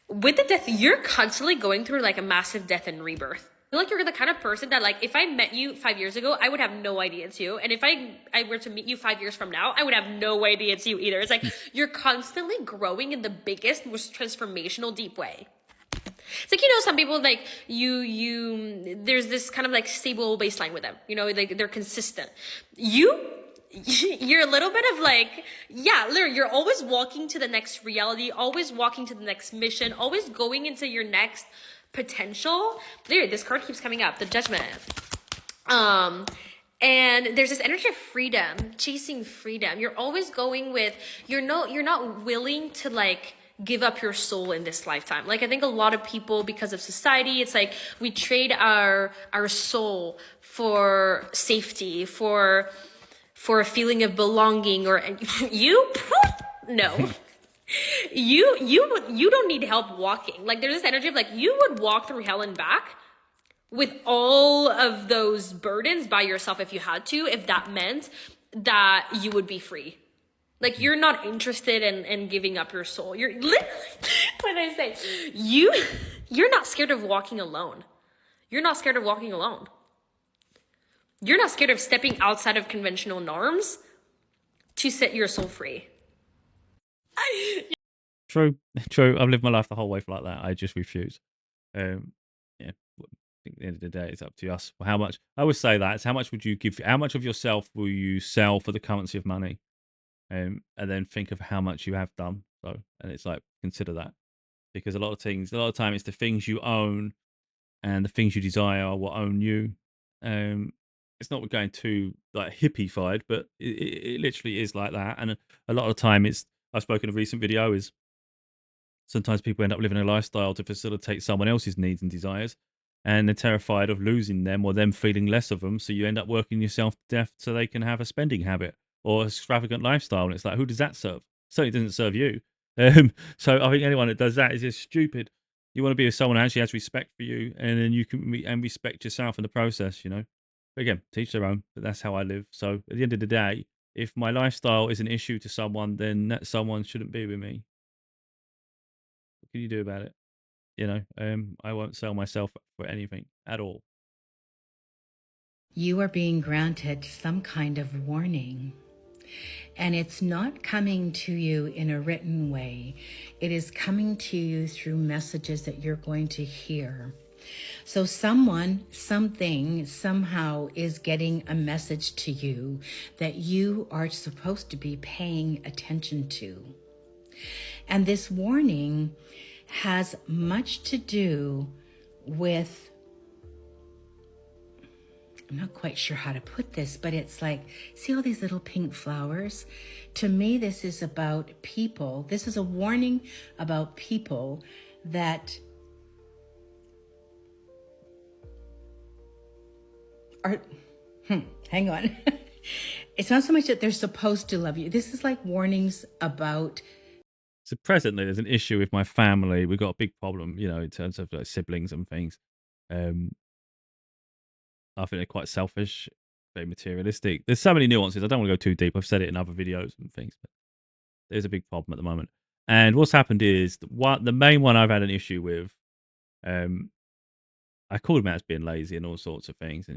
With the death, you're constantly going through like a massive death and rebirth. I feel like you're the kind of person that like if I met you 5 years ago, I would have no idea it's you. And if I were to meet you 5 years from now, I would have no idea it's you either. It's like you're constantly growing in the biggest, most transformational, deep way. It's like, some people like there's this kind of like stable baseline with them, like they're consistent. You're a little bit of like, yeah, literally, you're always walking to the next reality, always walking to the next mission, always going into your next potential. There, this card keeps coming up, the Judgment. And there's this energy of freedom, chasing freedom. You're always going with, you're not willing to like give up your soul in this lifetime. Like I think a lot of people, because of society, it's like we trade our soul for safety, for a feeling of belonging, or you no. You don't need help walking. Like there's this energy of like you would walk through hell and back with all of those burdens by yourself if you had to, if that meant that you would be free. Like you're not interested in giving up your soul. You're literally, when I say you're not scared of walking alone. You're not scared of walking alone. You're not scared of stepping outside of conventional norms to set your soul free. True. I've lived my life the whole way like that. I just refuse. Yeah. I think at the end of the day, it's up to us. How much? I always say that. It's how much would you give? How much of yourself will you sell for the currency of money? And then think of how much you have done. So, and it's like consider that, because a lot of time, it's the things you own and the things you desire will own you. It's not going too like hippie-fied, but it literally is like that. And a lot of the time, I've spoken in a recent video is sometimes people end up living a lifestyle to facilitate someone else's needs and desires, and they're terrified of losing them or them feeling less of them. So you end up working yourself to death so they can have a spending habit or extravagant lifestyle. And it's like, who does that serve? Certainly doesn't serve you. So I think anyone that does that is just stupid. You want to be with someone who actually has respect for you, and then you can and respect yourself in the process, But again, teach their own, but that's how I live. So at the end of the day, if my lifestyle is an issue to someone, then that someone shouldn't be with me. What can you do about it? I won't sell myself for anything at all. You are being granted some kind of warning. And it's not coming to you in a written way. It is coming to you through messages that you're going to hear. So someone, something, somehow is getting a message to you that you are supposed to be paying attention to. And this warning has much to do with, I'm not quite sure how to put this, but it's like, see all these little pink flowers? To me, this is about people. This is a warning about people that are, hang on. It's not so much that they're supposed to love you. This is like warnings about. So presently, there's an issue with my family. We've got a big problem, in terms of like siblings and things. Um, I think they're quite selfish, very materialistic. There's so many nuances. I don't want to go too deep. I've said it in other videos and things, but there's a big problem at the moment. And what's happened is the main one I've had an issue with. Um, I called him out as being lazy and all sorts of things,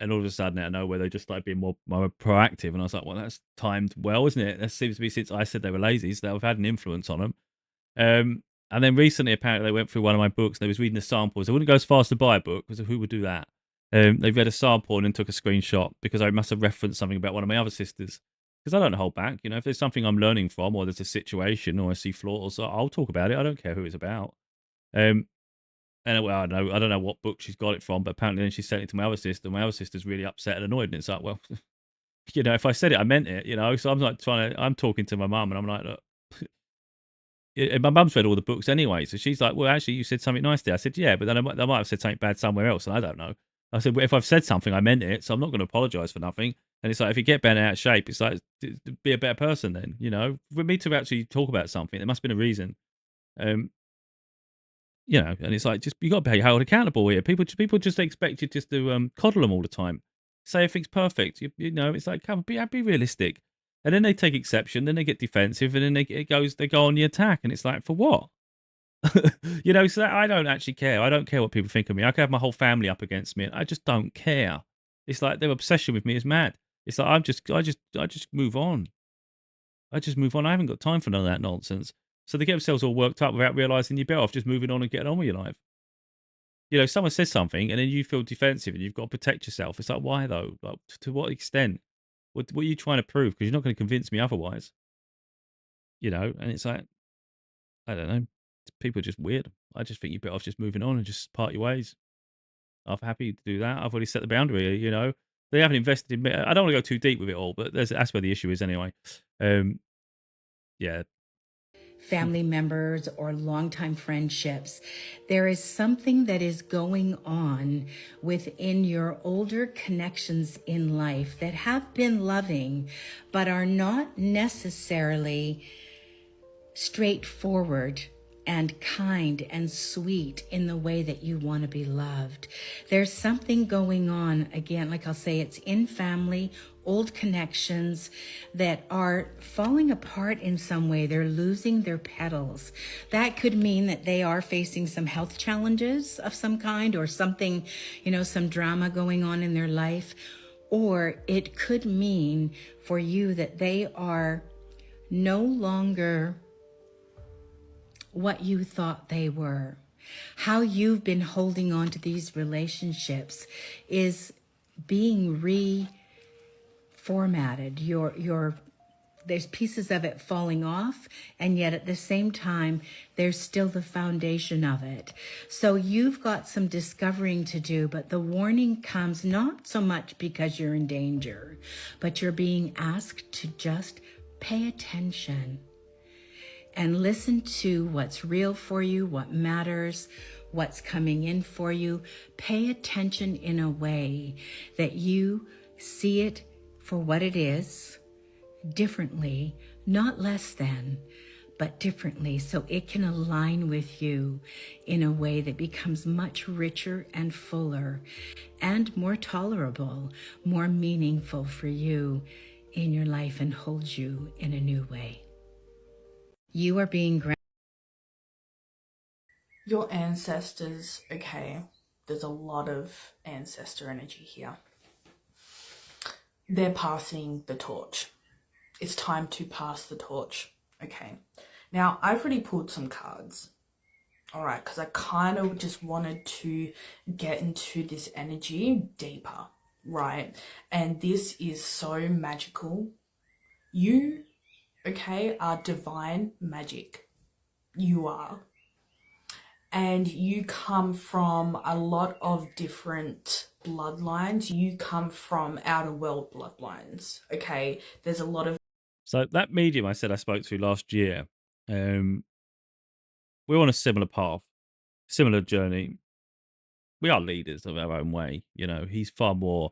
and all of a sudden out of nowhere they just started being more proactive, and I was like, well, that's timed well, isn't it? That seems to be since I said they were lazy, so I've had an influence on them. And then recently, apparently, they went through one of my books. They was reading the samples. I wouldn't go as far as to buy a book because who would do that? They read a sample and then took a screenshot because I must have referenced something about one of my other sisters. Because I don't hold back, if there's something I'm learning from, or there's a situation, or I see flaws, I'll talk about it. I don't care who it's about. Um, and well, I don't know what book she's got it from, but apparently then she sent it to my other sister. My other sister's really upset and annoyed, and it's like, well, if I said it, I meant it, So I'm like I'm talking to my mum, and I'm like, look, my mum's read all the books anyway, so she's like, well, actually, you said something nice there. I said, yeah, but then I might have said something bad somewhere else, and I don't know. I said, well, if I've said something, I meant it, so I'm not going to apologise for nothing. And it's like, if you get bent out of shape, it's like, be a better person then, For me to actually talk about something, there must have been a reason. And it's like, just you got to be held accountable here. People just expect you just to coddle them all the time, say everything's perfect. It's like, come on, be realistic. And then they take exception, then they get defensive, and then they go on the attack, and it's like, for what? So I don't actually care. I don't care what people think of me. I could have my whole family up against me, and I just don't care. It's like their obsession with me is mad. It's like I just move on. I just move on. I haven't got time for none of that nonsense. So they get themselves all worked up without realizing you're better off just moving on and getting on with your life. Someone says something and then you feel defensive and you've got to protect yourself. It's like, why though? Like, to what extent? What are you trying to prove? Because you're not going to convince me otherwise. And it's like, I don't know. People are just weird. I just think you're better off just moving on and just part your ways. I'm happy to do that. I've already set the boundary. They haven't invested in me. I don't want to go too deep with it all, but that's where the issue is anyway. Yeah. Family members or longtime friendships. There is something that is going on within your older connections in life that have been loving, but are not necessarily straightforward and kind and sweet in the way that you want to be loved. There's something going on, again, like I'll say, it's in family, old connections that are falling apart in some way. They're losing their petals. That could mean that they are facing some health challenges of some kind or something, some drama going on in their life. Or it could mean for you that they are no longer what you thought they were. How you've been holding on to these relationships is being reformatted. There's pieces of it falling off, and yet at the same time, there's still the foundation of it. So you've got some discovering to do, but the warning comes not so much because you're in danger, but you're being asked to just pay attention and listen to what's real for you, what matters, what's coming in for you. Pay attention in a way that you see it for what it is, differently, not less than, but differently, so it can align with you in a way that becomes much richer and fuller and more tolerable, more meaningful for you in your life and holds you in a new way. You are being granted. Your ancestors, okay, there's a lot of ancestor energy here. They're passing the torch. It's time to pass the torch, okay? Now, I've already pulled some cards, all right, because I kind of just wanted to get into this energy deeper, right? And this is so magical. You, okay, are divine magic. You are. And you come from a lot of different bloodlines. You come from outer world bloodlines, okay? There's a lot of... So that medium I said I spoke to last year, we're on a similar path, similar journey. We are leaders of our own way. He's far more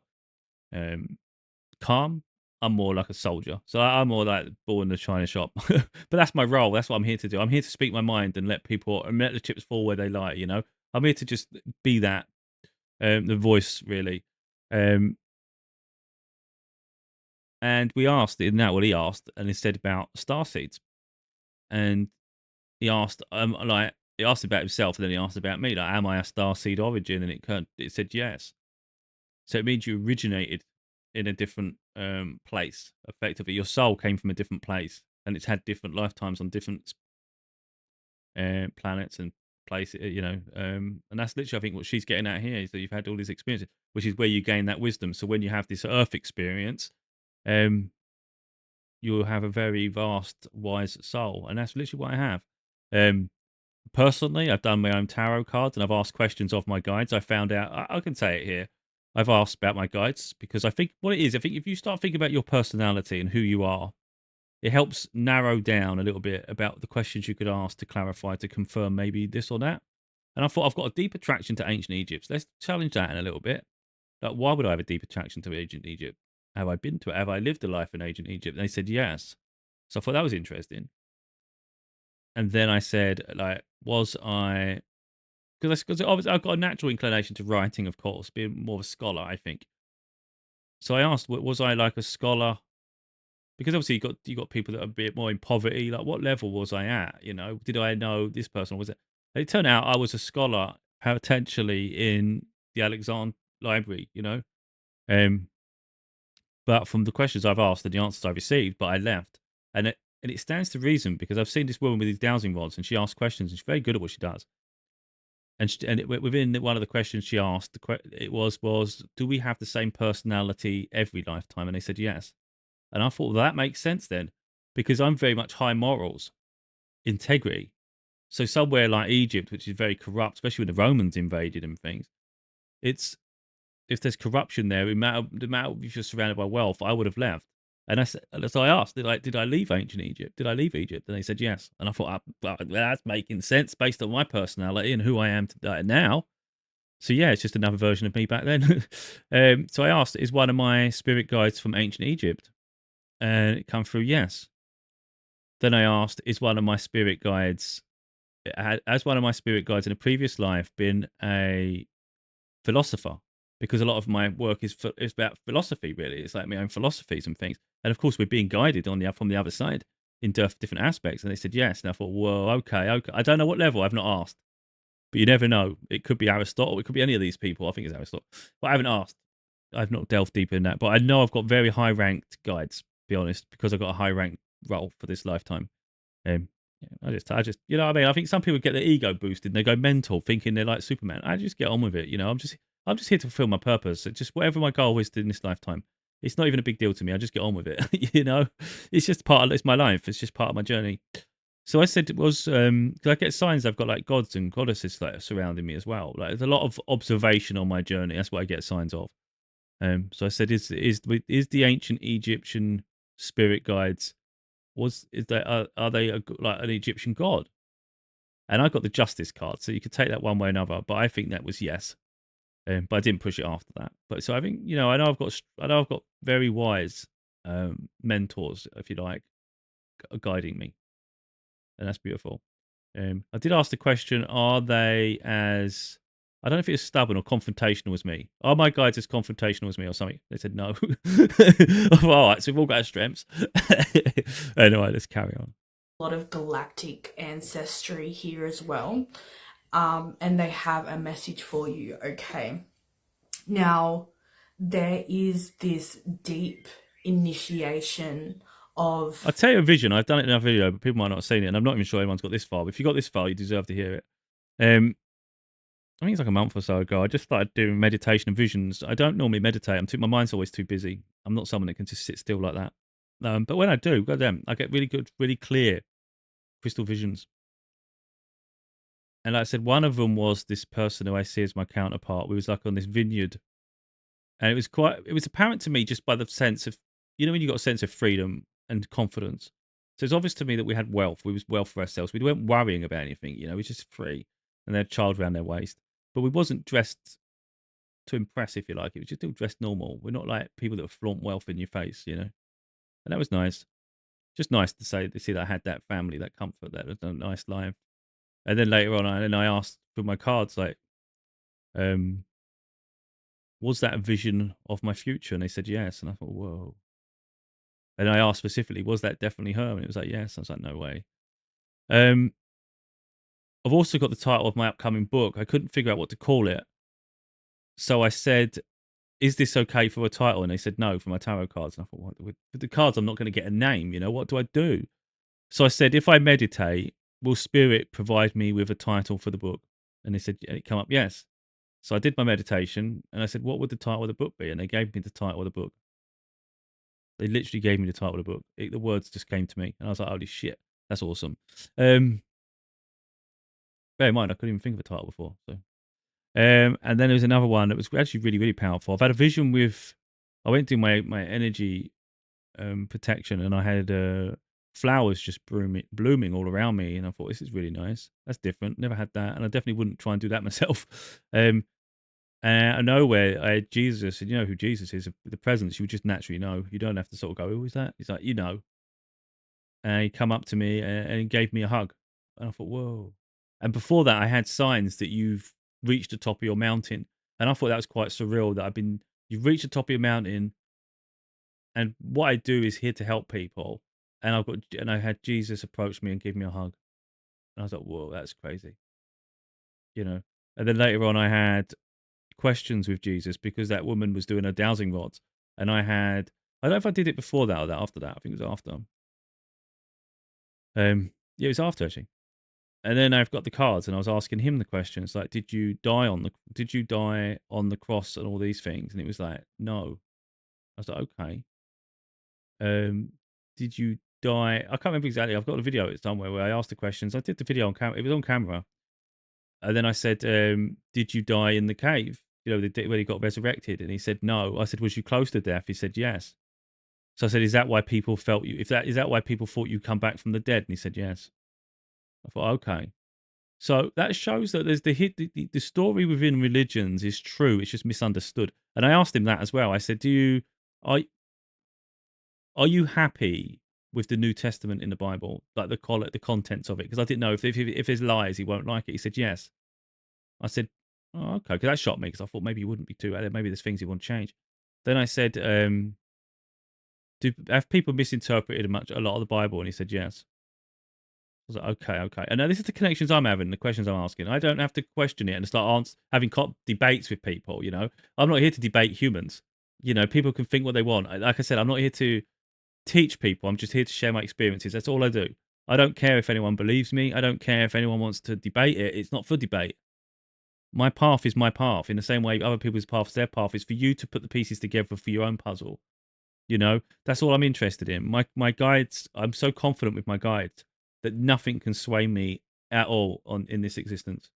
calm. I'm more like a soldier. So I'm more like bull in the china shop. But that's my role. That's what I'm here to do. I'm here to speak my mind and let people and let the chips fall where they lie. You know, I'm here to just be that the voice really. Um, and we asked in that what he asked, and he said about star seeds, and he asked like he asked about himself, and then he asked about me, like, am I a star seed origin? And it said yes. So it means you originated in a different place. Effectively, your soul came from a different place, and it's had different lifetimes on different planets and places. You know, and that's literally, I think, what she's getting at here is that you've had all these experiences, which is where you gain that wisdom. So when you have this Earth experience, you'll have a very vast, wise soul, and that's literally what I have. Personally, I've done my own tarot cards and I've asked questions of my guides. I found out, I can say it here. I've asked about my guides because I think what it is, I think if you start thinking about your personality and who you are, it helps narrow down a little bit about the questions you could ask to clarify, to confirm maybe this or that. And I thought I've got a deep attraction to ancient Egypt. Let's challenge that in a little bit. Like, why would I have a deep attraction to ancient Egypt? Have I been to it? Have I lived a life in ancient Egypt? And they said yes. So I thought that was interesting. And then I said, like, was I, because I've got a natural inclination to writing, of course, being more of a scholar, I think. So I asked, was I like a scholar? Because obviously you got people that are a bit more in poverty. Like, what level was I at? You know, did I know this person? Or was it? It turned out I was a scholar potentially in the Alexandria Library. You know, um, but from the questions I've asked and the answers I've received, but I left, and it stands to reason because I've seen this woman with these dowsing rods, and she asks questions, and she's very good at what she does. Within one of the questions she asked, it was, do we have the same personality every lifetime? And they said yes. And I thought, well, that makes sense then, because I'm very much high morals, integrity. So somewhere like Egypt, which is very corrupt, especially when the Romans invaded and things, it's if there's corruption there, no matter if you're surrounded by wealth, I would have left. And so I asked, did I leave ancient Egypt? Did I leave Egypt? And they said yes. And I thought, well, that's making sense based on my personality and who I am now. So yeah, it's just another version of me back then. So I asked, is one of my spirit guides from ancient Egypt? And it come through yes. Then I asked, is one of my spirit guides, has one of my spirit guides in a previous life been a philosopher? Because a lot of my work is about philosophy, really. It's like my own philosophies and things. And of course, we're being guided from the other side in different aspects. And they said yes. And I thought, whoa, okay. I don't know what level. I've not asked. But you never know. It could be Aristotle. It could be any of these people. I think it's Aristotle. But I haven't asked. I've not delved deeper in that. But I know I've got very high ranked guides, to be honest, because I've got a high ranked role for this lifetime. I just, you know what I mean? I think some people get their ego boosted and they go mental thinking they're like Superman. I just get on with it. You know, I'm just here to fulfill my purpose. It's just whatever my goal is in this lifetime. It's not even a big deal to me. I just get on with it. You know, it's just it's my life. It's just part of my journey. So I said it was, because I get signs I've got like gods and goddesses like surrounding me as well. Like there's a lot of observation on my journey. That's what I get signs of. So I said, is the ancient Egyptian spirit guides, are they like an Egyptian god? And I got the justice card, so you could take that one way or another. But I think that was yes. But I didn't push it after that. But so I think, you know, I know I've got very wise mentors, if you like, guiding me, and that's beautiful. I did ask the question: are they as, I don't know if it's stubborn or confrontational as me? Are my guides as confrontational as me or something? They said no. All right, so we've all got our strengths. Anyway, let's carry on. A lot of galactic ancestry here as well. And they have a message for you, okay? Now, there is this deep initiation of... I'll tell you a vision. I've done it in a video, but people might not have seen it, and I'm not even sure anyone's got this far. But if you got this far, you deserve to hear it. I think it's like a month or so ago. I just started doing meditation and visions. I don't normally meditate. My mind's always too busy. I'm not someone that can just sit still like that. But when I do, goddamn, I get really good, really clear crystal visions. And like I said, one of them was this person who I see as my counterpart. We was like on this vineyard, and it was apparent to me just by the sense of, you know, when you got a sense of freedom and confidence. So it's obvious to me that we had wealth. We was wealth for ourselves. We weren't worrying about anything, you know. We were just free, and they had a child around their waist. But we wasn't dressed to impress, if you like. It was just still dressed normal. We're not like people that flaunt wealth in your face, you know. And that was nice. Just nice to see that I had that family, that comfort, that was a nice life. And then later on, I asked for my cards, like, was that a vision of my future? And they said yes. And I thought, whoa. And I asked specifically, was that definitely her? And it was like, yes. I was like, no way. I've also got the title of my upcoming book. I couldn't figure out what to call it. So I said, is this okay for a title? And they said no for my tarot cards. And I thought, what? With the cards, I'm not going to get a name. What do I do? So I said, if I meditate, will spirit provide me with a title for the book? And they said, and it came up, yes. So I did my meditation and I said, what would the title of the book be? And they gave me the title of the book. They literally gave me the title of the book. The words just came to me and I was like, holy shit, that's awesome. Bear in mind, I couldn't even think of a title before. So, and then there was another one that was actually really, really powerful. I've had a vision I went to my energy protection and I had flowers just blooming all around me. And I thought, this is really nice. That's different. Never had that. And I definitely wouldn't try and do that myself. And out of nowhere, I had Jesus, and you know who Jesus is, the presence, you would just naturally know. You don't have to sort of go, who is that? He's like, And he come up to me and he gave me a hug. And I thought, whoa. And before that, I had signs that you've reached the top of your mountain. And I thought that was quite surreal that you've reached the top of your mountain. And what I do is here to help people. And I had Jesus approach me and give me a hug. And I was like, whoa, that's crazy. And then later on, I had questions with Jesus because that woman was doing her dowsing rods. And I don't know if I did it before that or after that. I think it was after. Yeah, it was after actually. And then I've got the cards and I was asking him the questions like, did you die on the cross and all these things? And it was like, no. I was like, okay. Did you die? I can't remember exactly. I've got a video somewhere where I asked the questions. I did the video on camera. It was on camera. And then I said, did you die in the cave? When he got resurrected? And he said, no. I said, was you close to death? He said, yes. So I said, is that why people felt you? Is that why people thought you come back from the dead? And he said, yes. I thought, okay. So that shows that there's the story within religions is true. It's just misunderstood. And I asked him that as well. I said, are you happy with the New Testament in the Bible, like the contents of it? Because I didn't know if there's lies, he won't like it. He said yes. I said, oh, okay, because that shocked me because I thought maybe he wouldn't be too. Maybe there's things he want to change. Then I said, have people misinterpreted a lot of the Bible? And he said yes. I was like, okay. And now this is the connections I'm having, the questions I'm asking. I don't have to question it and start having debates with people. I'm not here to debate humans. People can think what they want. Like I said, I'm not here to teach people. I'm just here to share my experiences. That's all I do. I don't care if anyone believes me. I don't care if anyone wants to debate it. It's not for debate. My path is my path. In the same way other people's paths, their path is for you to put the pieces together for your own puzzle. That's all I'm interested in. My guides, I'm so confident with my guides that nothing can sway me at all in this existence.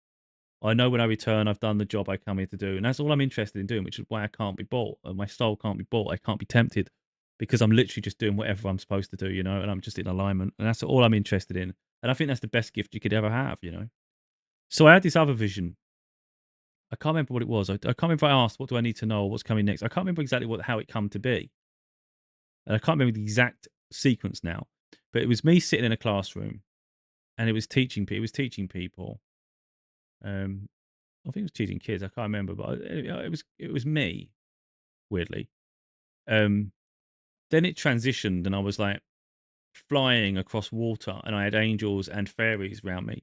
I know when I return, I've done the job I come here to do. And that's all I'm interested in doing, which is why I can't be bought. My soul can't be bought. I can't be tempted because I'm literally just doing whatever I'm supposed to do, and I'm just in alignment. And that's all I'm interested in. And I think that's the best gift you could ever have, So I had this other vision. I can't remember what it was. I can't remember if I asked, what do I need to know? Or what's coming next? I can't remember exactly how it come to be. And I can't remember the exact sequence now. But it was me sitting in a classroom, and it was teaching people. I think it was teaching kids. I can't remember, but it was me. Weirdly, then it transitioned, and I was like flying across water, and I had angels and fairies around me.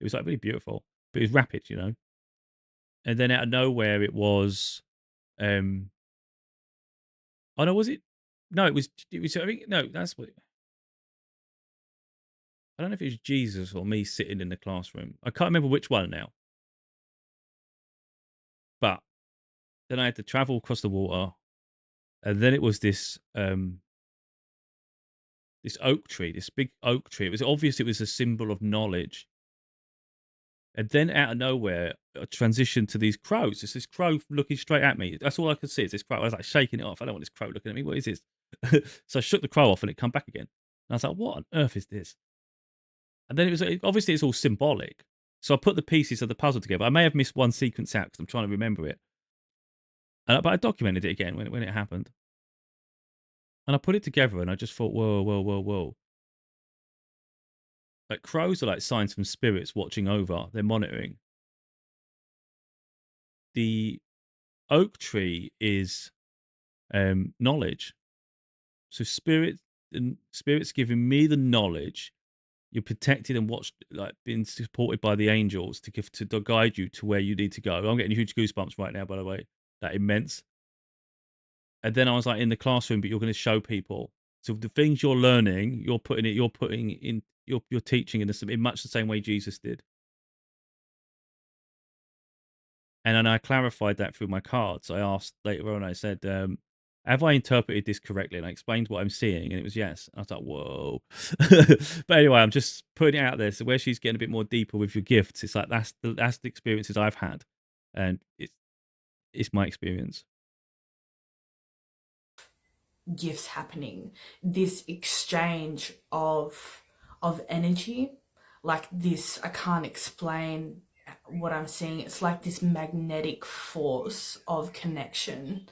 It was like really beautiful, but it was rapid, And then out of nowhere, it was. Oh no, was it? No, it was. I think no, that's what. I don't know if it was Jesus or me sitting in the classroom. I can't remember which one now. But then I had to travel across the water, and then it was this oak tree, this big oak tree. It was obvious it was a symbol of knowledge. And then out of nowhere, I transitioned to these crows. It's this crow looking straight at me. That's all I could see is this crow. I was like shaking it off. I don't want this crow looking at me. What is this? So I shook the crow off and it come back again. And I was like, what on earth is this? And then obviously it's all symbolic. So I put the pieces of the puzzle together. I may have missed one sequence out because I'm trying to remember it. But I documented it again when it happened. And I put it together and I just thought, whoa, whoa, whoa, whoa. Like crows are like signs from spirits watching over, they're monitoring. The oak tree is knowledge. So spirits giving me the knowledge. You're protected and watched, like being supported by the angels to guide you to where you need to go. I'm getting huge goosebumps right now, by the way. That immense. And then I was like in the classroom, but you're going to show people. So the things you're learning, you're teaching in much the same way Jesus did. And then I clarified that through my cards. I asked later on, I said, have I interpreted this correctly? And I explained what I'm seeing, and it was yes. I was like, whoa. But anyway, I'm just putting it out there. So where she's getting a bit more deeper with your gifts, it's like that's the experiences I've had, and it's my experience. Gifts happening, this exchange of energy, like this, I can't explain what I'm seeing. It's like this magnetic force of connection.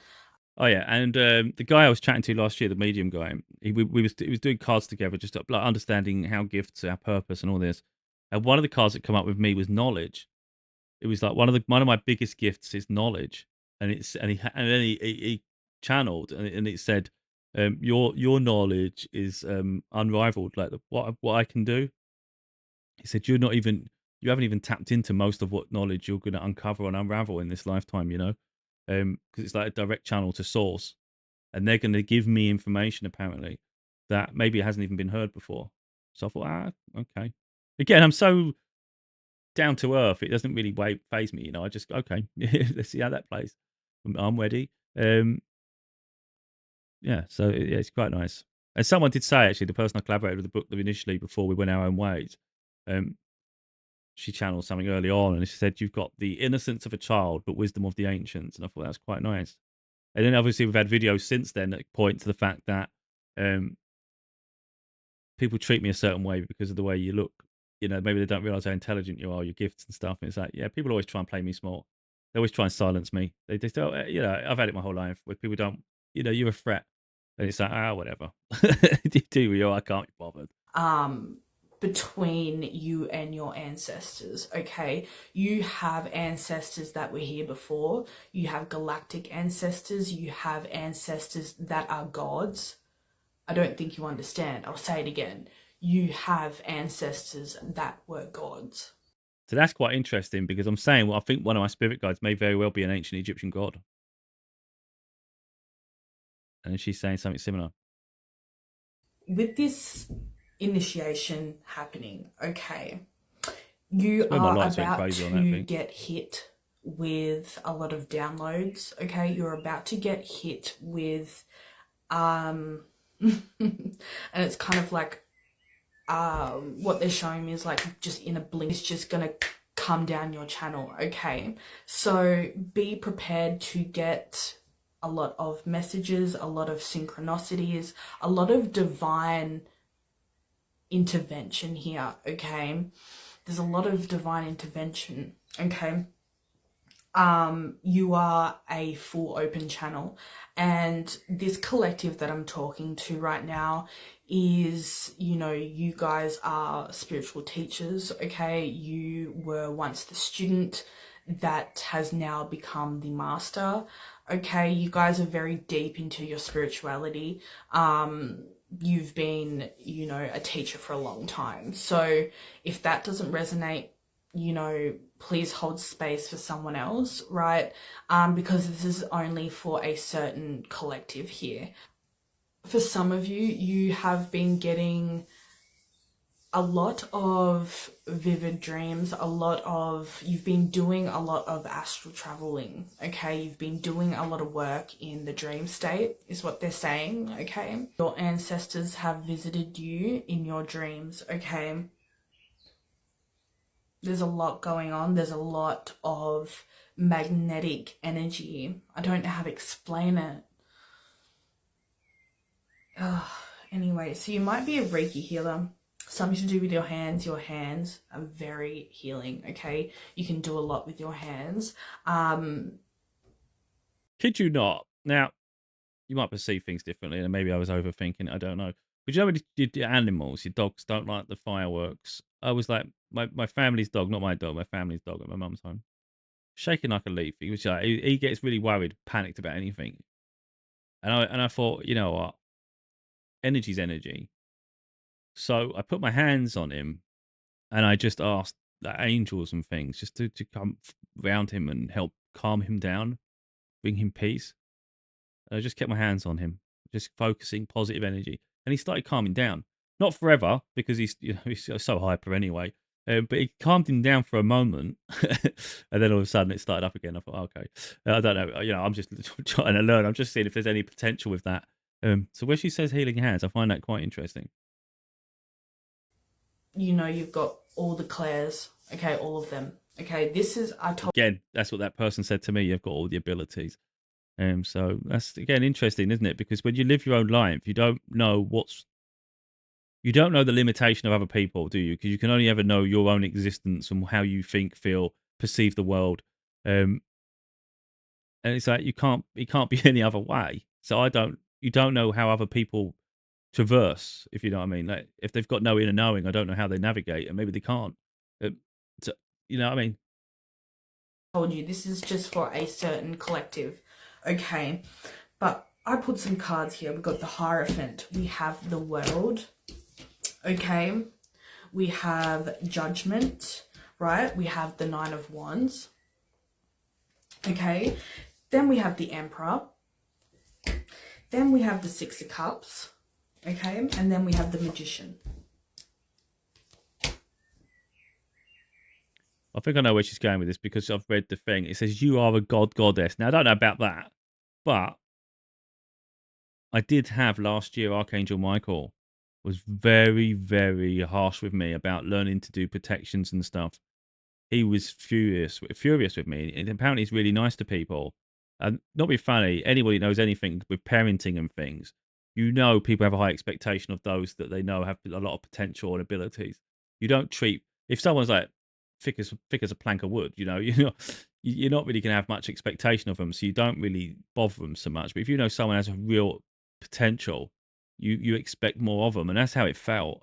Oh yeah, and the guy I was chatting to last year, the medium guy, he was doing cards together, just like understanding how gifts, our purpose, and all this. And one of the cards that come up with me was knowledge. It was like one of my biggest gifts is knowledge, and then he channeled and it said, your knowledge is unrivaled. Like what I can do. He said you haven't even tapped into most of what knowledge you're going to uncover and unravel in this lifetime. You know, because it's like a direct channel to source, and they're going to give me information apparently that maybe it hasn't even been heard before. So I thought, okay. Again, I'm so down to earth. It doesn't really phase me, you know. I just okay, let's see how that plays. I'm ready. Yeah, so yeah, it's quite nice. And someone did say actually, the person I collaborated with the book initially before we went our own ways, she channeled something early on, and she said you've got the innocence of a child, but wisdom of the ancients, and I thought that's quite nice. And then obviously we've had videos since then that point to the fact that people treat me a certain way because of the way you look. You know, maybe they don't realize how intelligent you are, your gifts and stuff. And it's like, yeah, people always try and play me small. They always try and silence me. They just don't, you know, I've had it my whole life where people don't, you know, you're a threat. And it's like, whatever. Do you? I can't be bothered. Between you and your ancestors, okay? You have ancestors that were here before. You have galactic ancestors. You have ancestors that are gods. I don't think you understand. I'll say it again. You have ancestors that were gods. So that's quite interesting because I'm saying, well, I think one of my spirit guides may very well be an ancient Egyptian god. And she's saying something similar. With this initiation happening, okay, you are about to get hit with a lot of downloads, okay? You're about to get hit with and it's kind of like what they're showing me is like just in a blink, it's just gonna come down your channel, okay? So be prepared to get a lot of messages, a lot of synchronicities, a lot of divine intervention here, okay? There's a lot of divine intervention, okay? You are a full open channel, and this collective that I'm talking to right now is, you know, you guys are spiritual teachers, okay? You were once the student that has now become the master, okay? You guys are very deep into your spirituality. You've been, you know, a teacher for a long time. So if that doesn't resonate, you know, please hold space for someone else, right? Because this is only for a certain collective here. For some of you, you have been getting a lot of vivid dreams, you've been doing a lot of astral traveling, okay? You've been doing a lot of work in the dream state, is what they're saying, okay? Your ancestors have visited you in your dreams, okay? There's a lot going on. There's a lot of magnetic energy. I don't know how to explain it. Anyway, so you might be a Reiki healer. Something to do with your hands. Your hands are very healing, okay? You can do a lot with your hands. Kid you not. Now, you might perceive things differently, and maybe I was overthinking it. I don't know. But you know, when your animals, your dogs don't like the fireworks. I was like, my family's dog, not my dog, my family's dog at my mum's home, shaking like a leaf. He was like, he gets really worried, panicked about anything. And I thought, you know what, energy's energy. So I put my hands on him, and I just asked the angels and things just to come round him and help calm him down, bring him peace. And I just kept my hands on him, just focusing positive energy, and he started calming down. Not forever, because he's so hyper anyway. But it calmed him down for a moment, and then all of a sudden it started up again. I thought, okay, I don't know. I'm just trying to learn. I'm just seeing if there's any potential with that. So when she says healing hands, I find that quite interesting. You've got all the Claires, okay, all of them. Okay, this is, Again, that's what that person said to me. You've got all the abilities. So that's, again, interesting, isn't it? Because when you live your own life, you don't know the limitation of other people, do you? Because you can only ever know your own existence and how you think, feel, perceive the world. And it's like it can't be any other way. So you don't know how other people traverse, if you know what I mean. Like, if they've got no inner knowing, I don't know how they navigate, and maybe they can't. So, you know what I mean? told you this is just for a certain collective, okay? But I put some cards here. We've got the Hierophant, we have the World, okay? We have Judgment, right? We have the Nine of Wands, okay? Then we have the Emperor. Then we have the Six of Cups, okay? And then we have the Magician. I think I know where she's going with this, because I've read the thing. It says you are a goddess. Now, I don't know about that, but I did have last year, Archangel Michael was very, very harsh with me about learning to do protections and stuff. He was furious with me. And apparently he's really nice to people. And not be funny, anybody knows anything with parenting and things, people have a high expectation of those that they know have a lot of potential and abilities. You don't treat, if someone's like thick as a plank of wood, you're not really going to have much expectation of them, so you don't really bother them so much. But if you know someone has a real potential, you expect more of them, and that's how it felt.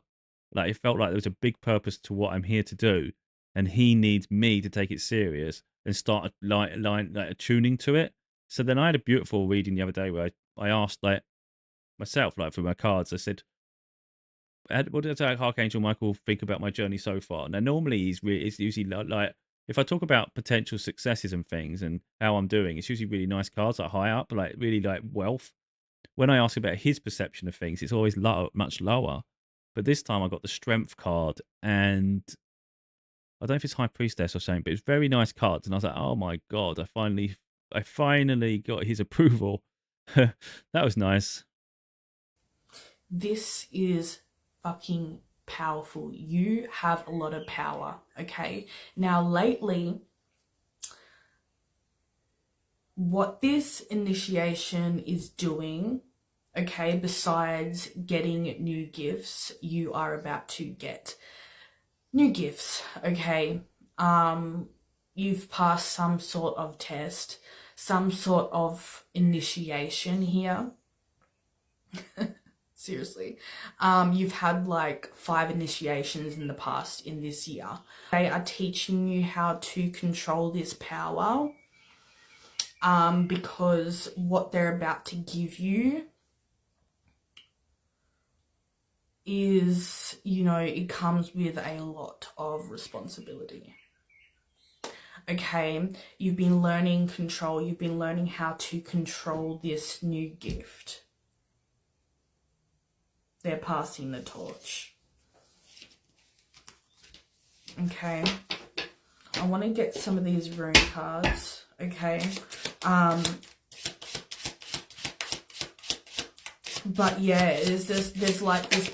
Like, it felt like there was a big purpose to what I'm here to do, and he needs me to take it serious and start like attuning to it. So then I had a beautiful reading the other day where I asked, like, myself, like, for my cards, I said, what did Archangel Michael think about my journey so far? Now, normally it's usually like, if I talk about potential successes and things and how I'm doing, it's usually really nice cards, like high up, like really like wealth. When I ask about his perception of things, it's always much lower. But this time I got the Strength card, and I don't know if it's High Priestess or something, but it's very nice cards. And I was like, oh my God, I finally got his approval. That was nice. This is fucking powerful. You have a lot of power, okay? Now, lately, what this initiation is doing, okay, besides getting new gifts, you are about to get new gifts, okay? You've passed some sort of test, some sort of initiation here. Seriously. You've had like 5 initiations in the past in this year. They are teaching you how to control this power, because what they're about to give you is, it comes with a lot of responsibility. Okay, you've been learning control. You've been learning how to control this new gift. They're passing the torch. Okay. I want to get some of these rune cards. Okay. But yeah, there's like this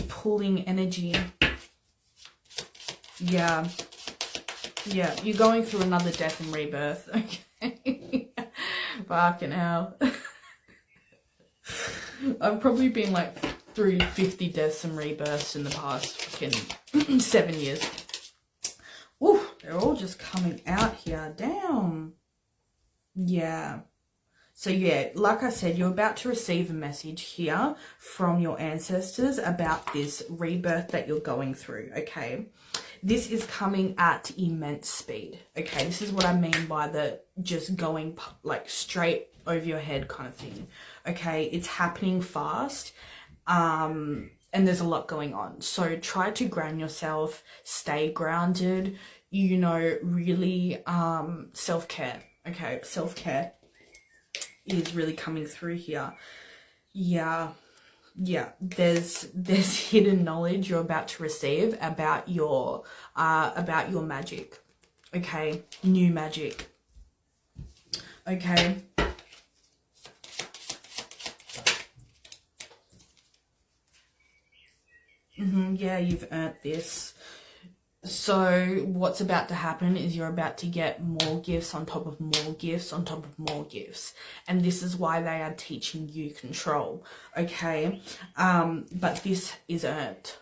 pulling energy. Yeah. Yeah, you're going through another death and rebirth. Okay. Fucking hell. I've probably been like through 50 deaths and rebirths in the past fucking 7 years. Ooh, they're all just coming out here. Damn. Yeah. So yeah, like I said, you're about to receive a message here from your ancestors about this rebirth that you're going through, okay? This is coming at immense speed, okay? This is what I mean by the just going like straight over your head kind of thing, okay? It's happening fast, and there's a lot going on. So try to ground yourself, stay grounded, you know, really self-care, okay? Self-care is really coming through here. Yeah, there's hidden knowledge you're about to receive about your magic, okay? New magic, okay? Yeah, you've earned this. So what's about to happen is you're about to get more gifts on top of more gifts on top of more gifts. And this is why they are teaching you control, okay? But this is earned.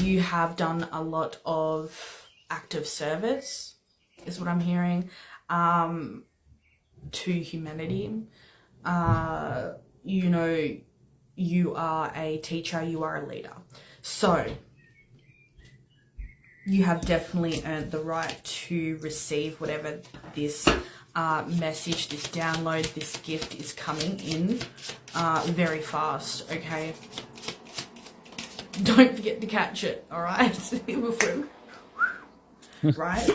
You have done a lot of active service, is what I'm hearing, to humanity. You know, you are a teacher, you are a leader. So you have definitely earned the right to receive whatever this message, this download, this gift is coming in very fast, okay? Don't forget to catch it, all right? Right?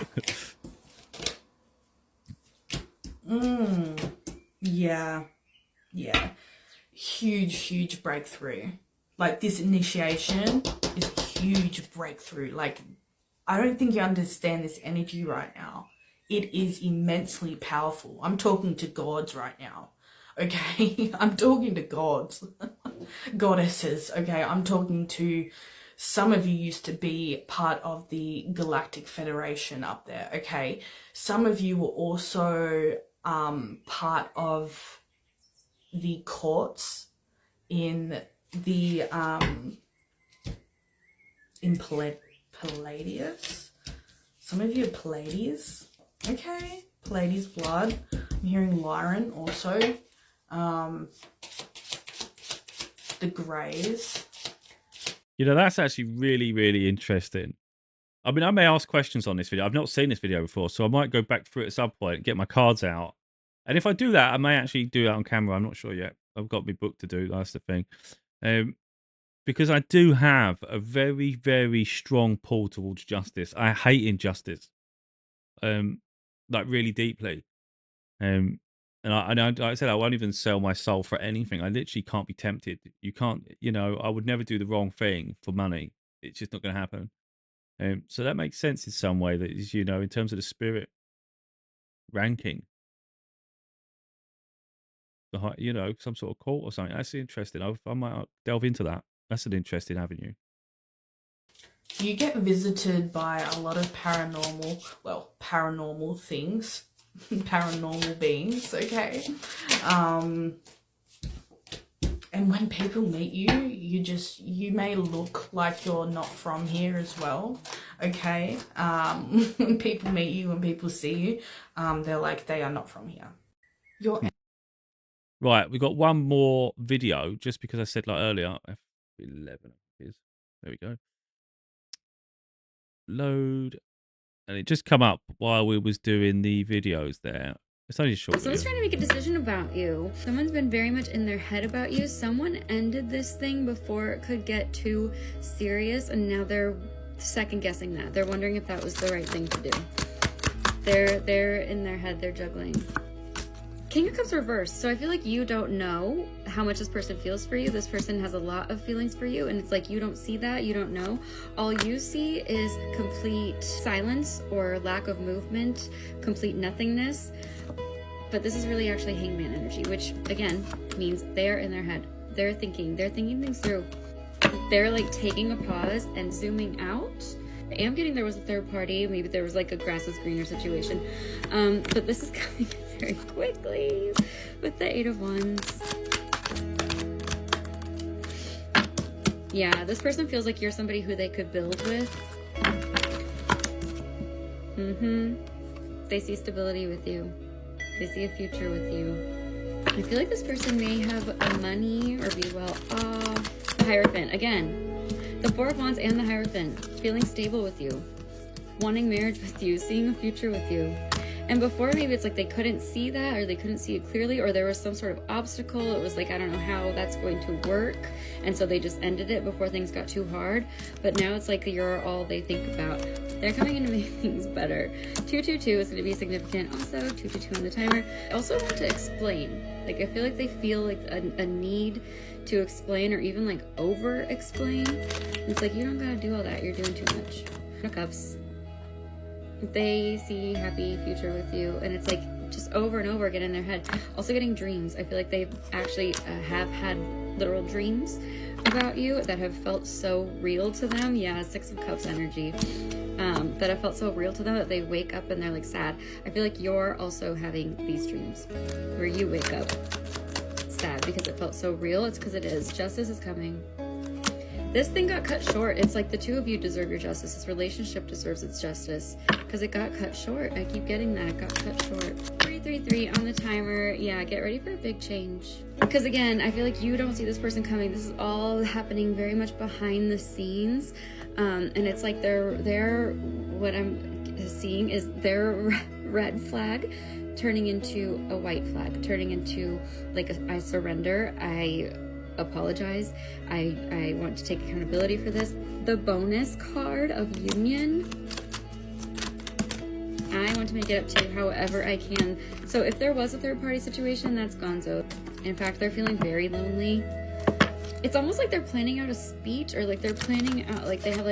Yeah. Huge breakthrough. Like, this initiation is a huge breakthrough. Like, I don't think you understand this energy right now. It is immensely powerful. I'm talking to gods right now, okay? I'm talking to gods, goddesses, okay? I'm talking to, some of you used to be part of the Galactic Federation up there, okay? Some of you were also part of the courts in the, in Palladius. Some of you are Pallades, okay? Pallades blood. I'm hearing Lyran also. The Greys. You know, that's actually really interesting. I mean, I may ask questions on this video. I've not seen this video before, so I might go back through it at some point, get my cards out. And if I do that, I may actually do that on camera. I'm not sure yet. I've got my book to do. That's the thing. Because I do have a very strong pull towards justice. I hate injustice, like really deeply. And like I said, I won't even sell my soul for anything. I literally can't be tempted. You can't, you know, I would never do the wrong thing for money. It's just not going to happen. So that makes sense in some way. That is, you know, in terms of the spirit ranking, the high, you know, some sort of cult or something. That's interesting. I might delve into that. That's an interesting avenue. You get visited by a lot of paranormal things, paranormal beings, okay? And when people meet you, you may look like you're not from here as well, okay? When people meet you, when people see you, they're like, they are not from here. Right, we've got one more video, just because I said like earlier, F11 is. There we go. Load. And it just come up while we was doing the videos there. It's only a short video. Someone's trying to make a decision about you. Someone's been very much in their head about you. Someone ended this thing before it could get too serious, and now they're second guessing that. They're wondering if that was the right thing to do. They're in their head, they're juggling. King of Cups reversed. So I feel like you don't know how much this person feels for you. This person has a lot of feelings for you, and it's like you don't see that, you don't know. All you see is complete silence or lack of movement, complete nothingness. But this is really actually Hangman energy, which again means they're in their head. They're thinking things through. They're like taking a pause and zooming out. I am getting there was a third party, maybe there was like a grass is greener situation. But this is coming very quickly with the 8 of Wands. Yeah, this person feels like you're somebody who they could build with. They see stability with you. They see a future with you. I feel like this person may have money or be well off. The Hierophant, again, the Four of Wands and the Hierophant, feeling stable with you, wanting marriage with you, seeing a future with you. And before, maybe it's like they couldn't see that, or they couldn't see it clearly, or there was some sort of obstacle. It was like, I don't know how that's going to work. And so they just ended it before things got too hard. But now it's like you're all they think about. They're coming in to make things better. 222 is going to be significant. Also, 222 on the timer. I also want to explain. Like, I feel like they feel like a need to explain, or even like over explain. It's like, you don't gotta do all that. You're doing too much. No cups. They see happy future with you, and it's like just over and over again in their head. Also getting dreams. I feel like they actually have had literal dreams about you that have felt so real to them. Yeah, Six of Cups energy. That have felt so real to them that they wake up and they're like sad. I feel like you're also having these dreams where you wake up sad because it felt so real. It's because it is. Justice is coming. This thing got cut short. It's like the two of you deserve your justice. This relationship deserves its justice because it got cut short. I keep getting that. It got cut short. 333 on the timer. Yeah, get ready for a big change. Because again, I feel like you don't see this person coming. This is all happening very much behind the scenes. And it's like they're what I'm seeing is their red flag turning into a white flag, turning into like I surrender. I apologize. I want to take accountability for this. The bonus card of union. I want to make it up to you however I can. So if there was a third party situation, that's gonzo. In fact, they're feeling very lonely. It's almost like they're planning out a speech, or like they're planning out, like they have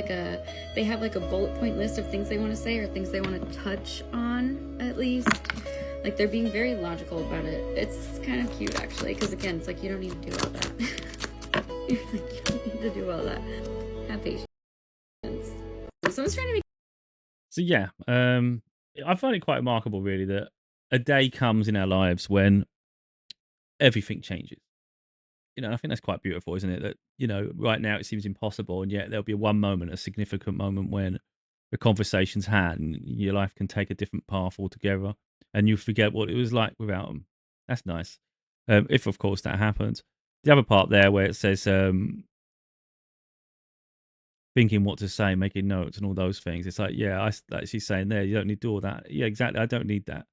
like a bullet point list of things they want to say, or things they want to touch on at least. Like they're being very logical about it. It's kind of cute actually, because again, it's like you don't need to do all that. You don't need to do all that. Have patience. Someone's trying to make. So yeah, I find it quite remarkable, really, that a day comes in our lives when everything changes. You know, I think that's quite beautiful, isn't it? That, you know, right now it seems impossible, and yet there'll be one moment, a significant moment, when the conversation's had, and your life can take a different path altogether, and you forget what it was like without them. That's nice. If, of course, that happens. The other part there where it says thinking what to say, making notes, and all those things. It's like, yeah, like she's saying there, you don't need to do all that. Yeah, exactly. I don't need that.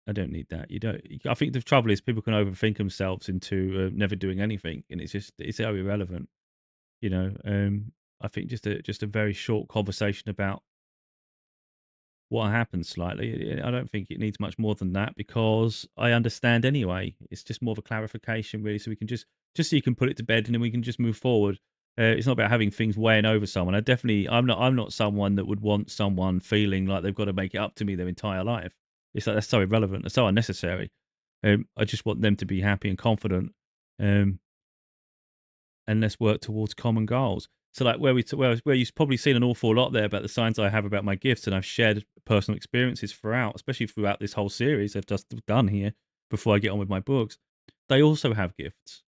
I don't need that. You don't. I think the trouble is people can overthink themselves into never doing anything, and it's so irrelevant. You know, I think just a very short conversation about what happened slightly. I don't think it needs much more than that, because I understand anyway. It's just more of a clarification, really, so we can just so you can put it to bed, and then we can just move forward. It's not about having things weighing over someone. I'm not someone that would want someone feeling like they've got to make it up to me their entire life. It's like, that's so irrelevant. That's so unnecessary. I just want them to be happy and confident. Um, and let's work towards common goals. So, like where you've probably seen an awful lot there about the signs I have about my gifts, and I've shared personal experiences throughout, especially throughout this whole series I've just done here before I get on with my books. They also have gifts,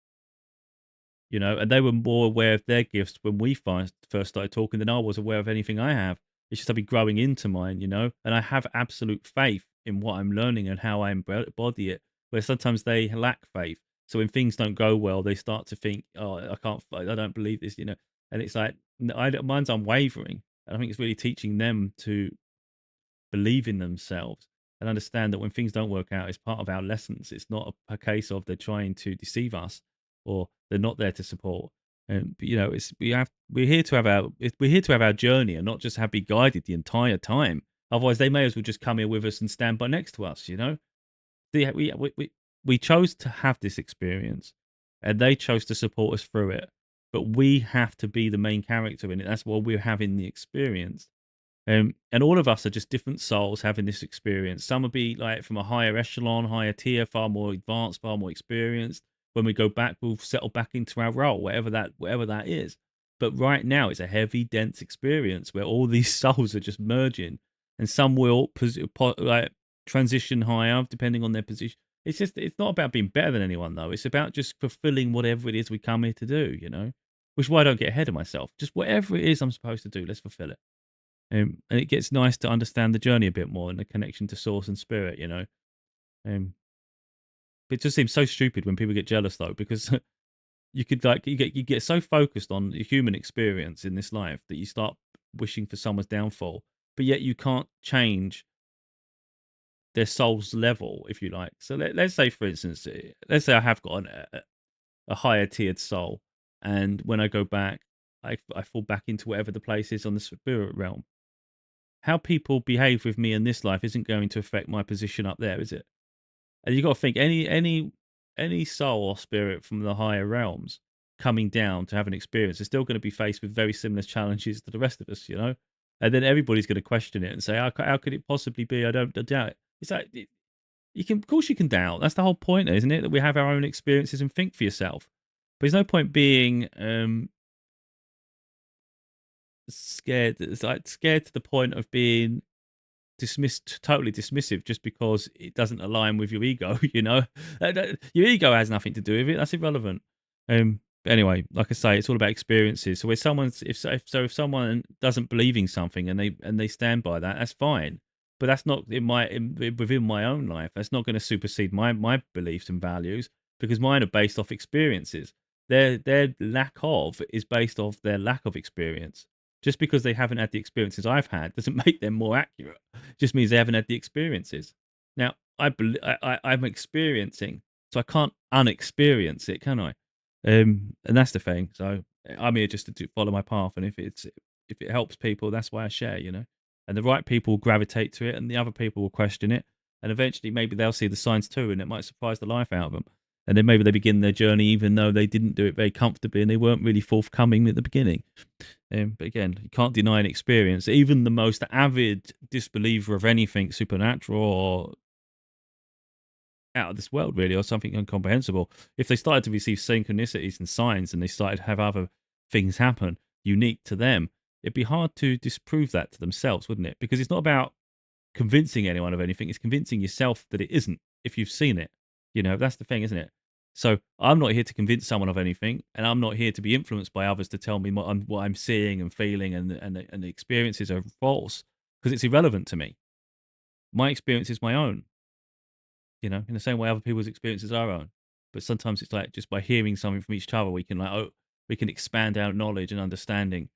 you know, and they were more aware of their gifts when we first started talking than I was aware of anything I have. It's just I'll be growing into mine, you know, and I have absolute faith in what I'm learning and how I embody it. Where sometimes they lack faith, so when things don't go well, they start to think, "Oh, I don't believe this," you know. And it's like, mine's unwavering. And I think it's really teaching them to believe in themselves and understand that when things don't work out, it's part of our lessons. It's not a case of they're trying to deceive us, or they're not there to support. And you know, we're here to have our journey, and not just be guided the entire time. Otherwise, they may as well just come here with us and stand by next to us. You know, we chose to have this experience, and they chose to support us through it. But we have to be the main character in it. That's why we're having the experience. And all of us are just different souls having this experience. Some will be like from a higher echelon, higher tier, far more advanced, far more experienced. When we go back, we'll settle back into our role, whatever that is. But right now, it's a heavy, dense experience where all these souls are just merging, and some will like transition higher depending on their position. It's not about being better than anyone, though. It's about just fulfilling whatever it is we come here to do, you know? Which is why I don't get ahead of myself. Just whatever it is I'm supposed to do, let's fulfill it. And it gets nice to understand the journey a bit more and the connection to source and spirit, you know. It just seems so stupid when people get jealous though, because you could like you get so focused on the human experience in this life that you start wishing for someone's downfall, but yet you can't change their soul's level, if you like. So let's say, for instance, let's say I have got a higher tiered soul, and when I go back, I fall back into whatever the place is on the spirit realm. How people behave with me in this life isn't going to affect my position up there, is it? And you got to think any soul or spirit from the higher realms coming down to have an experience is still going to be faced with very similar challenges to the rest of us, you know. And then everybody's going to question it and say, how could it possibly be? I don't doubt it. It's like you can, of course, you can doubt. That's the whole point, isn't it? That we have our own experiences and think for yourself. But there's no point being scared. It's like scared to the point of being dismissed, totally dismissive, just because it doesn't align with your ego. You know, your ego has nothing to do with it. That's irrelevant. But anyway, like I say, it's all about experiences. So if someone doesn't believe in something and they stand by that, that's fine. But that's not within my own life. That's not going to supersede my beliefs and values, because mine are based off experiences. Their lack of is based off their lack of experience. Just because they haven't had the experiences I've had doesn't make them more accurate. It just means they haven't had the experiences. Now, I'm experiencing, so I can't unexperience it, can I? And that's the thing. So I'm here just to follow my path, and if it helps people, that's why I share, you know. And the right people will gravitate to it, and the other people will question it, and eventually maybe they'll see the signs too, and it might surprise the life out of them. And then maybe they begin their journey even though they didn't do it very comfortably and they weren't really forthcoming at the beginning. But again, you can't deny an experience. Even the most avid disbeliever of anything supernatural or out of this world, really, or something incomprehensible, if they started to receive synchronicities and signs and they started to have other things happen unique to them, it'd be hard to disprove that to themselves, wouldn't it? Because it's not about convincing anyone of anything, it's convincing yourself that it isn't if you've seen it. You know, that's the thing, isn't it? So I'm not here to convince someone of anything, and I'm not here to be influenced by others to tell me what I'm seeing and feeling, and the experiences are false, because it's irrelevant to me. My experience is my own, you know, in the same way other people's experiences are our own. But sometimes it's like just by hearing something from each other, we can expand our knowledge and understanding.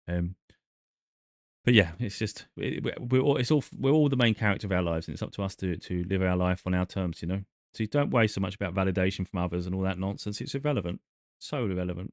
But yeah, it's just we're all the main character of our lives, and it's up to us to live our life on our terms, you know. So you don't worry so much about validation from others and all that nonsense. It's irrelevant, so irrelevant.